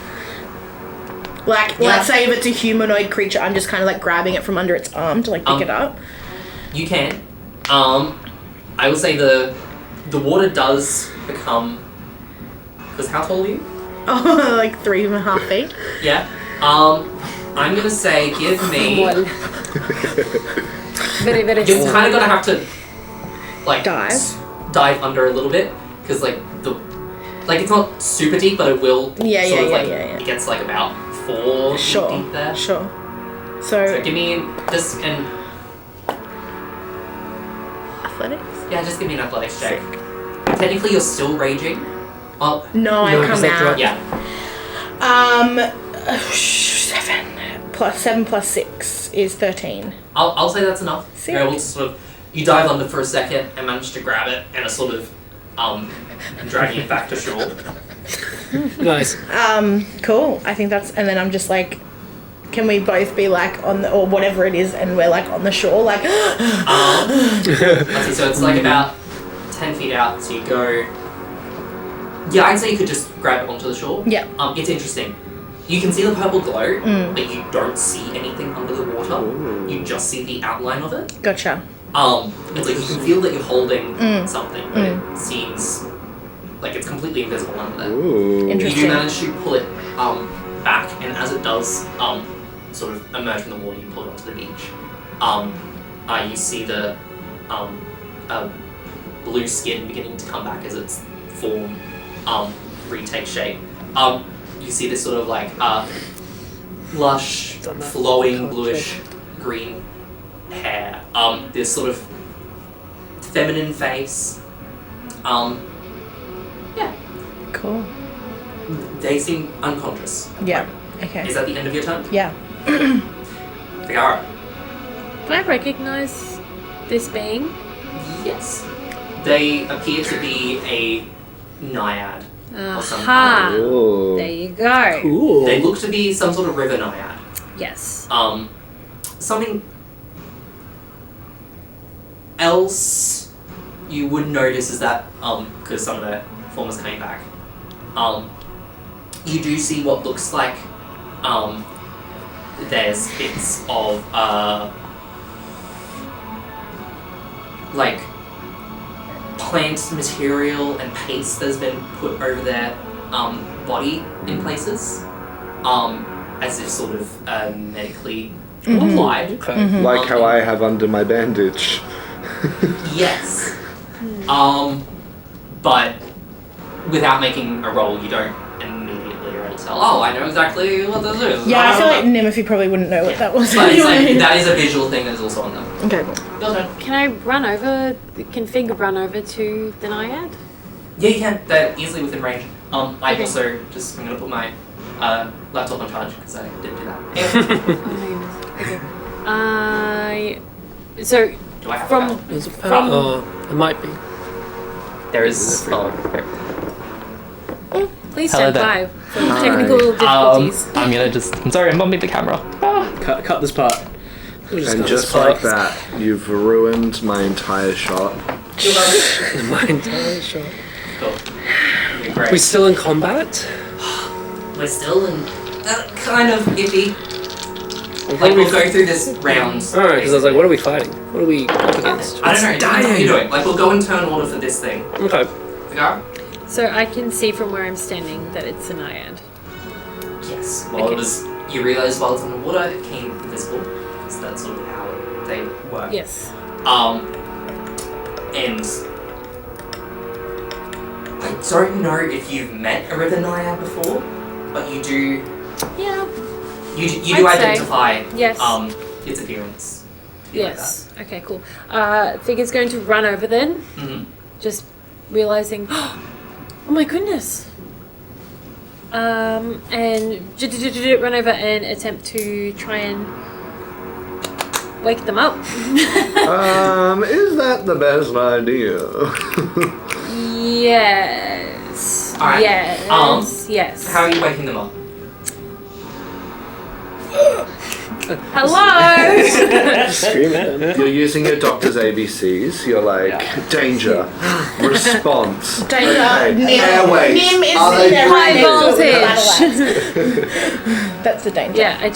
Like, Yeah. let's say if it's a humanoid creature, I'm just kind of like grabbing it from under its arm to like pick it up. You can. I would say the water does become... Because how tall are you? Oh, like 3.5 feet. Yeah. I'm gonna say give me... Very, very You're small. kind of gonna have to... Like... Dive? Dive under a little bit. Because like the... Like it's not super deep, but it will Yeah, sort yeah, of like... yeah. It gets like about 4 feet Sure. deep there. Sure. So So, give me this and... athletics? Yeah, just give me an athletics check. Technically you're still raging. Oh, No, I come out. yeah. 7 plus 6 is 13. I'll say that's enough. Sick. You're able to sort of... You dive under for a second and manage to grab it and are sort of... dragging it back to shore. Nice. Cool. I think that's, and then I'm just like, can we both be like on the, or whatever it is, and we're like on the shore, like, Let's see, so it's like about 10 feet out, so you go... Yeah, I'd say you could just grab it onto the shore. Yeah. It's interesting. You can see the purple glow, but you don't see anything under the water. You just see the outline of it. gotcha. It's like you can feel that you're holding something, but it seems like it's completely invisible under there. Ooh. You Interesting. do manage to pull it back, and as it does sort of emerge from the water, you pull it onto the beach. You see the blue skin beginning to come back as its form retake shape. You see this sort of like lush, flowing, bluish green hair. This sort of feminine face. Yeah. Cool. They seem unconscious. Yeah. Okay. Is that the end of your turn? Yeah. Figara. Can I recognize this being? Yes. They appear to be a naiad or some Aha! kind. Oh. There you go. Cool. They look to be some sort of river naiad. Yes. Something else you would notice is that, because some of their form is coming back, you do see what looks like, there's bits of, like, plant material and paste that's been put over their, body in places, as if sort of, medically applied. Okay. Like how I have under my bandage. Yes. But without making a roll, you don't immediately already tell, oh, I know exactly what this is. Yeah, I feel like Nimothy probably wouldn't know what that was But it's like, anyway. that is a visual thing that is also on them. Okay, cool. Your turn. Can I can Fig run over to the Naiad? Yeah, you can. They're easily within range. I Okay. also I'm gonna put my laptop on charge because I didn't do that. Okay. So Do I have from that? There's a From- it might be. There is. please Hello stand there. by for technical difficulties. I'm sorry, I'm bumping the camera. Cut this part. We'll And cut just this part. like that, you've ruined my entire shot. My entire shot. Cool. Okay, great. We still in combat? We're still in kind of iffy. Like we'll go through this round. Alright, because I was like, what are we fighting? What are we up against? I don't know. Depends on what you're doing. Like we'll go in turn order for this thing. Okay. Figaro? So I can see from where I'm standing that it's a Naiad. Yes. Well, Okay. it was. You realise while it's on the water, it became invisible. Because that's sort of how they work. Yes. And I don't know if you've met a river naiad before, but you do. Yeah. You do I'd say. identify. Yes. Its appearance. Yes. Okay, cool. Fig is going to run over then, Mm-hmm. just realizing, oh my goodness. And run over and attempt to try and wake them up. Is that the best idea? Yes. Alright. Yes. Yes. How are you waking them up? Hello. Scream at them. You're using your doctor's ABCs. You're like, danger, response, Danger, okay, Nim. airways. Nim is Are in they there right breathing? now. Voltage. That's the danger. Yeah. I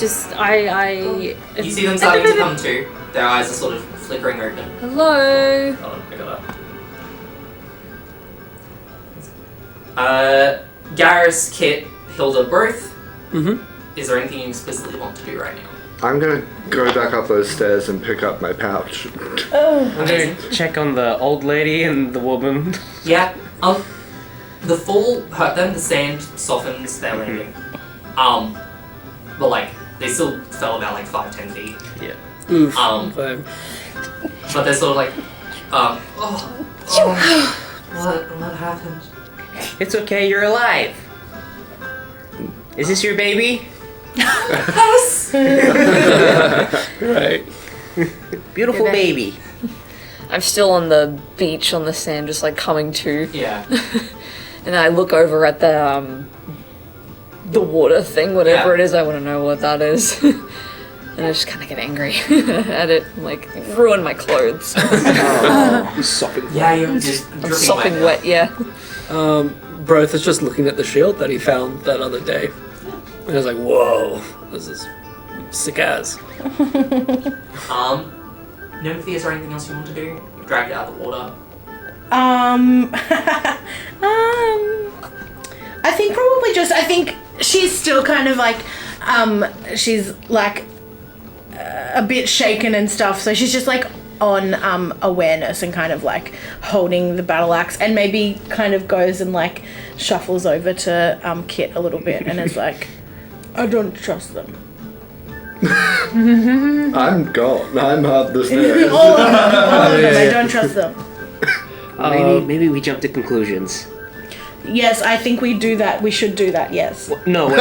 You see them starting to come to. Their eyes are sort of flickering open. Hello. Oh, I got that. Garrus, Kit, Hilda, Brothe. Mm-hmm. Is there anything you explicitly want to do right now? I'm gonna go back up those stairs and pick up my pouch. I'm gonna check on the old lady and the woman. Yeah. The fall hurt them. The sand softens their landing. But like they still fell about like 5-10 feet. Yeah. Oof. But they're sort of like, what happened? It's okay, you're alive. Is this your baby? Yes. Right. Beautiful You're back. baby. I'm still on the beach on the sand, just like coming to, Yeah. and I look over at the water thing, whatever Yeah. it is. I want to know what that is, and I just kind of get angry at it, like ruin my clothes. Sopping. Yeah, you're just I'm dripping sopping now. wet, yeah. Brothe is just looking at the shield that he found that other day. And I was like, whoa, this is sick as. Nimothy, is there anything else you want to do? You dragged it out of the water. I think probably just, I think she's still kind of like, she's like a bit shaken and stuff, so she's just like on awareness and kind of like holding the battle axe, and maybe kind of goes and like shuffles over to Kit a little bit and is like, I don't trust them. I'm gone. I'm up the stairs. All of them, I don't trust them. Maybe we jump to conclusions. Yes, I think we do that. We should do that. Yes. No. You're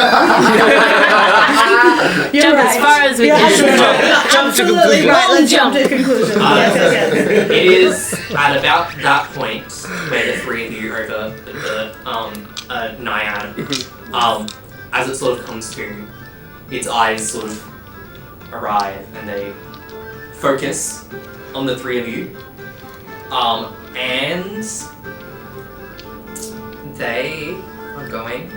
Jump right. as far as we You're can. Jump to absolutely conclusion. right. Let's jump Jump. to conclusion. Yes. It is at about that point where the three of you over the naiad, as it sort of comes to, its eyes sort of arrive and they focus on the three of you, and they are going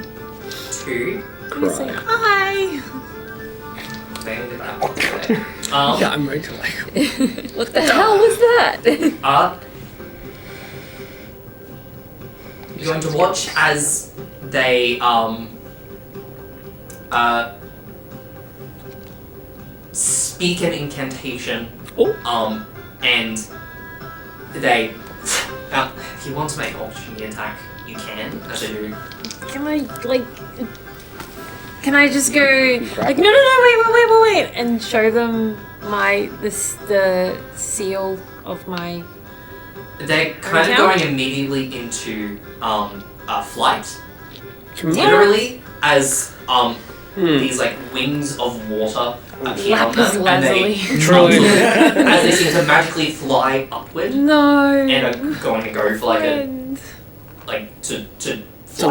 to. Hi. They will do that. Yeah, I'm ready to like. What the hell was that? You're going to watch as they speak an incantation. And they if you want to make an opportunity attack, you can, as they do. Can I just go like no wait and show them the seal of my. They're kind of going immediately into flight. Literally, as these like wings of water appear on Lapis them, and they Truly. as they seem to magically fly upward No. and are going to go for to fly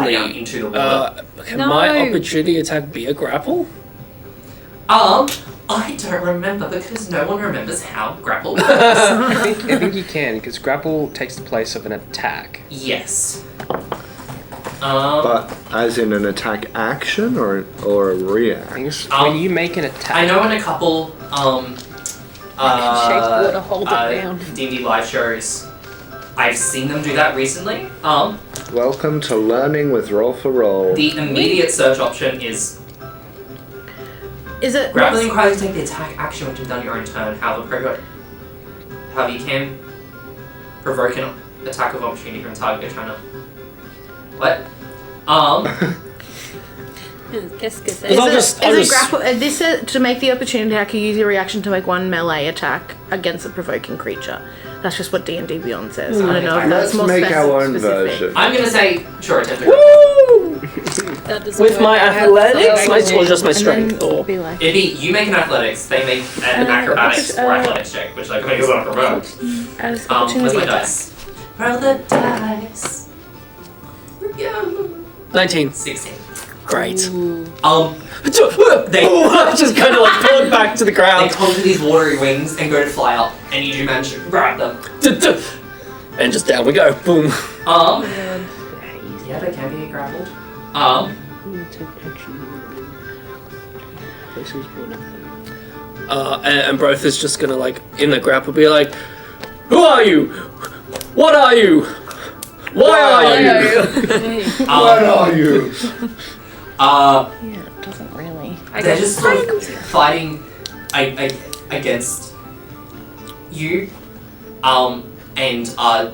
leap. out into the water. Can No. my opportunity attack be a grapple? I don't remember because no one remembers how grapple works. I think you can, because grapple takes the place of an attack. Yes. But as in an attack action or a I react? think it's when you make an attack. I know in a couple Shake water, hold it down. D&D live shows, I've seen them do that recently. Welcome to learning with Roll for Roll. The immediate search option is Is it grappling requires you to take the attack action which you've done your own turn. However, you can provoke an attack of opportunity from a target you're trying to. What? Qu'est-ce que c'est? Is it grapple? This said to make the opportunity attack, you use your reaction to make one melee attack against a provoking creature. That's just what D&D Beyond says. I don't know if that's Let's more make our own specific. version. I'm gonna say sure attempt. That doesn't With work. my I have athletics, something. or just my And strength? then Or be like, It'd be you make an athletics, they make an acrobatics or athletics check, which like makes it unprovoked. as Where's opportunity my attack. dice? Roll the dice. Yeah. 19. 16. Great. They Just kind of like pull it back to the they ground. come to these watery wings and go to fly up, and you do manage to grab them. And just down we go. Boom. Yeah, they can be grappled. And Brothe is just gonna like in the grapple be like, "Who are you? What are you? Why are you?" What are you? Yeah, it doesn't really. They're just sort of fighting against you, and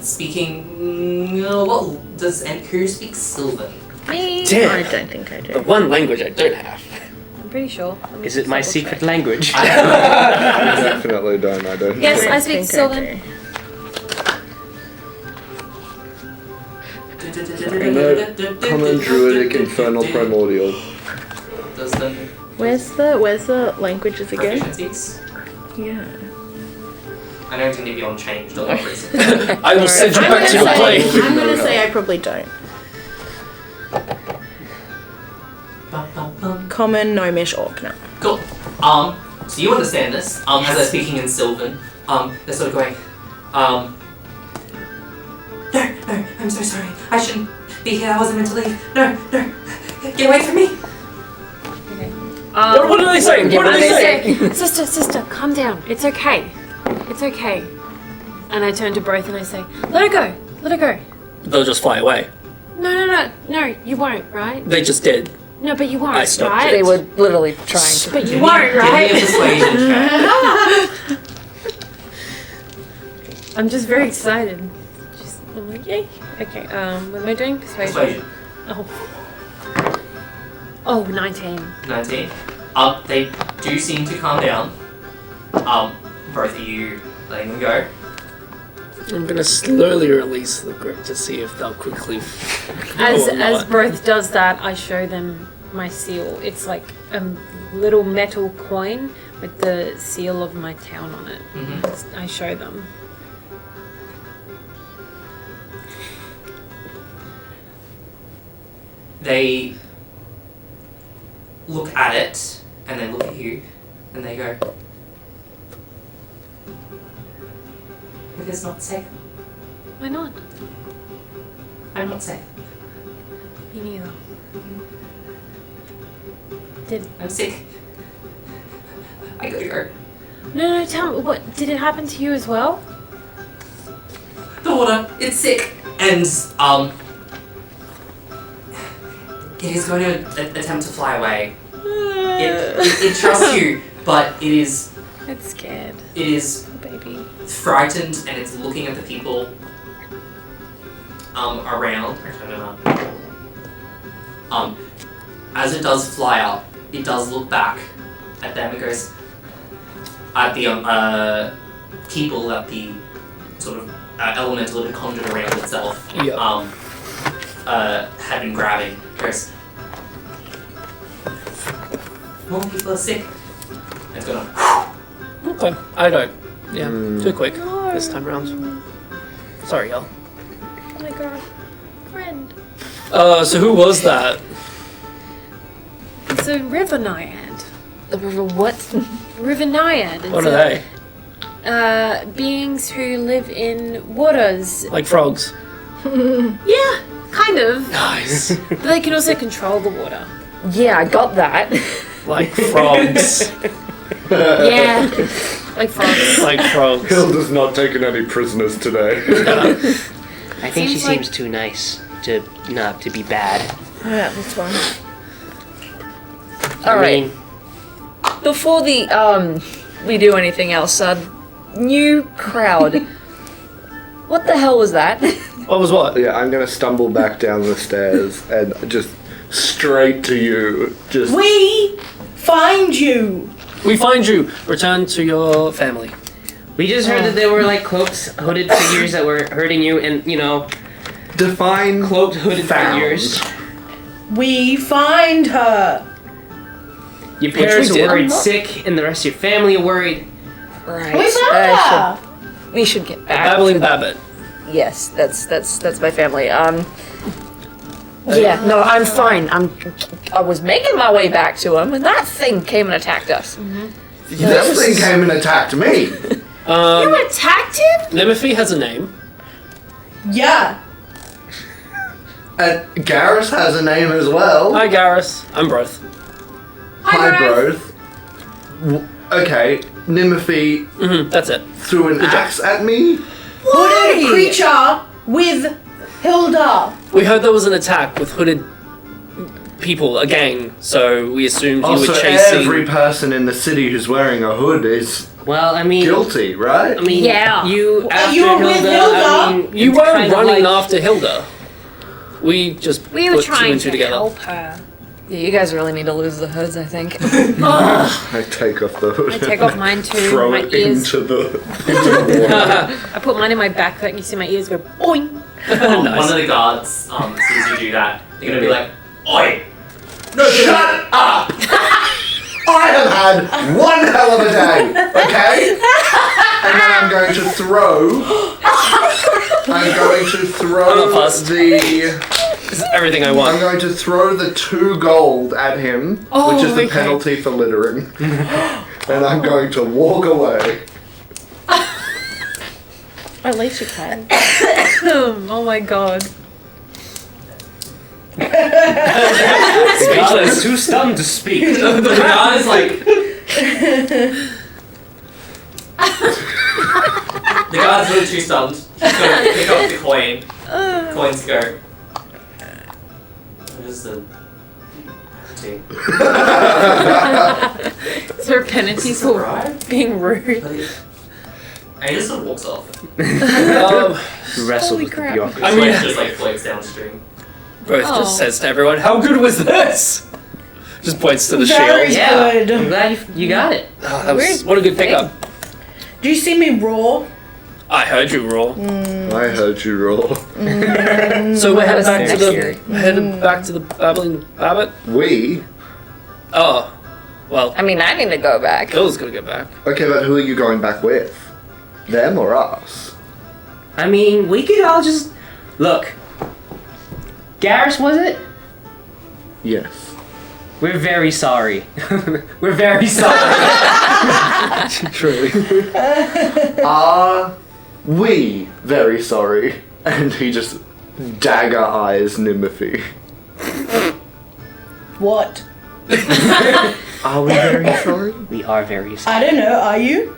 speaking. What does and who speaks Sylvan? Me. I Damn. don't think I The do. one language I don't have. I'm pretty sure. Let me Is it just my double secret check. language? Definitely don't. I don't. Yes, know. I speak think Sylvan. Common Druidic Infernal Primordial. Does the Where's the languages again? proficiencies? Yeah. I know D&D Beyond changed a lot recently. I will send you back to your plane. I'm gonna say I probably don't. Common, Gnomish, Orc, no. Cool. So you understand this, as they're speaking in Sylvan, they're sort of going, no, I'm so sorry, I shouldn't be here, I wasn't meant to leave, no, get away from me! What are they saying? What are they saying? Sister, calm down. It's okay. It's okay. And I turn to Brothe and I say, let her go. Let her go. They'll just fly away. No, you won't, right? They just did. No, but you won't, I stopped right? They were literally trying to. But you won't, Give me a right? persuasion check. I'm just very excited. I'm like, yay. Okay, what am I doing? Persuasion. Oh, 19. 19. They do seem to calm down. Both of you letting them go. I'm gonna slowly release the grip to see if they'll quickly. As Brothe does that, I show them my seal. It's like a little metal coin with the seal of my town on it. I show them. They look at it, and they look at you, and they go, "It is not safe. Why not? I'm not safe. Me neither. I'm sick. I gotta go." No, tell me, what, did it happen to you as well? The water, it's sick. And, it is going to attempt to fly away. It trusts you, but it is... It's scared. It is Oh, baby. frightened, and it's looking at the people around. Actually, no. As it does fly up, it does look back at them. It goes at the people that the sort of elemental had conjured around itself. Had been grabbing. It goes, "More people are sick." And it's gonna. Okay, I don't. Yeah, too quick this time round. Sorry, y'all. Oh my god. Friend. So who was that? It's a river naiad. The river what? River naiad. What are they? Beings who live in waters. Like frogs? Yeah, kind of. Nice. But they can also control the water. Yeah, I got that. Like frogs. Yeah, like frogs. Like frogs. Hilda's not taking any prisoners today. I think she Seems like- seems too nice to not to be bad. Yeah, that's fine. Alright. Before we do anything else, new crowd. What the hell was that? What was what? Yeah, I'm gonna stumble back down the stairs and just straight to you. Just We find you. We find you. Return to your family. We just heard that there were like cloaked, hooded figures that were hurting you, and define cloaked, hooded found. figures. We find her. Your parents we are did. worried sick, and the rest of your family are worried. Right. We found her. We should get back. Babbling Babbit. Yes, that's my family. Yeah, no, I'm fine. I was making my way back to him, and that thing came and attacked us. This thing came and attacked me. You attacked him? Limothy has a name. Yeah. And Garrus has a name as well. Hi, Garrus. I'm Brothe. Hi, Brothe. Okay, Nimothy That's it. threw an axe at me. Hooded creature with Hilda. We heard there was an attack with hooded people, a gang, so we assumed you Also, were chasing... every person in the city who's wearing a hood is Well, I mean, guilty, right? I mean, Yeah. you after you were with Hilda. Hilda. I mean, You it's weren't kind of running like, after Hilda. We just We were put two trying and two to together. help her. Yeah, you guys really need to lose the hoods, I think. I take off the hood. I take off mine too. Throw My it ears. into the water. I put mine in my backpack. You see my ears go boing. One of the guards sees you do that. They're gonna be like, "Oi! No, Shut up! I have had one hell of a day, okay? And then I'm going to throw fussed. This is everything I I'm want. going to throw the 2 gold at him, which is the okay. penalty for littering. And I'm going to walk away. At least you can. Oh my god. Speechless, too stunned to speak. The guard is like. The guard's really too stunned. He's gonna pick up the coin. Coins go. What is the penalty? Is there a penalty for Right? being rude? And he just sort of walks off. Wrestle Holy with crap. the bureaucracy. I mean- Like, just like floats downstream. Brothe Oh. just says to everyone, "How good was this?" Just points to the Very shield. Yeah, good. I'm glad you got it. Oh, that was, what a good pickup. Do you see me roar? I heard you roar. I heard you roar. So we're headed back to Accurate. the Babbling Babbit. We? Oh, well, I mean, I need to go back. Bill's gonna get back. Okay, but who are you going back with? Them or us? I mean, we could all just look. Garrus, was it? Yes. We're very sorry. We're very sorry. Truly. Are we very sorry? And he just dagger eyes Nimothy. What? Are we very sorry? We are very sorry. I don't know. Are you?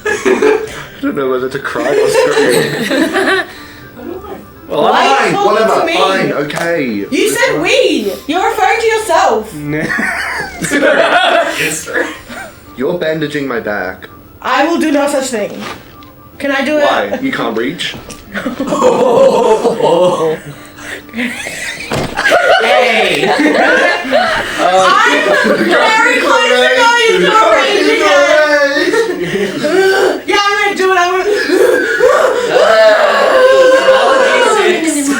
I don't know whether to cry or scream. Well, Why are you Fine, talking whatever, to me? fine, okay. You said we. You're referring to yourself. It's true. You're bandaging my back. I will do no such thing. Can I do it? Why? You can't reach? Hey! I'm very close to going into a rage again. Yeah, I'm gonna do it. I'm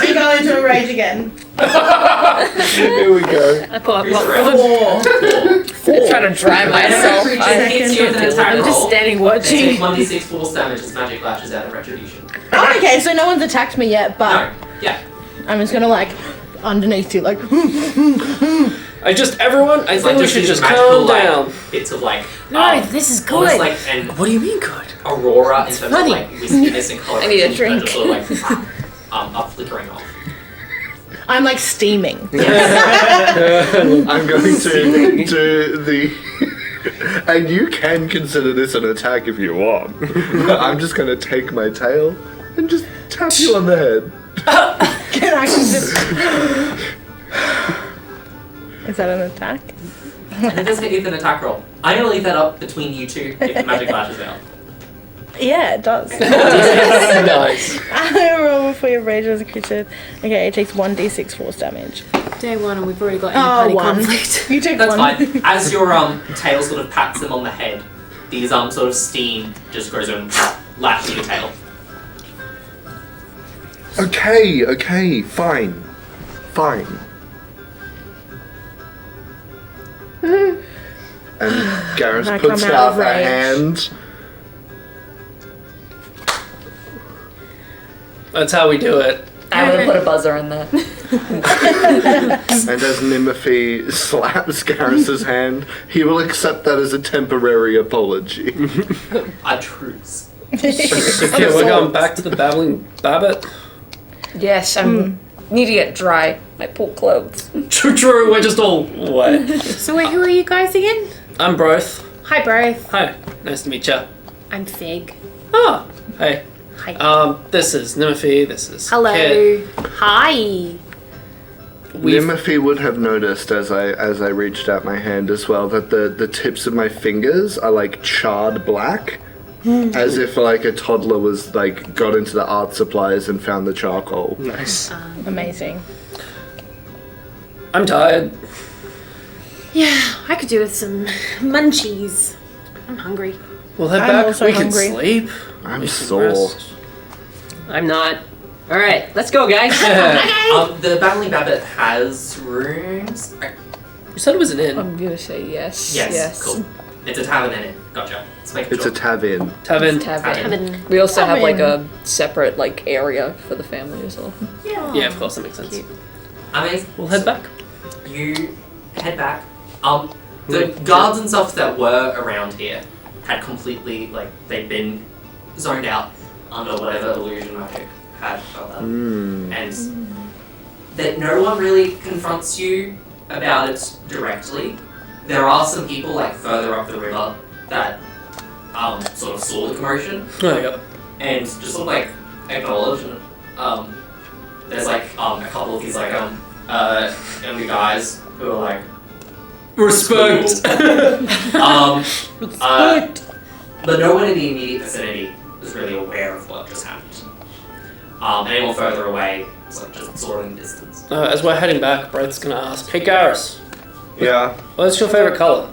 gonna go into a rage again. Here we go. I pull up Four. I'm trying to dry myself. It hits you with an attack I'm roll. just standing Take watching. 1d6 force damage as magic lashes out of retribution. Oh, okay, so no one's attacked me yet, but No. Yeah. I'm just gonna like underneath you, like. I think It's like we just should these just magical, calm down. like, bits of like. No, this is good. Almost like an What do you mean good? aurora in terms funny. of like wispiness and color. I need a drink. Just sort of like up flickering off. I'm like steaming. I'm going to do the... And you can consider this an attack if you want. But I'm just going to take my tail and just tap you on the head. Can I just? Is that an attack? And it does hit you with an attack roll. I'm gonna leave that up between you two if the magic lashes out. Yeah, it does. Nice. I roll before your rage as a creature. Okay, it takes 1d6 force damage. Day one, and we've already got Oh, any one. conflict. You take That's one. fine. As your tail sort of pats them on the head, these sort of steam just goes and lashes your tail. Okay, fine. And Garrus I puts come out out of a rage. hand. That's how we do it. I'm gonna put a buzzer in there. And as Nimothy slaps Garrus's hand, he will accept that as a temporary apology. A truce. Okay, we're going back to the Babbling Babbit. Yes, need to get dry. I pull clothes. True, we're just all wet. So wait, who are you guys again? I'm Brothe. Hi, Brothe. Hi, nice to meet you. I'm Fig. Oh, hey. Hi. This is Nimothy, this is Hello. Kit. Hi. Nimothy would have noticed as I reached out my hand as well that the tips of my fingers are like charred black. As if like a toddler was like got into the art supplies and found the charcoal. Nice. Amazing. I'm tired. Yeah, I could do with some munchies. I'm hungry. We'll head I'm back. also We hungry. can sleep. I'm We can sore. rest. I'm not. Alright, let's go, guys. The Babbling Babbit has rooms. You said it was an inn. I'm gonna say yes. Yes, cool. It's a tavern in it. Gotcha. Let's make It's a tavern. Tavern. Tavern. We also have like a separate like area for the family as well. Yeah, of course, that makes sense. Amazing. We'll head back. You head back. The guards and stuff that were around here had completely, like, they'd been zoned out under whatever illusion magic had about that. And that no one really confronts you about it directly. There are some people, like, further up the river that sort of saw the commotion Oh, yeah. and just sort of, like, acknowledge. And, there's, like, a couple of these, like, younger guys who are, like, Respect. But no one in the immediate vicinity is really aware of what just happened. Anyone further away is like just sort of in distance. As we're heading back, Brett's gonna ask, hey Garrus, Yeah. what's your favorite color?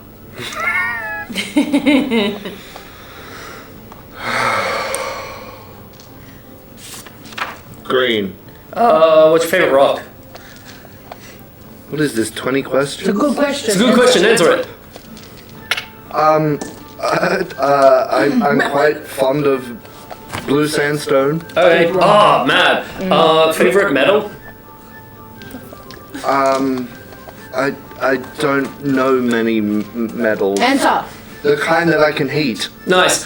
Green. What's your favorite rock? What is this, 20 questions? It's a good question. It's a good question. Answer it. I'm quite fond of blue sandstone. Okay. Oh, mad. Favorite metal? I don't know many metals. Answer. The kind that I can heat. Nice.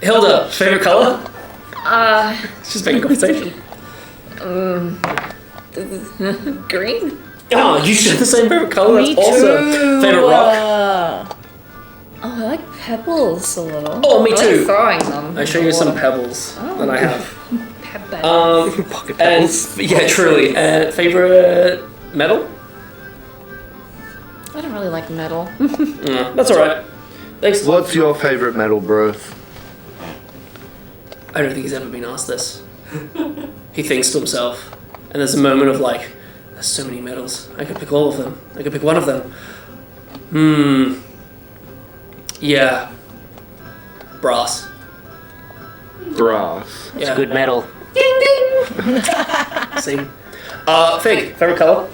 Hilda, favorite color? It's just making conversation. Green? Oh, you share the same favorite color? Me That's awesome. too. Favorite rock? Oh, I like pebbles a little. Oh, me I too. like throwing them. I show you some pebbles that I have. Pebbles. Pocket And pebbles. yeah, truly. Favorite metal? I don't really like metal. That's alright. Thanks. What's your favorite metal, bro? I don't think he's ever been asked this. He thinks to himself, and there's a moment of like, there's so many metals. I could pick all of them. I could pick one of them. Yeah. Brass. Brass. Yeah. Good metal. See. Fig, favorite color?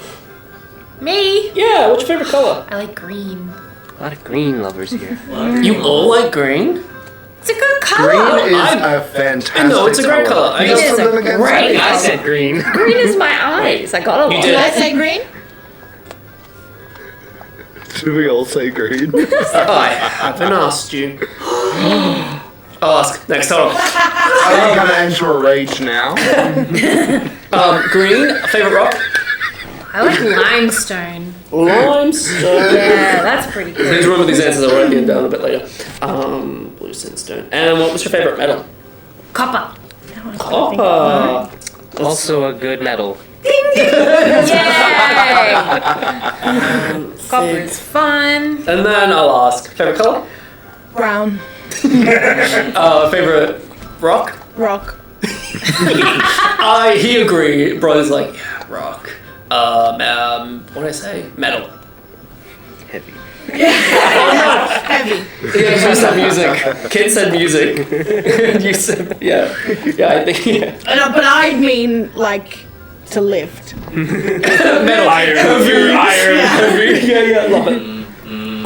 Me? Yeah, what's your favorite color? I like green. A lot of green lovers here. You all like green? It's a good color. Green is I'm- a fantastic No, it's a great color. I Can you just- put them against great me? I said green. Green is my eyes. I got a lot. You Did did. I say green? Do we all say green? I haven't asked you. I'll ask next time. Are you gonna enter a rage now? Green, favorite rock? I like limestone. Limestone. Yeah, that's pretty good. Please remember these answers. I'll write them down a bit later. Blue sandstone. And what was your favorite metal? Copper. Copper. Also a good metal. Yay! Copper is fun. And then I'll ask favorite color. Brown. Favorite rock. Rock. He agreed. Brother's like, yeah, rock. What did I say? Metal. Heavy. Heavy. Yeah, you said music. Kid said music. You said, yeah. Yeah, I think, yeah. But I mean, like, to lift. Metal. Iron. Heavy. Yeah, love it.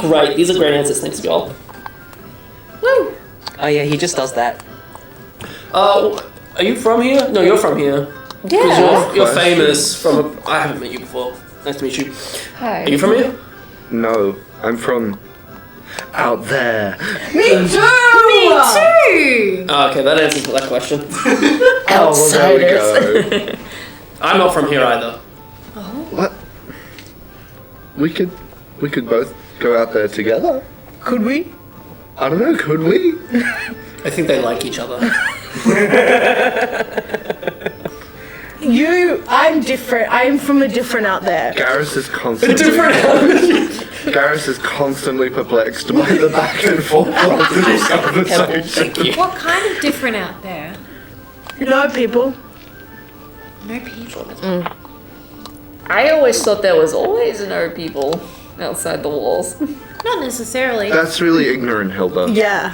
Great. These are great answers. Thanks, y'all. Woo! Oh yeah, he just does that. Are you from here? No, you're from here. Yeah. You're famous from. I haven't met you before. Nice to meet you. Hi. Are you from here? No, I'm from out there. Me too! Too! Oh, okay, that answers that question. Oh, well, there we go. I'm not from here either. What? We could both go out there together. Could we? I don't know, could we? I think they like each other. I'm different. I'm from a different out there. Garrus is constantly perplexed by the back and forth of this conversation. What kind of different out there? No people. No people. I always thought there was always no people outside the walls. Not necessarily. That's really ignorant, Hilda. Yeah.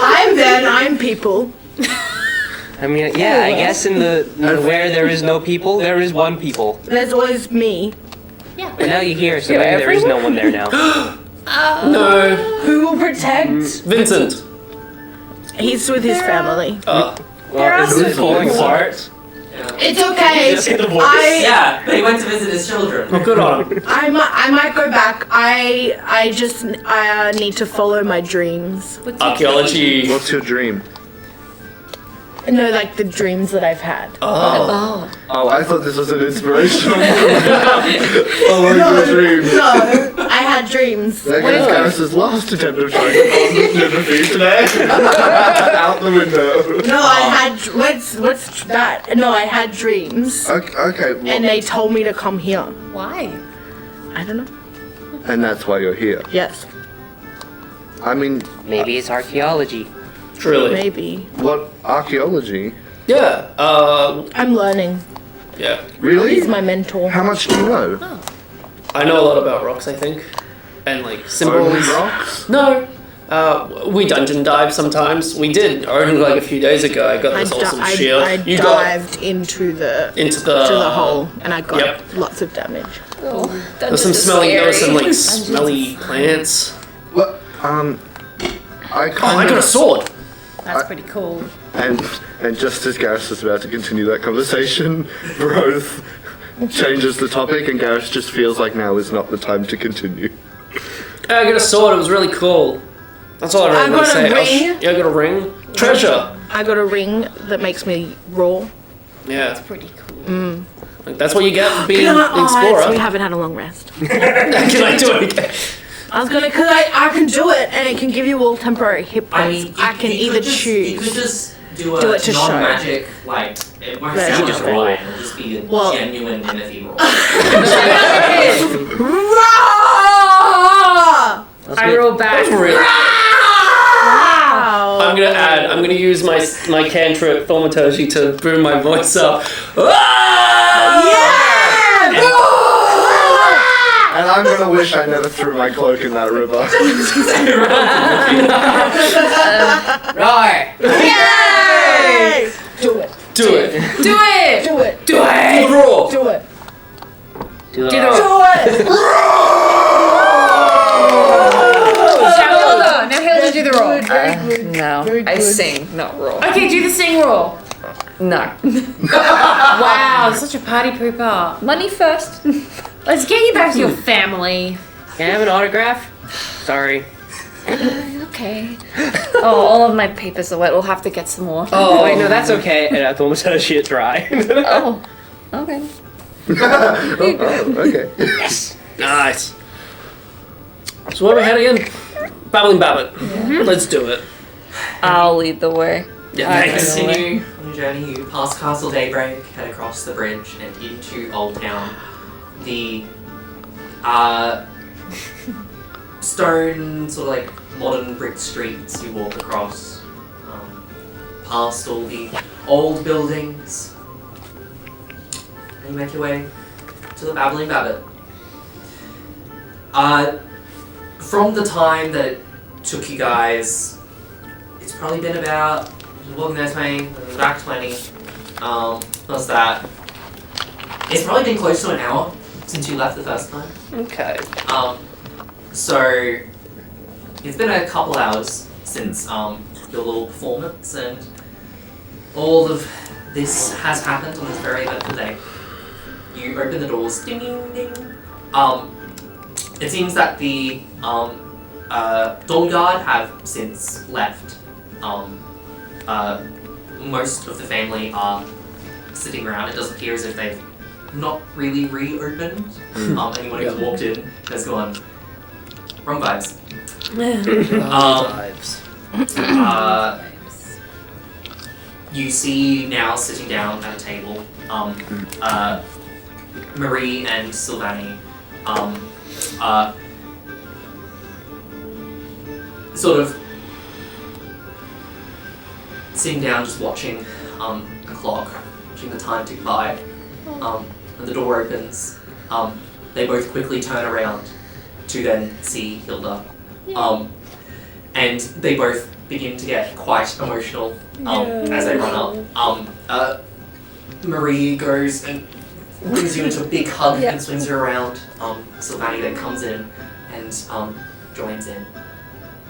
I'm then, I'm people. I mean, yeah, I guess in the where there is no people, there is one people. There's always me. Yeah. But now you're here, so You're maybe there is no one there now. No. Who will protect? Vincent. He's with his family. Well, is this falling apart? It's okay. Yeah, but he went to visit his children. Oh, good on him. I might go back. I just need to follow my dreams. Archaeology. What's your dream? No, like the dreams that I've had. Oh. Oh, I thought this was an inspirational following your dream. No, I had dreams. There goes Garrus's last attempt of trying to bomb the Timothy today. Out the window. No, I had what's that? No, I had dreams, Okay, and they told me to come here. Why? I don't know. and that's why you're here. Yes, I mean, Maybe it's archaeology. Truly. maybe. what archaeology? Yeah. I'm learning. Yeah. Really? He's my mentor. How much do you know? I know a lot about rocks, I think. And like symbols. Only rocks? No. We dungeon dive sometimes. We did only like a few days ago. I got this awesome shield. I dived into the hole and I got lots of damage. There was some smelly plants. Well, I got a sword. That's pretty cool. And just as Gareth was about to continue that conversation, Brothe changes the topic, and Gareth just feels like now is not the time to continue. I got a sword. It was really cool. That's all I really want to say. ring. I got a ring. Treasure. I got a ring that makes me roar. Yeah. Pretty cool. Like, that's what you get for being an explorer. We haven't had a long rest. Can I do it again? I was gonna, cause I can do it, and it can give you all temporary hit points. I can either choose. You could just do Do it to show. non-magic, like, it won't Yeah, sound you like just a roll. It'll just be a Well- genuine Timothy roll. I roll back. Wow! I'm gonna use my cantrip thaumaturgy to boom my voice up. And I'm gonna wish I never threw my cloak in that river. Right. Yay! Do it. Do it. Do it! Do it. Do it. Roar. Do it. Do it. Do it. Now Hilda, do the roll. No, Very I good. sing, not roll. Okay, do the sing roll. No. Wow, such a party pooper. Money first. Let's get you back to your family. Can I have an autograph? Sorry. Okay. Oh, all of my papers are wet. We'll have to get some more. Oh, wait, no, that's okay. And I thaumaturgy it dry. Oh. Okay. Okay. Nice. So where are we heading in? Babbling Babbit. Let's do it. I'll lead the way. Yeah, You thanks. continue on your journey, you pass Castle Daybreak, head across the bridge and into Old Town. The stone, sort of like modern brick streets you walk across, past all the old buildings, and you make your way to the Babbling Babbit. From the time that it took you guys, it's probably been about, walking there 20, back 20, plus that. It's probably been close to an hour since you left the first time. Okay. So it's been a couple hours since your little performance, and all of this has happened on this very eventful day. You open the doors, ding ding ding. It seems that the Dawn Guard have since left. Most of the family are sitting around. It does appear as if they've not really reopened. Anyone who's walked in has gone, wrong vibes. You see now sitting down at a table, Marie and Sylvani, sort of sitting down, just watching the clock, watching the time tick by. And the door opens. They both quickly turn around to then see Hilda. And they both begin to get quite emotional as they run up. Marie goes and brings you into a big hug and swings you around. Sylvani then comes in and joins in.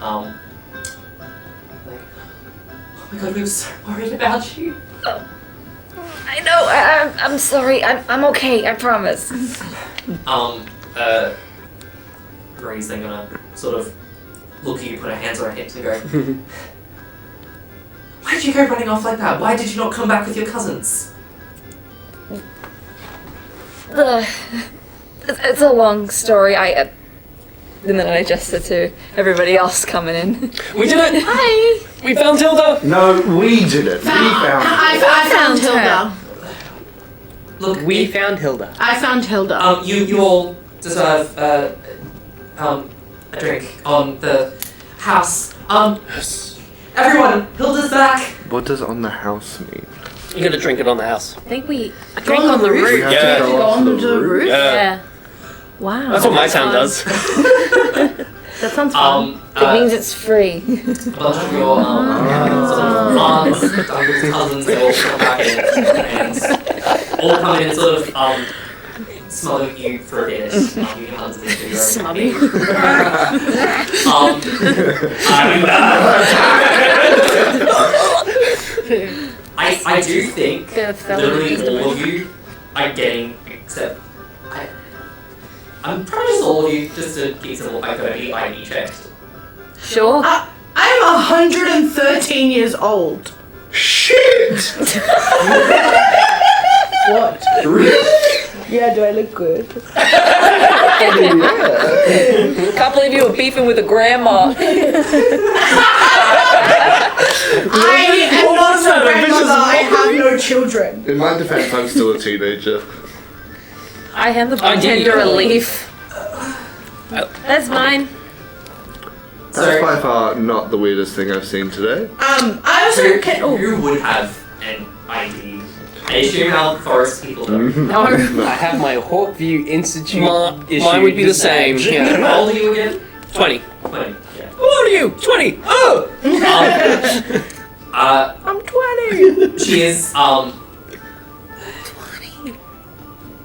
Like, oh my god, we were so worried about you. I know. I'm sorry. I'm okay. I promise. Marie's then gonna sort of look at you, put her hands on her hips and go, why did you go running off like that? Why did you not come back with your cousins? It's a long story. And then I gesture to everybody else coming in. We did it! Hi. We found Hilda! No, we did it. We found it. I found Hilda. Look, We found Hilda. I found Hilda. you all deserve a drink on the house. Everyone, Hilda's back. What does on the house mean? You gotta drink it on the house. I think we Drink on the roof. We have Yeah. to go Go onto onto the roof. Yeah. Wow. That's what my sound does. That sounds fun. It means it's free. A bunch of your sort of aunts, uncles, cousins, they all come back in and all come in and sort of smother you for a bit. You can hunt into your Smother. I do think The fellow literally is the all of you are getting, except I'm probably just all of you, just to keep simple, are going to be ID checked. Sure. I'm 113 years old. Shit! What? Yeah, do I look good? Can't believe you were beefing with a grandma. I am not a grandmother. I have no children. In my defense, I'm still a teenager. I hand the bartender a leaf. That's mine. That's by far not the weirdest thing I've seen today. I also So can. you would have an ID. I assume how forest people do. No. I have my Hawkview Institute issue. Mine would be the same. Yeah. How old are you again? 20. 20. Yeah. How old are you? 20. Oh! I'm 20. She is, 20.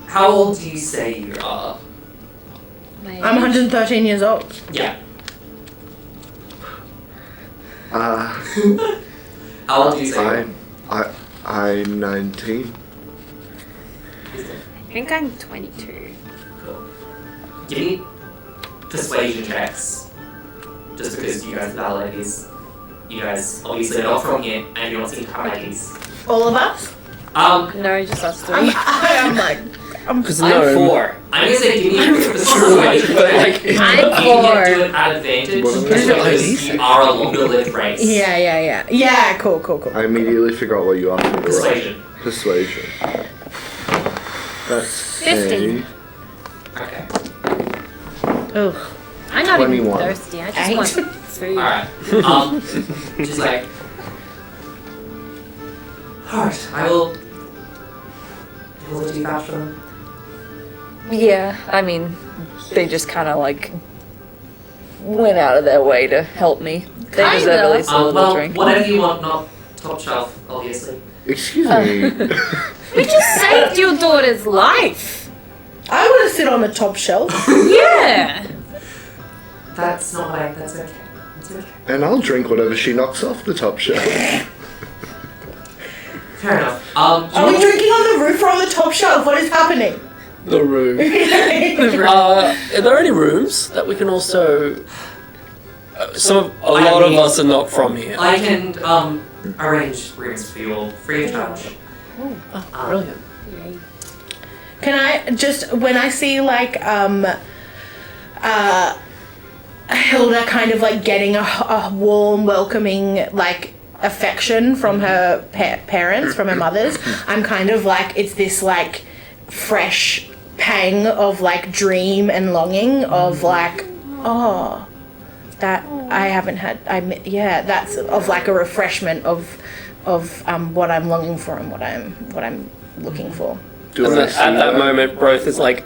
How old do you say you are? I'm 113 years old. Yeah. Uh, How old do you say you are? I'm 19. I think I'm 22. Cool. Give me persuasion checks. Just because you guys are valid is you guys obviously are not from here and you don't seem to have IDs. All of us? No, just us three. I'm like, Because I'm 4. I'm gonna say give me a persuasion But check. like, You can do it at advantage What are because your you are a longer lived race. yeah, cool. I immediately figure out what you are. Persuasion. Persuasion. That's 15. Okay. Ugh. I'm not 21. even thirsty. I just want food. Alright. She's like, alright, I will do that for them. Yeah, I mean, they just kind of like went out of their way to help me. They Kinda. deserve at least a little Well, drink. whatever you want, not top shelf, obviously. Excuse me. We just saved your daughter's life. I want to sit on the top shelf. Yeah. That's not right, that's okay. That's okay. And I'll drink whatever she knocks off the top shelf. Fair enough. Are we drinking on the roof or on the top shelf? What is happening? the room. Are there any rooms that we can also... a lot of us are not from here. I can arrange rooms for you all free of charge. Brilliant. Can I just, when I see like Hilda kind of like getting a warm, welcoming like affection from her parents, from her mothers, I'm kind of like, it's this like fresh pang of like dream and longing of like, oh, that I haven't had, that's of like a refreshment of what I'm longing for and what I'm looking for. And then at that moment, Brothe is like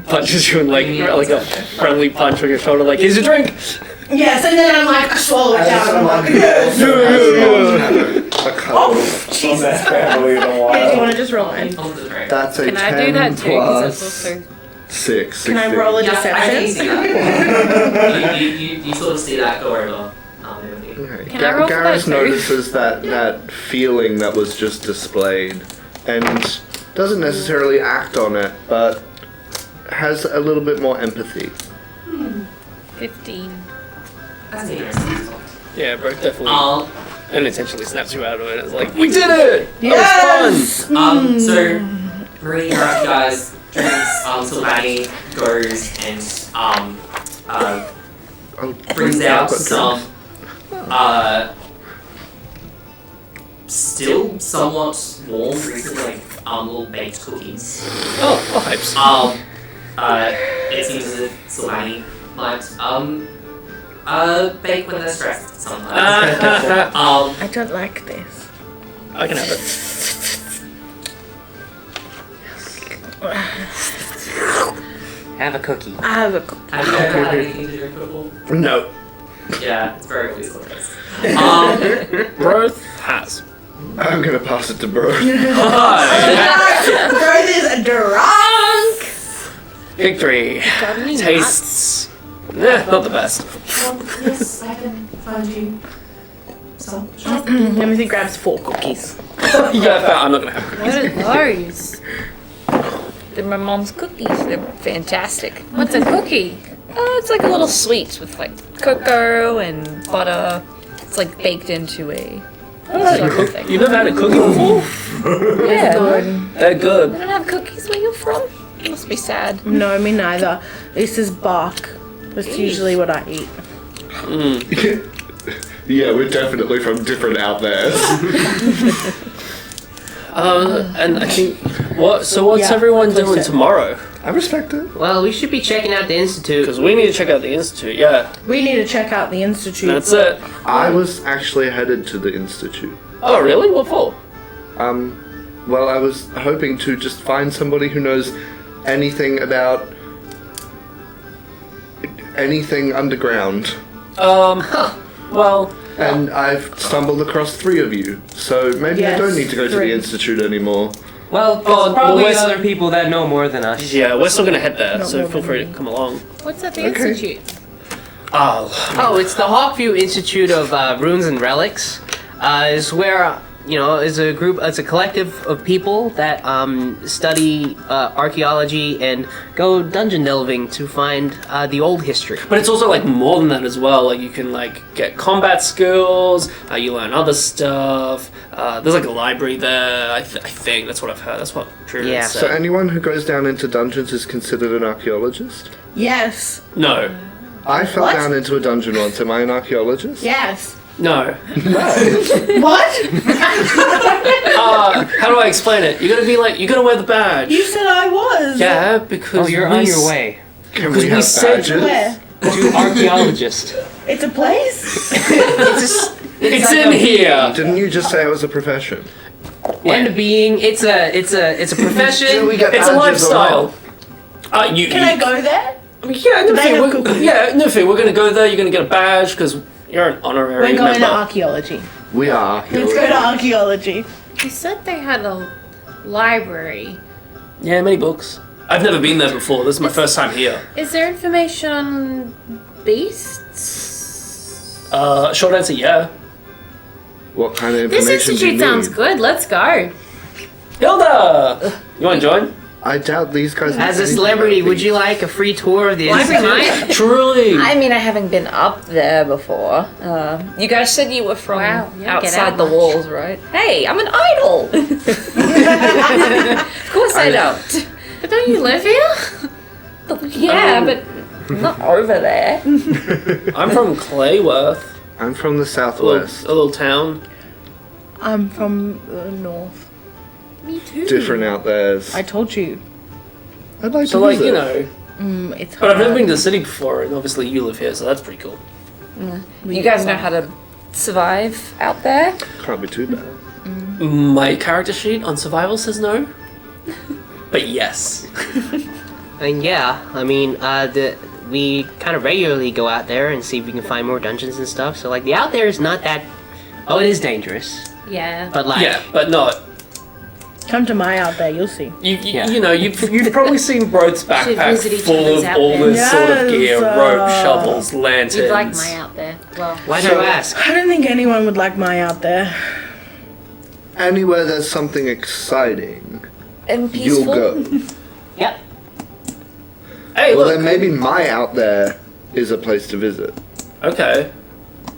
punches you and like a friendly punch on your shoulder, like, here's your drink! Yes, and then I'm like, I swallow it down and I'm like, yes! Oh, Jesus. Yeah, do you want to just roll mine? That's a Can 10 I do that too? Because that's plus also... 6. Can I roll a Yeah, I can see deception? that. you sort of see that go over. Okay. Can I roll for that Garrus too? notices that feeling that was just displayed and doesn't necessarily act on it, but has a little bit more empathy. 15. That's interesting. Yeah, Brothe definitely unintentionally snaps you out of it. It's like, we did it! Yes! So Marie, you're up, guys. Drinks. Sylvani goes and brings out some still somewhat warm, recently little baked cookies. Oh, vibes. It seems as if Sylvani might bake when they're stressed sometimes. I don't like this. I can have it. Have a cookie. I have a cookie. Have you ever had anything to drink before? No. Yeah, it's very obvious. Brothe has. I'm gonna pass it to Bro. Brothe is drunk. Victory. Got any Tastes. Not the best. Yes, I can find you some. Timothy grabs 4 cookies. Yeah, but I'm not gonna have What are those? They're my mom's cookies. They're fantastic. What's a cookie? It's like a little sweet with like cocoa and butter. It's like baked into a sort of thing. You've never had a cookie before? Yeah. They're You good. don't have cookies where you're from? You must be sad. No, me neither. This is bark. That's usually what I eat. Yeah, we're definitely from different out there. And I think what's everyone doing tomorrow? I respect it. Well, we should be checking out the institute. Because we need to check out the institute. Yeah, We need to check out the institute. that's it. I was actually headed to the institute. Oh, really? What for? Well, I was hoping to just find somebody who knows anything about anything underground. Well, And I've stumbled across 3 of you, so maybe I Yes, don't need to go to 3. the institute anymore. Well, there's well, probably where's- other people that know more than us. yeah, we're still gonna head there, Not so more feel than free me. to come along. What's at the Okay. institute? Oh, Oh, it's the Hawkview Institute of Runes and Relics. Is where is a group, it's a collective of people that study archaeology and go dungeon delving to find the old history. but it's also like more than that as well. Like you can like get combat skills. You learn other stuff. There's like a library there. I think that's what I've heard. That's what Drew Yeah. said. So anyone who goes down into dungeons is considered an archaeologist? Yes. No, I fell What? down into a dungeon once. Am I an archaeologist? Yes. no. What? How do I explain it? You gotta be like you gotta wear the badge. You said I was. Yeah, because Oh, you're we on your s- way Can Because we we have said- badges? Where? to archaeologist. It's a place? It's like in a- here. Didn't you just say it was a profession? And being, it's a profession. Do we get It's a badges or lifestyle. You Can I go there? Yeah, no they fear. have cookies? Yeah, no fear. We're gonna go there. You're gonna get a badge because you're an honorary We're going member. to archaeology. We are. Let's go to archaeology. You said they had a library. Yeah, many books. I've never been there before. This is my first time here. Is there information on beasts? Short answer, yeah. What kind of This information do you institute sounds need? good. Let's go. Hilda, you want to join? I doubt these guys. As a celebrity, would you like a free tour of the institute? Truly. I mean, I haven't been up there before. You guys said you were from Wow, you don't get outside out the much. walls, right? Hey, I'm an idol! Of course I don't. But don't you live here? Yeah, but not over there. I'm from Clayworth, I'm from the a southwest. little town. I'm from the north. Me too. Different out there. I told you. I'd like So, to like, visit. you know. It's But I've never hard. been to the city before, and obviously you live here, so that's pretty cool. You guys know how to survive out there? Can't be too bad. My character sheet on survival says no. But yes. And yeah, I mean, we kind of regularly go out there and see if we can find more dungeons and stuff. So like, the out there is not that. Oh, it is dangerous, Yeah. but like, Yeah, but not. Come to my out there, you'll see. You know, you've probably seen Brothe's backpack visit each full other's of out all there. this sort of gear, Yes, rope, shovels, lanterns. You'd like my out there. Well, why do you ask? I don't think anyone would like my out there. Anywhere there's something exciting, And you'll peaceful? go. Yep. Hey, Well, look. then maybe my out there is a place to visit. Okay.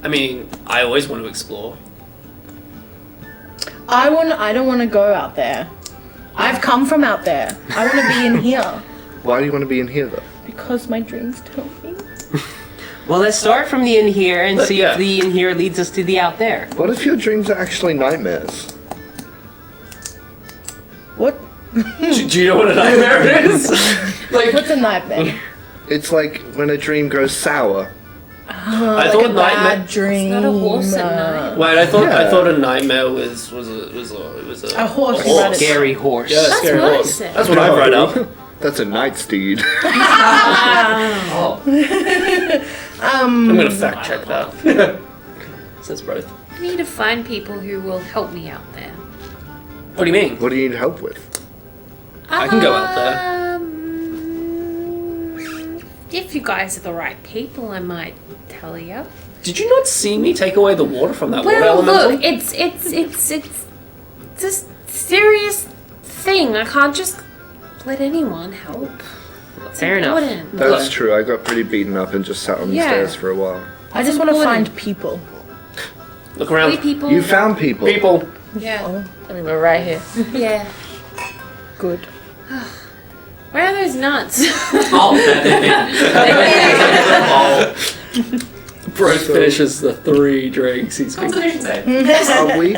I mean, I always want to explore. I don't want to go out there. I've come from out there. I want to be in here Why do you want to be in here, though? because my dreams tell me. Well, let's start from the in here and see Yeah. if the in here leads us to the out there. What if your dreams are actually nightmares? What? Do you know what a nightmare is? Like, What's a nightmare? It's like when a dream goes sour. I thought nightmare. Bad dream. not a horse at night. Wait, I Yeah. thought a nightmare was a A horse. horse. you read it. Scary horse. Yeah, That's scary what I horse. said. That's what I've read up. That's a night steed. Oh. I'm gonna fact check that. Says Brothe. I need to find people who will help me out there. What do you mean? What do you need help with? I can go out there. If you guys are the right people, I might tell you. Did you not see me take away the water from that water Well, elemental? look, it's a serious thing. I can't just let anyone help. It's Fair enough. important. That's true. I got pretty beaten up and just sat on the Yeah. stairs for a while. I just want to find people. Look around. Three people. You found people. People. Yeah. I mean, we're right here. Yeah. Good. Where are those nuts? Oh. Brothe finishes the 3 drinks. He's been Constitution save. Are we?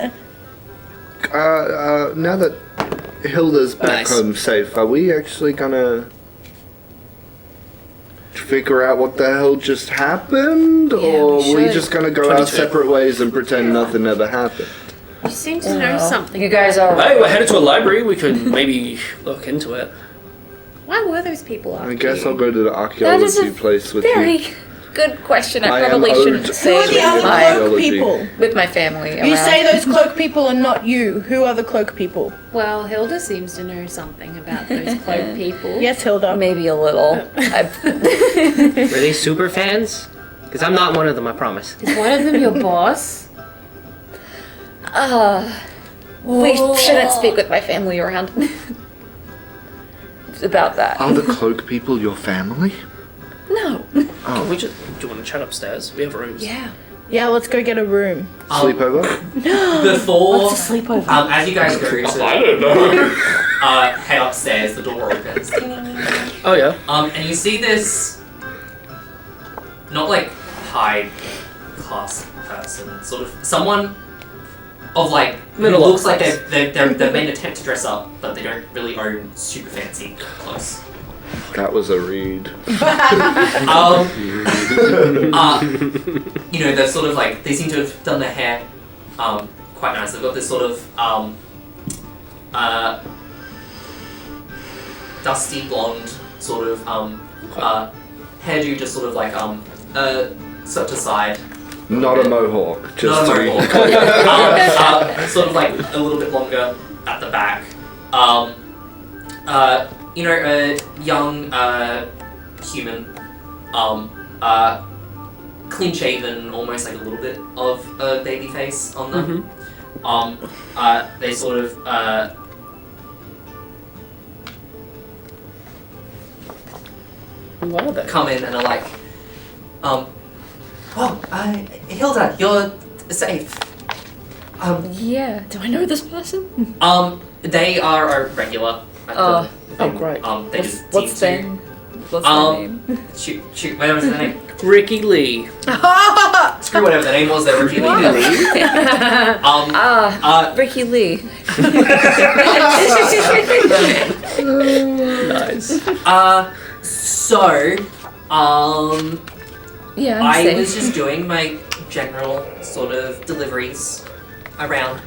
Now that Hilda's back Nice. home safe, are we actually gonna figure out what the hell just happened, or we are we should. just gonna go our 22. separate ways and pretend nothing ever happened? You seem to know something. You guys are. Hey, we're headed to a library. We could maybe look into it. Why were those people after I guess you? I'll go to the That is archaeology a place with very you. good question. I I am probably owed- shouldn't Who say are the with other my, cloak Archaeology. people? with my family. You around. say those cloak people are not you. Who are the cloak people? Well, Hilda seems to know something about those cloak people. Yes, Hilda. Maybe a little. Were they super fans? Because I'm not one of them, I promise. Is one of them your boss? We shouldn't speak with my family around about that. Are the cloak people your family? No. Can we just? Do you want to chat upstairs? We have rooms. Yeah. Yeah, let's go get a room. Sleepover? Before, What's a sleepover? as you guys go to don't know. head upstairs, the door opens. Oh yeah. And you see this, not like high class person, sort of someone of like who Middle looks class. like they've made an attempt to dress up, but they don't really own super fancy clothes. That was a read. You know, they're sort of like they seem to have done their hair quite nice. They've got this sort of dusty blonde sort of hairdo, just sort of like swept to side. Not a mohawk. Just Not a to be- mohawk. Sort of like a little bit longer at the back. You know, a young human, clean shaven, almost like a little bit of a baby face on them. They sort of Who are they? come in and are like, Hilda, you're safe. Yeah. Do I know this person? They are a regular. At Oh. the Oh thing. great. They just What's seem their to- What's their name? Shoot, whatever was their name? Ricky Lee. Screw whatever their name was, they were really Ricky Lee. Nice. So, Yeah, I'm I safe. was just doing my general sort of deliveries around.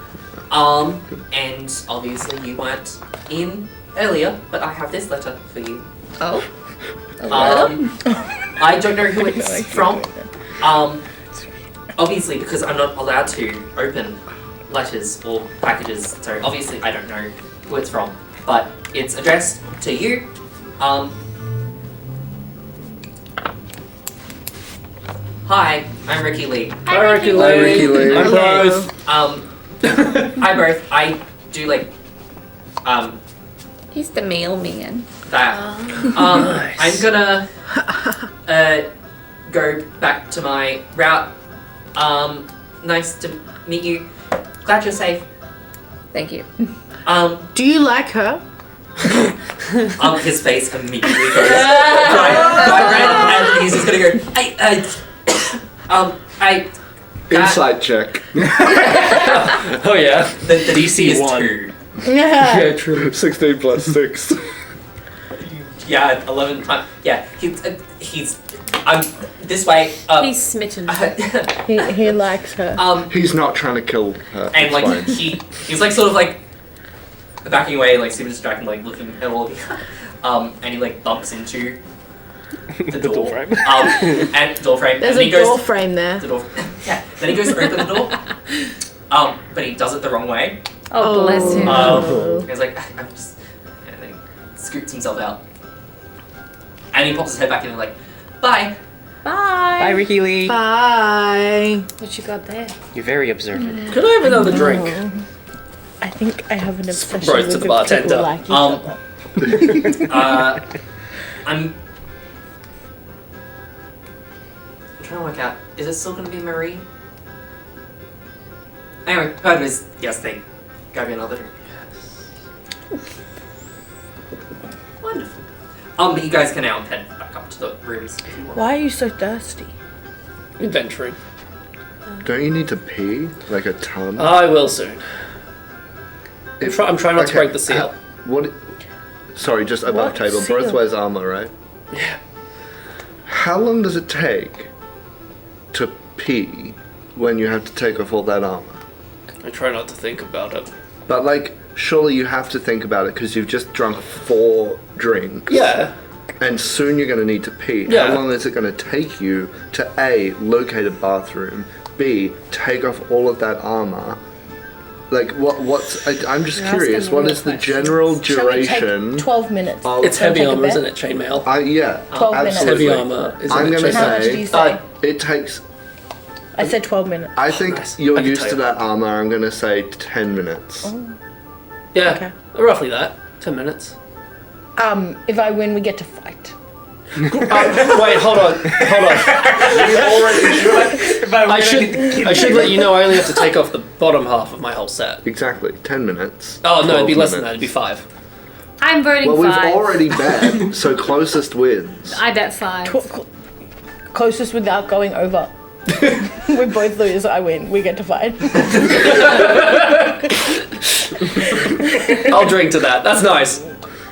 And obviously you weren't in earlier, but I have this letter for you. Oh. A letter? I don't know who it's from. Obviously because I'm not allowed to open letters or packages, so obviously I don't know who it's from. But it's addressed to you. Hi, I'm Ricky Lee. Hi, Ricky Lee. Hi, Ricky Lee. I'm Okay. Brothe. Hi both. I do like He's the mailman. that. Nice. I'm gonna go back to my route. Nice to meet you. Glad you're safe. Thank you. Do you like her? His face immediately goes bright red, and he's just gonna go. I. Insight check. Oh yeah. The DC is DC 2. Yeah, true. 16 plus 6. Yeah, 11 times. Yeah, he's. This way. He's smitten. He likes her. He's not trying to kill her. And it's like fine. he's like sort of like backing away, like super distracted, like looking at all of you. and he like bumps into the door. door frame. And door frame. There's and a he goes, door frame there. The door. Yeah. Then he goes to open the door. But he does it the wrong way. Oh, bless him. He's like, I'm just. And then he scoots himself out. And he pops his head back in and like, bye. Bye. Bye, Ricky Lee. Bye. What you got there? You're very observant. Could I have another drink? I think I have an obsession Brothe with to the bartender. people like each other. I'm trying to work out, is it still going to be Marie? Anyway, heard of his yes thing. Go me another drink. Yes. Wonderful. But you guys can now head back up to the rooms if you want. Why are you so thirsty? Inventory. Don't you need to pee? Like a ton? I will soon. I'm trying not to break the seal. What? Sorry, just above What table. seal? Brothe wears armor, right? Yeah. How long does it take to pee when you have to take off all that armor? I try not to think about it. But like, surely you have to think about it because you've just drunk 4 drinks. Yeah. And soon you're going to need to pee. Yeah. How long is it going to take you to A, locate a bathroom, B, take off all of that armor? Like, I'm just You're curious, asking what real is the questions. general Shall we duration take 12 minutes? of... It's heavy take a armor, bet? isn't it? Chainmail. Yeah, 12 minutes. absolutely. Heavy armor, isn't I'm it? going to How much did you say, say? it takes... I said 12 minutes. I think Nice. you're I can used tell to you. that armor, I'm going to say 10 minutes. Yeah. Okay. Roughly that. 10 minutes. If I win, we get to fight. Wait, hold on. I should let you know I only have to take off the bottom half of my whole set. Exactly, 10 minutes. Oh no, it'd be 12 less than that. It'd minutes. be 5. I'm voting Well, we've 5. already bet, so closest wins. I bet 5. Closest without going over. We both lose, I win. We get to fight. I'll drink to that. That's nice.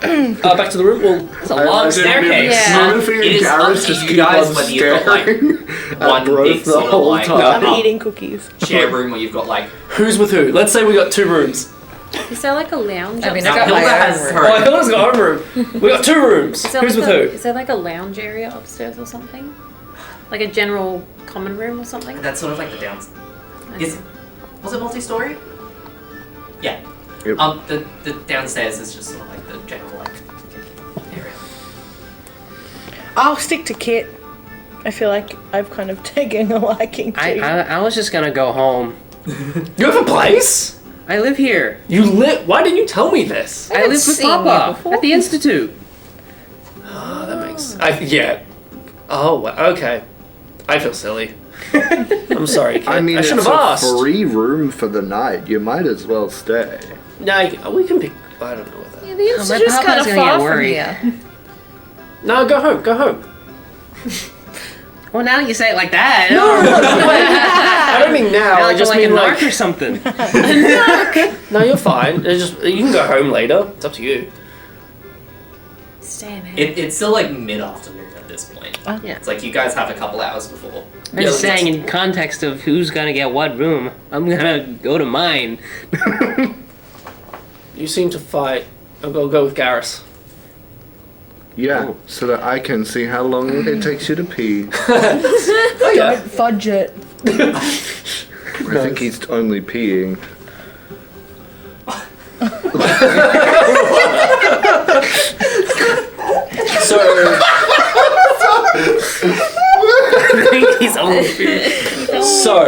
Back to the room. Well, it's a long staircase. Yeah. Smurfy It and is up Garrus to just you keep guys on whether you've got, like, staring one at Brothe big the sort of, whole like, time. I'm eating cookies. share room where you've got like. Who's with who? Let's say we got 2 rooms. Is there like a lounge? I mean, upstairs? I got Hilda my has own her. Oh, Hilda's got her room. We got 2 rooms. Is there Who's like with a, who? Is there like a lounge area upstairs or something? Like a general common room or something? That's sort of like the downs. Okay. Was it multi-story? Yeah. Yep. The downstairs is just sort of like the general like area. I'll stick to Kit. I feel like I've kind of taken a liking to I was just gonna go home. You have a place? I live here. You live? Why didn't you tell me this? I live with seen you Papa before. at the Institute. Oh, that makes. Yeah. Oh, okay. I feel silly. I'm sorry, kid. I mean, I it's should have a asked. free room for the night. You might as well stay. No, we can pick. I don't know what that. Yeah, the my institute's papa's kind of gonna far get from worried. here. No, go home. Go home. Well, now that you say it like that, I don't mean now. I I just like mean a like. narc or something. No, you're fine. It's just you can go home later. It's up to you. Stay in here. It's still like mid-afternoon at this point. Yeah. It's like you guys have a couple hours before. I'm just saying, in context of who's gonna get what room, I'm gonna go to mine. You seem to fight. I'll go with Garrus. Yeah, so that I can see how long it takes you to pee. Oh yeah. Don't fudge it. I think he's only peeing. So I think he's only. so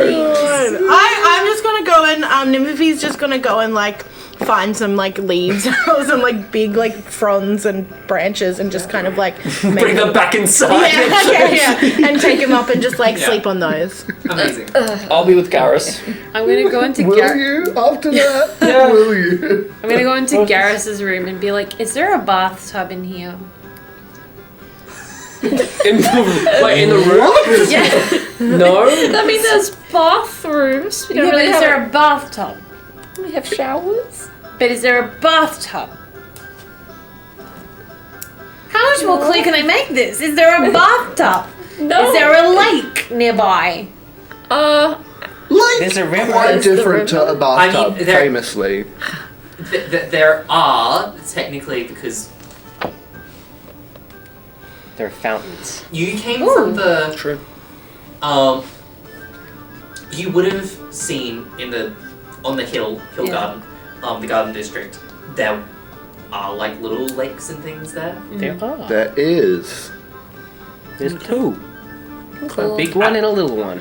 I'm just gonna go and Nimothy's just gonna go and like find some like leaves or some like big like fronds and branches and just kind of like make bring them back inside. yeah, and take them up and just like sleep on those. Amazing. I'll be with Garrus. I'm gonna go into Will you? After that? Yeah. Will you? I'm gonna go into Garrus's room and be like, "Is there a bathtub in here?" In the room? Yeah. No. I mean, there's bathrooms. We don't Yeah, but really is have there a bathtub? We have showers. But is there a bathtub? How much more clear can I make this? Is there a bathtub? No. Is there a lake nearby? There's a river. Quite different to a bathtub, I mean, there- famously. There are technically because There are fountains. You came from the. True. You would have seen on the hill garden, the garden district. There are like little lakes and things there. There are. There is. There's two. Cool. A big one and a little one.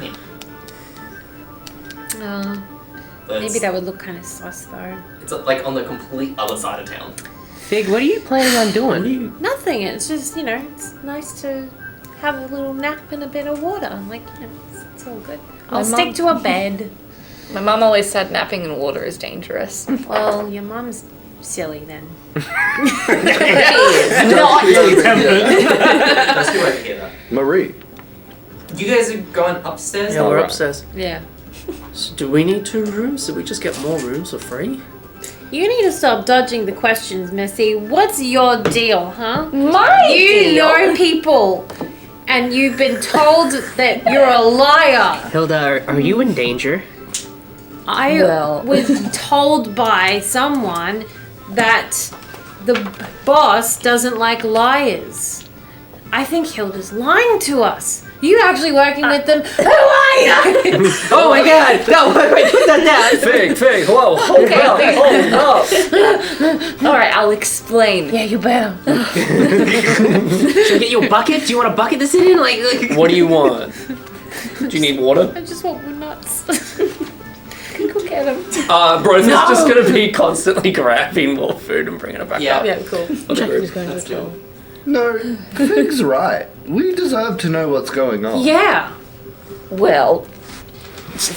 But Maybe that would look kind of sus though. It's like on the complete other side of town. Fig, what are you planning on doing? Nothing. It's just it's nice to have a little nap in a bit of water. Like it's all good. I'll stick to a bed. My mom always said napping in water is dangerous. Well, your mom's silly then. Not Let's do over here though. Marie. You guys are going upstairs? Yeah, though, we're right? upstairs. Yeah. So do we need 2 rooms? Did we just get more rooms for free? You need to stop dodging the questions, Missy. What's your deal, huh? my know people, and you've been told that you're a liar. Hilda, are you in danger? I Well. was told by someone that the boss doesn't like liars. I think Hilda's lying to us. You actually working with them? Who are you? Oh my god! No, wait, put that down! Fig, whoa, hold up. All right, I'll explain. Yeah, you better. Should I get you a bucket? Do you want a bucket to sit in? Like What do you want? Do you need water? I just want more nuts. Go get them. Brothe is just gonna be constantly grabbing more food and bringing it back Yeah. up. Yeah, cool. Let's do it. No, Fig's right. We deserve to know what's going on. Yeah. Well,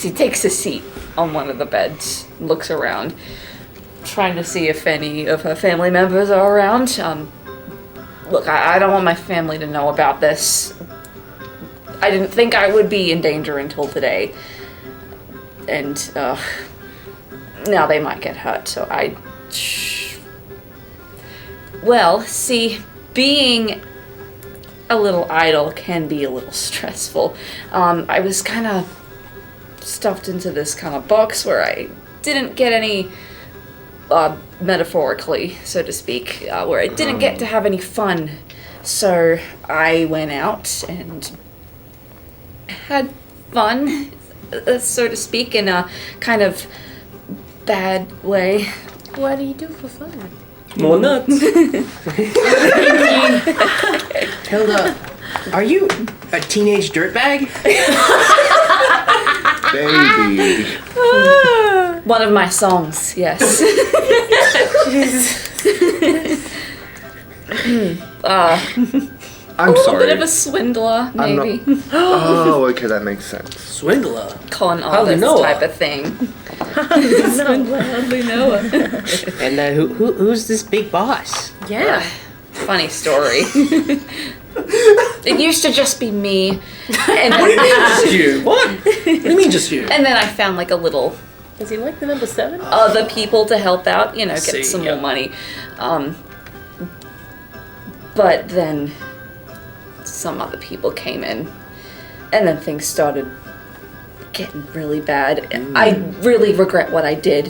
he takes a seat on one of the beds, looks around, trying to see if any of her family members are around. Look, I don't want my family to know about this. I didn't think I would be in danger until today. And, now they might get hurt, so well, see, being a little idle can be a little stressful. I was kind of stuffed into this kind of box where I didn't get any, metaphorically, so to speak, where I didn't get to have any fun. So I went out and had fun, so to speak, in a kind of bad way. What do you do for fun? More nuts. Hilda, are you a teenage dirtbag? Baby. One of my songs, yes. I'm A sorry. bit of a swindler, I'm maybe. Oh, okay, that makes sense. Swindler. Con Hardly artist know her. type of thing. Swindler, hardly know her. And who's this big boss? Yeah. Funny story. It used to just be me. And Just you. What? What do you mean just you? and then I found like a little Is he like the number 7? other people to help out, get See, some yeah. more money. But then some other people came in, and then things started getting really bad. I really regret what I did.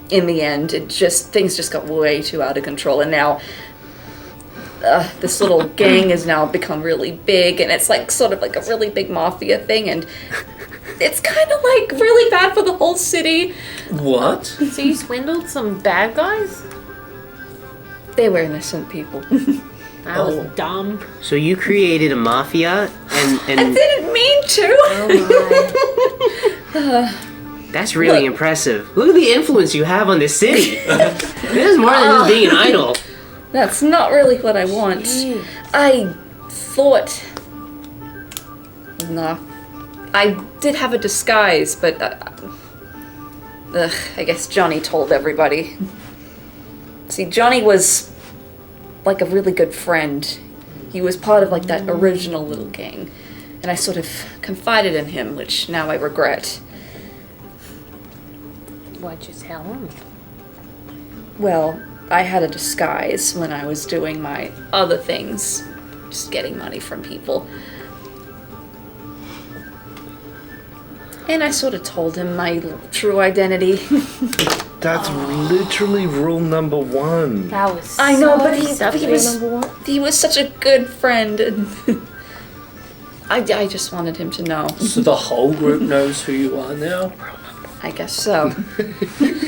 In the end, things just got way too out of control, and now this little gang has now become really big, and it's like sort of like a really big mafia thing, and it's kind of like really bad for the whole city. What? So you swindled some bad guys? They were innocent people. That was dumb. So you created a mafia I and didn't mean to. Oh that's really Look. impressive. Look at the influence you have on this city. This is more than just being an idol. That's not really what I want. I thought. No. I did have a disguise, but. I guess Johnny told everybody. See, Johnny was like a really good friend. He was part of like that original little gang. And I sort of confided in him, which now I regret. Why'd you tell him? Well, I had a disguise when I was doing my other things, just getting money from people. And I sort of told him my true identity. That's literally rule number 1. That was I know, so but deceptive. he was such a good friend, and I just wanted him to know. So the whole group knows who you are now? I guess so.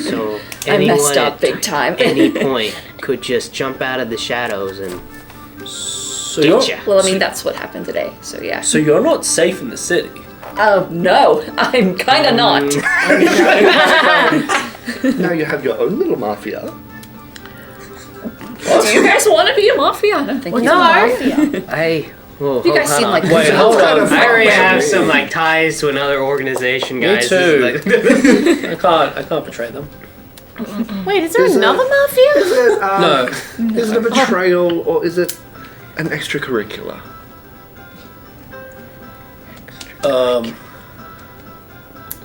So I anyone messed up at big time. any point could just jump out of the shadows and So get you're, ya. Well, I mean, that's what happened today, so yeah. so you're not safe in the city? Oh, no, I'm kinda not. Now you have your own little mafia. Do you guys want to be a mafia? I don't think you No. Whoa, You guys seem like Wait, hold kind on. of I already fun. have some like ties to another organization, Me guys. too. This is like- I can't betray them. Wait, is there Is it- another mafia? Is it, No. Is it a betrayal or is it an extracurricular?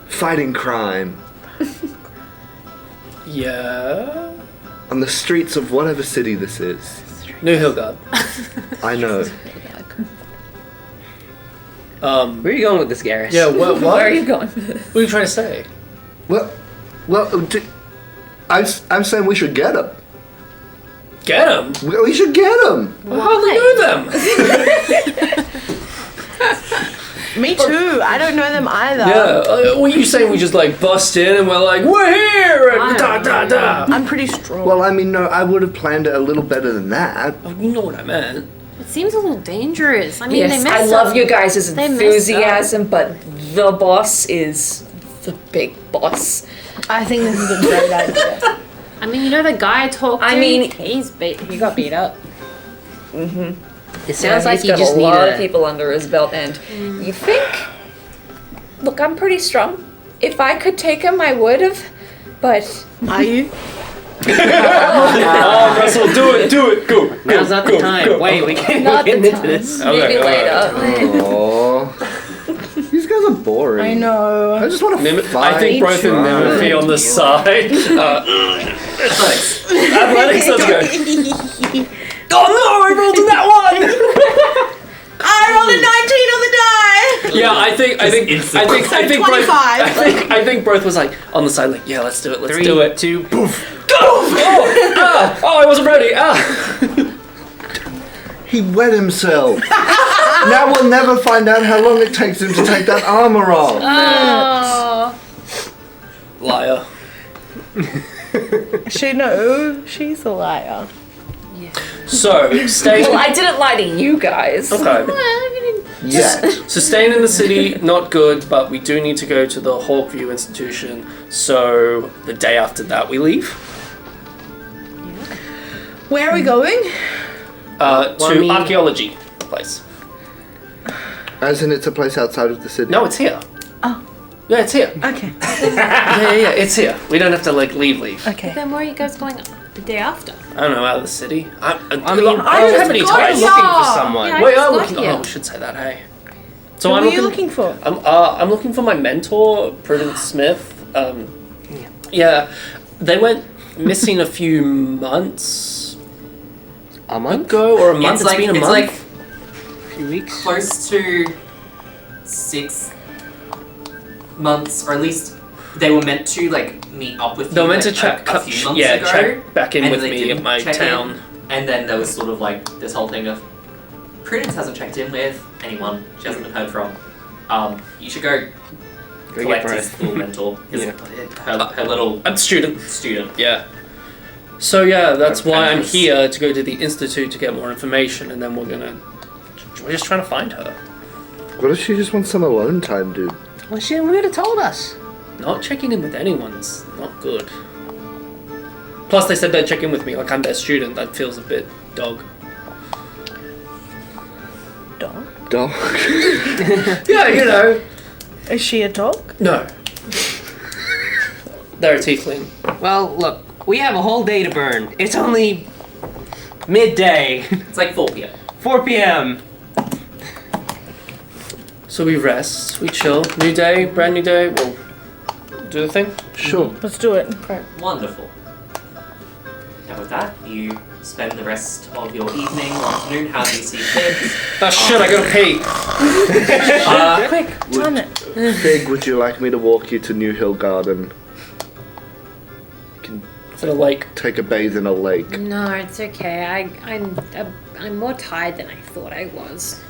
Fighting crime Yeah. on the streets of whatever city this is. New Hillgard. I know. Where are you going with this, Garrus? Yeah, what? Where are you going with this? What are you trying to say? Well, I'm saying we should get him. Get them? We should get him. I hardly know them. Me too. I don't know them either. Yeah. What are you saying? We just like bust in and we're like, we're here and da da da. I'm pretty strong. Well, I mean, no, I would have planned it a little better than that. Oh, you know what I meant. It seems a little dangerous. I mean, Yes, they I messed love up. you guys' They messed enthusiasm, but the boss is the big boss. I think this is a great idea. I mean, you know the guy I talked to? I mean- he got beat up. It sounds like he's you got just a need lot a of people under his belt, and you think? Look, I'm pretty strong. If I could take him, I would have, but Are you? Oh, Russell, do it, go. Now's not the time. Wait, we can't Not get the into time. this. maybe later. Oh, these guys are boring. I know. I just want to fight. I think Brothe and Mimothy on the side. Athletics, let's go. Oh no, I rolled that one! I rolled a 19 on the die. Yeah, I think Brothe, 25. I think Brothe was like on the side, like, yeah, let's do it, let's 3, do it. 2, poof. Oh, I wasn't ready. He wet himself. Now we'll never find out how long it takes him to take that armor off. Liar. She's a liar. So, stay. Well, I didn't lie to you guys. Okay. Yeah. So staying in the city, not good, but we do need to go to the Hawkview Institution. So the day after that, we leave Where are we going? to I mean- archaeology place. As in, it's a place outside of the city. No, it's here. Oh. Yeah, it's here. Okay. Yeah, it's here. We don't have to like leave. Okay. Then where are you guys going the day after? I don't know, out of the city. I don't I have any I'm ties. looking for someone. Yeah, I Wait, just oh, got here. we should say that. Hey. So Who I'm are you looking for? I'm looking for my mentor, Prudence Smith. Yeah, they went missing a few months A month? ago, or a month. It's Been a it's month. like A few weeks? close to 6 months, or at least they were meant to like meet up with you. They were meant like, to check, a few months yeah, ago, check back in and with they me at didn't my check town. in, and then there was sort of like this whole thing of Prudence hasn't checked in with anyone. She hasn't been heard from. You should go Go collect get his Brothe. little mentor, Yeah. her little I'm a student. student. Yeah. So yeah, that's why I'm Apprentice. here to go to the institute to get more information, and then we're just trying to find her. What if she just wants some alone time, dude? Well, she would have told us. Not checking in with anyone's not good. Plus, they said they'd check in with me like I'm their student. That feels a bit dog. Dog? Dog. Yeah, you know. Is she a dog? No. They're a tiefling. Well, look, we have a whole day to burn. It's only midday, It's like 4 p.m. 4 p.m. So we rest, we chill. New day, brand new day. We'll do the thing. Sure. Let's do it. Wonderful. And with that, you spend the rest of your evening or afternoon how do you see fit. Oh shit! I gotta pee. Quick, time it. Fig, would you like me to walk you to New Hillgard and in a lake. Take a bathe in a lake. No, it's okay. I'm more tired than I thought I was.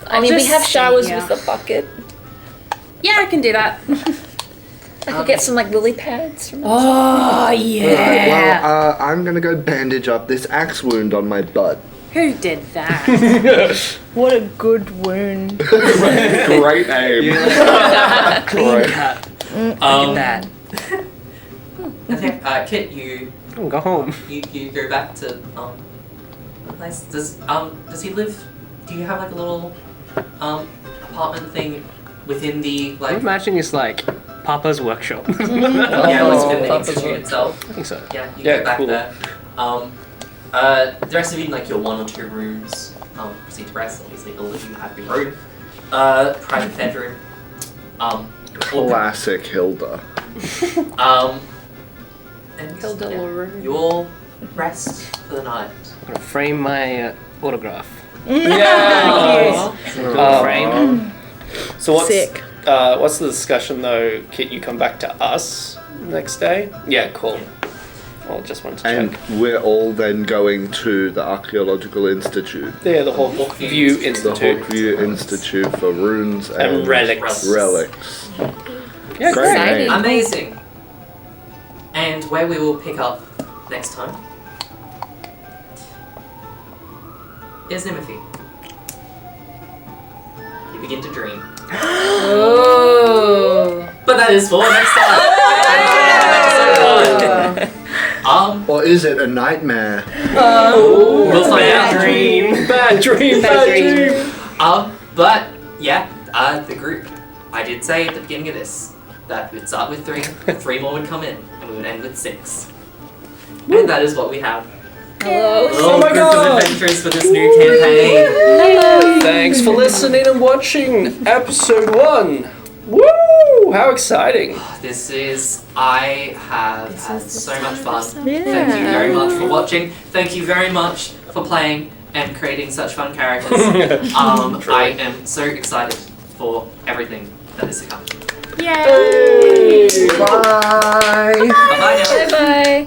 I mean, we just have showers stay with here. the bucket. Yeah, I can do that. I could get some like lily pads from Oh yeah. Well, I'm gonna go bandage up this axe wound on my butt. Who did that? What a good wound. Great aim. Clean Right. cut. Look at that. Okay, Kit, you Go home. you go back to the place. Does he live? Do you have like a little apartment thing within the I'm like? imagining it's like Papa's workshop. Yeah, it's within the Papa's institute work. itself. I think so. Yeah, you Yeah, go back cool. there. The rest of you in like your 1 or 2 rooms. Proceed to rest. Obviously, all of you have your room. Private bedroom. Classic Hilda. And Hilda Laurent. you all rest for the night. I'm gonna frame my autograph. Yeah. Frame. So what's Sick. what's the discussion though? Kit, you come back to us next day? Yeah, cool. Well, just wanted to And check. we're all then going to the Archaeological Institute. Yeah, the Hawk View The Institute. Hawkview Institute for runes And relics. relics. Yeah, Great great. name. Amazing. And where we will pick up next time is Nimothy. You begin to dream. Oh. But that is for next time. Episode 1. Or is it a nightmare? We'll find Bad out. dream. Bad dream. Bad dream. But yeah, the group. I did say at the beginning of this that we'd start with 3, 3 more would come in, and we would end with 6. And that is what we have. Hello. Little my group God. of adventurers for this new campaign. Thanks for listening and watching episode 1. Woo! How exciting. I have had so much fun. Thank you very much for watching. Thank you very much for playing and creating such fun characters. I am so excited for everything that is to come. Yay! Bye. Bye-bye now. Bye bye.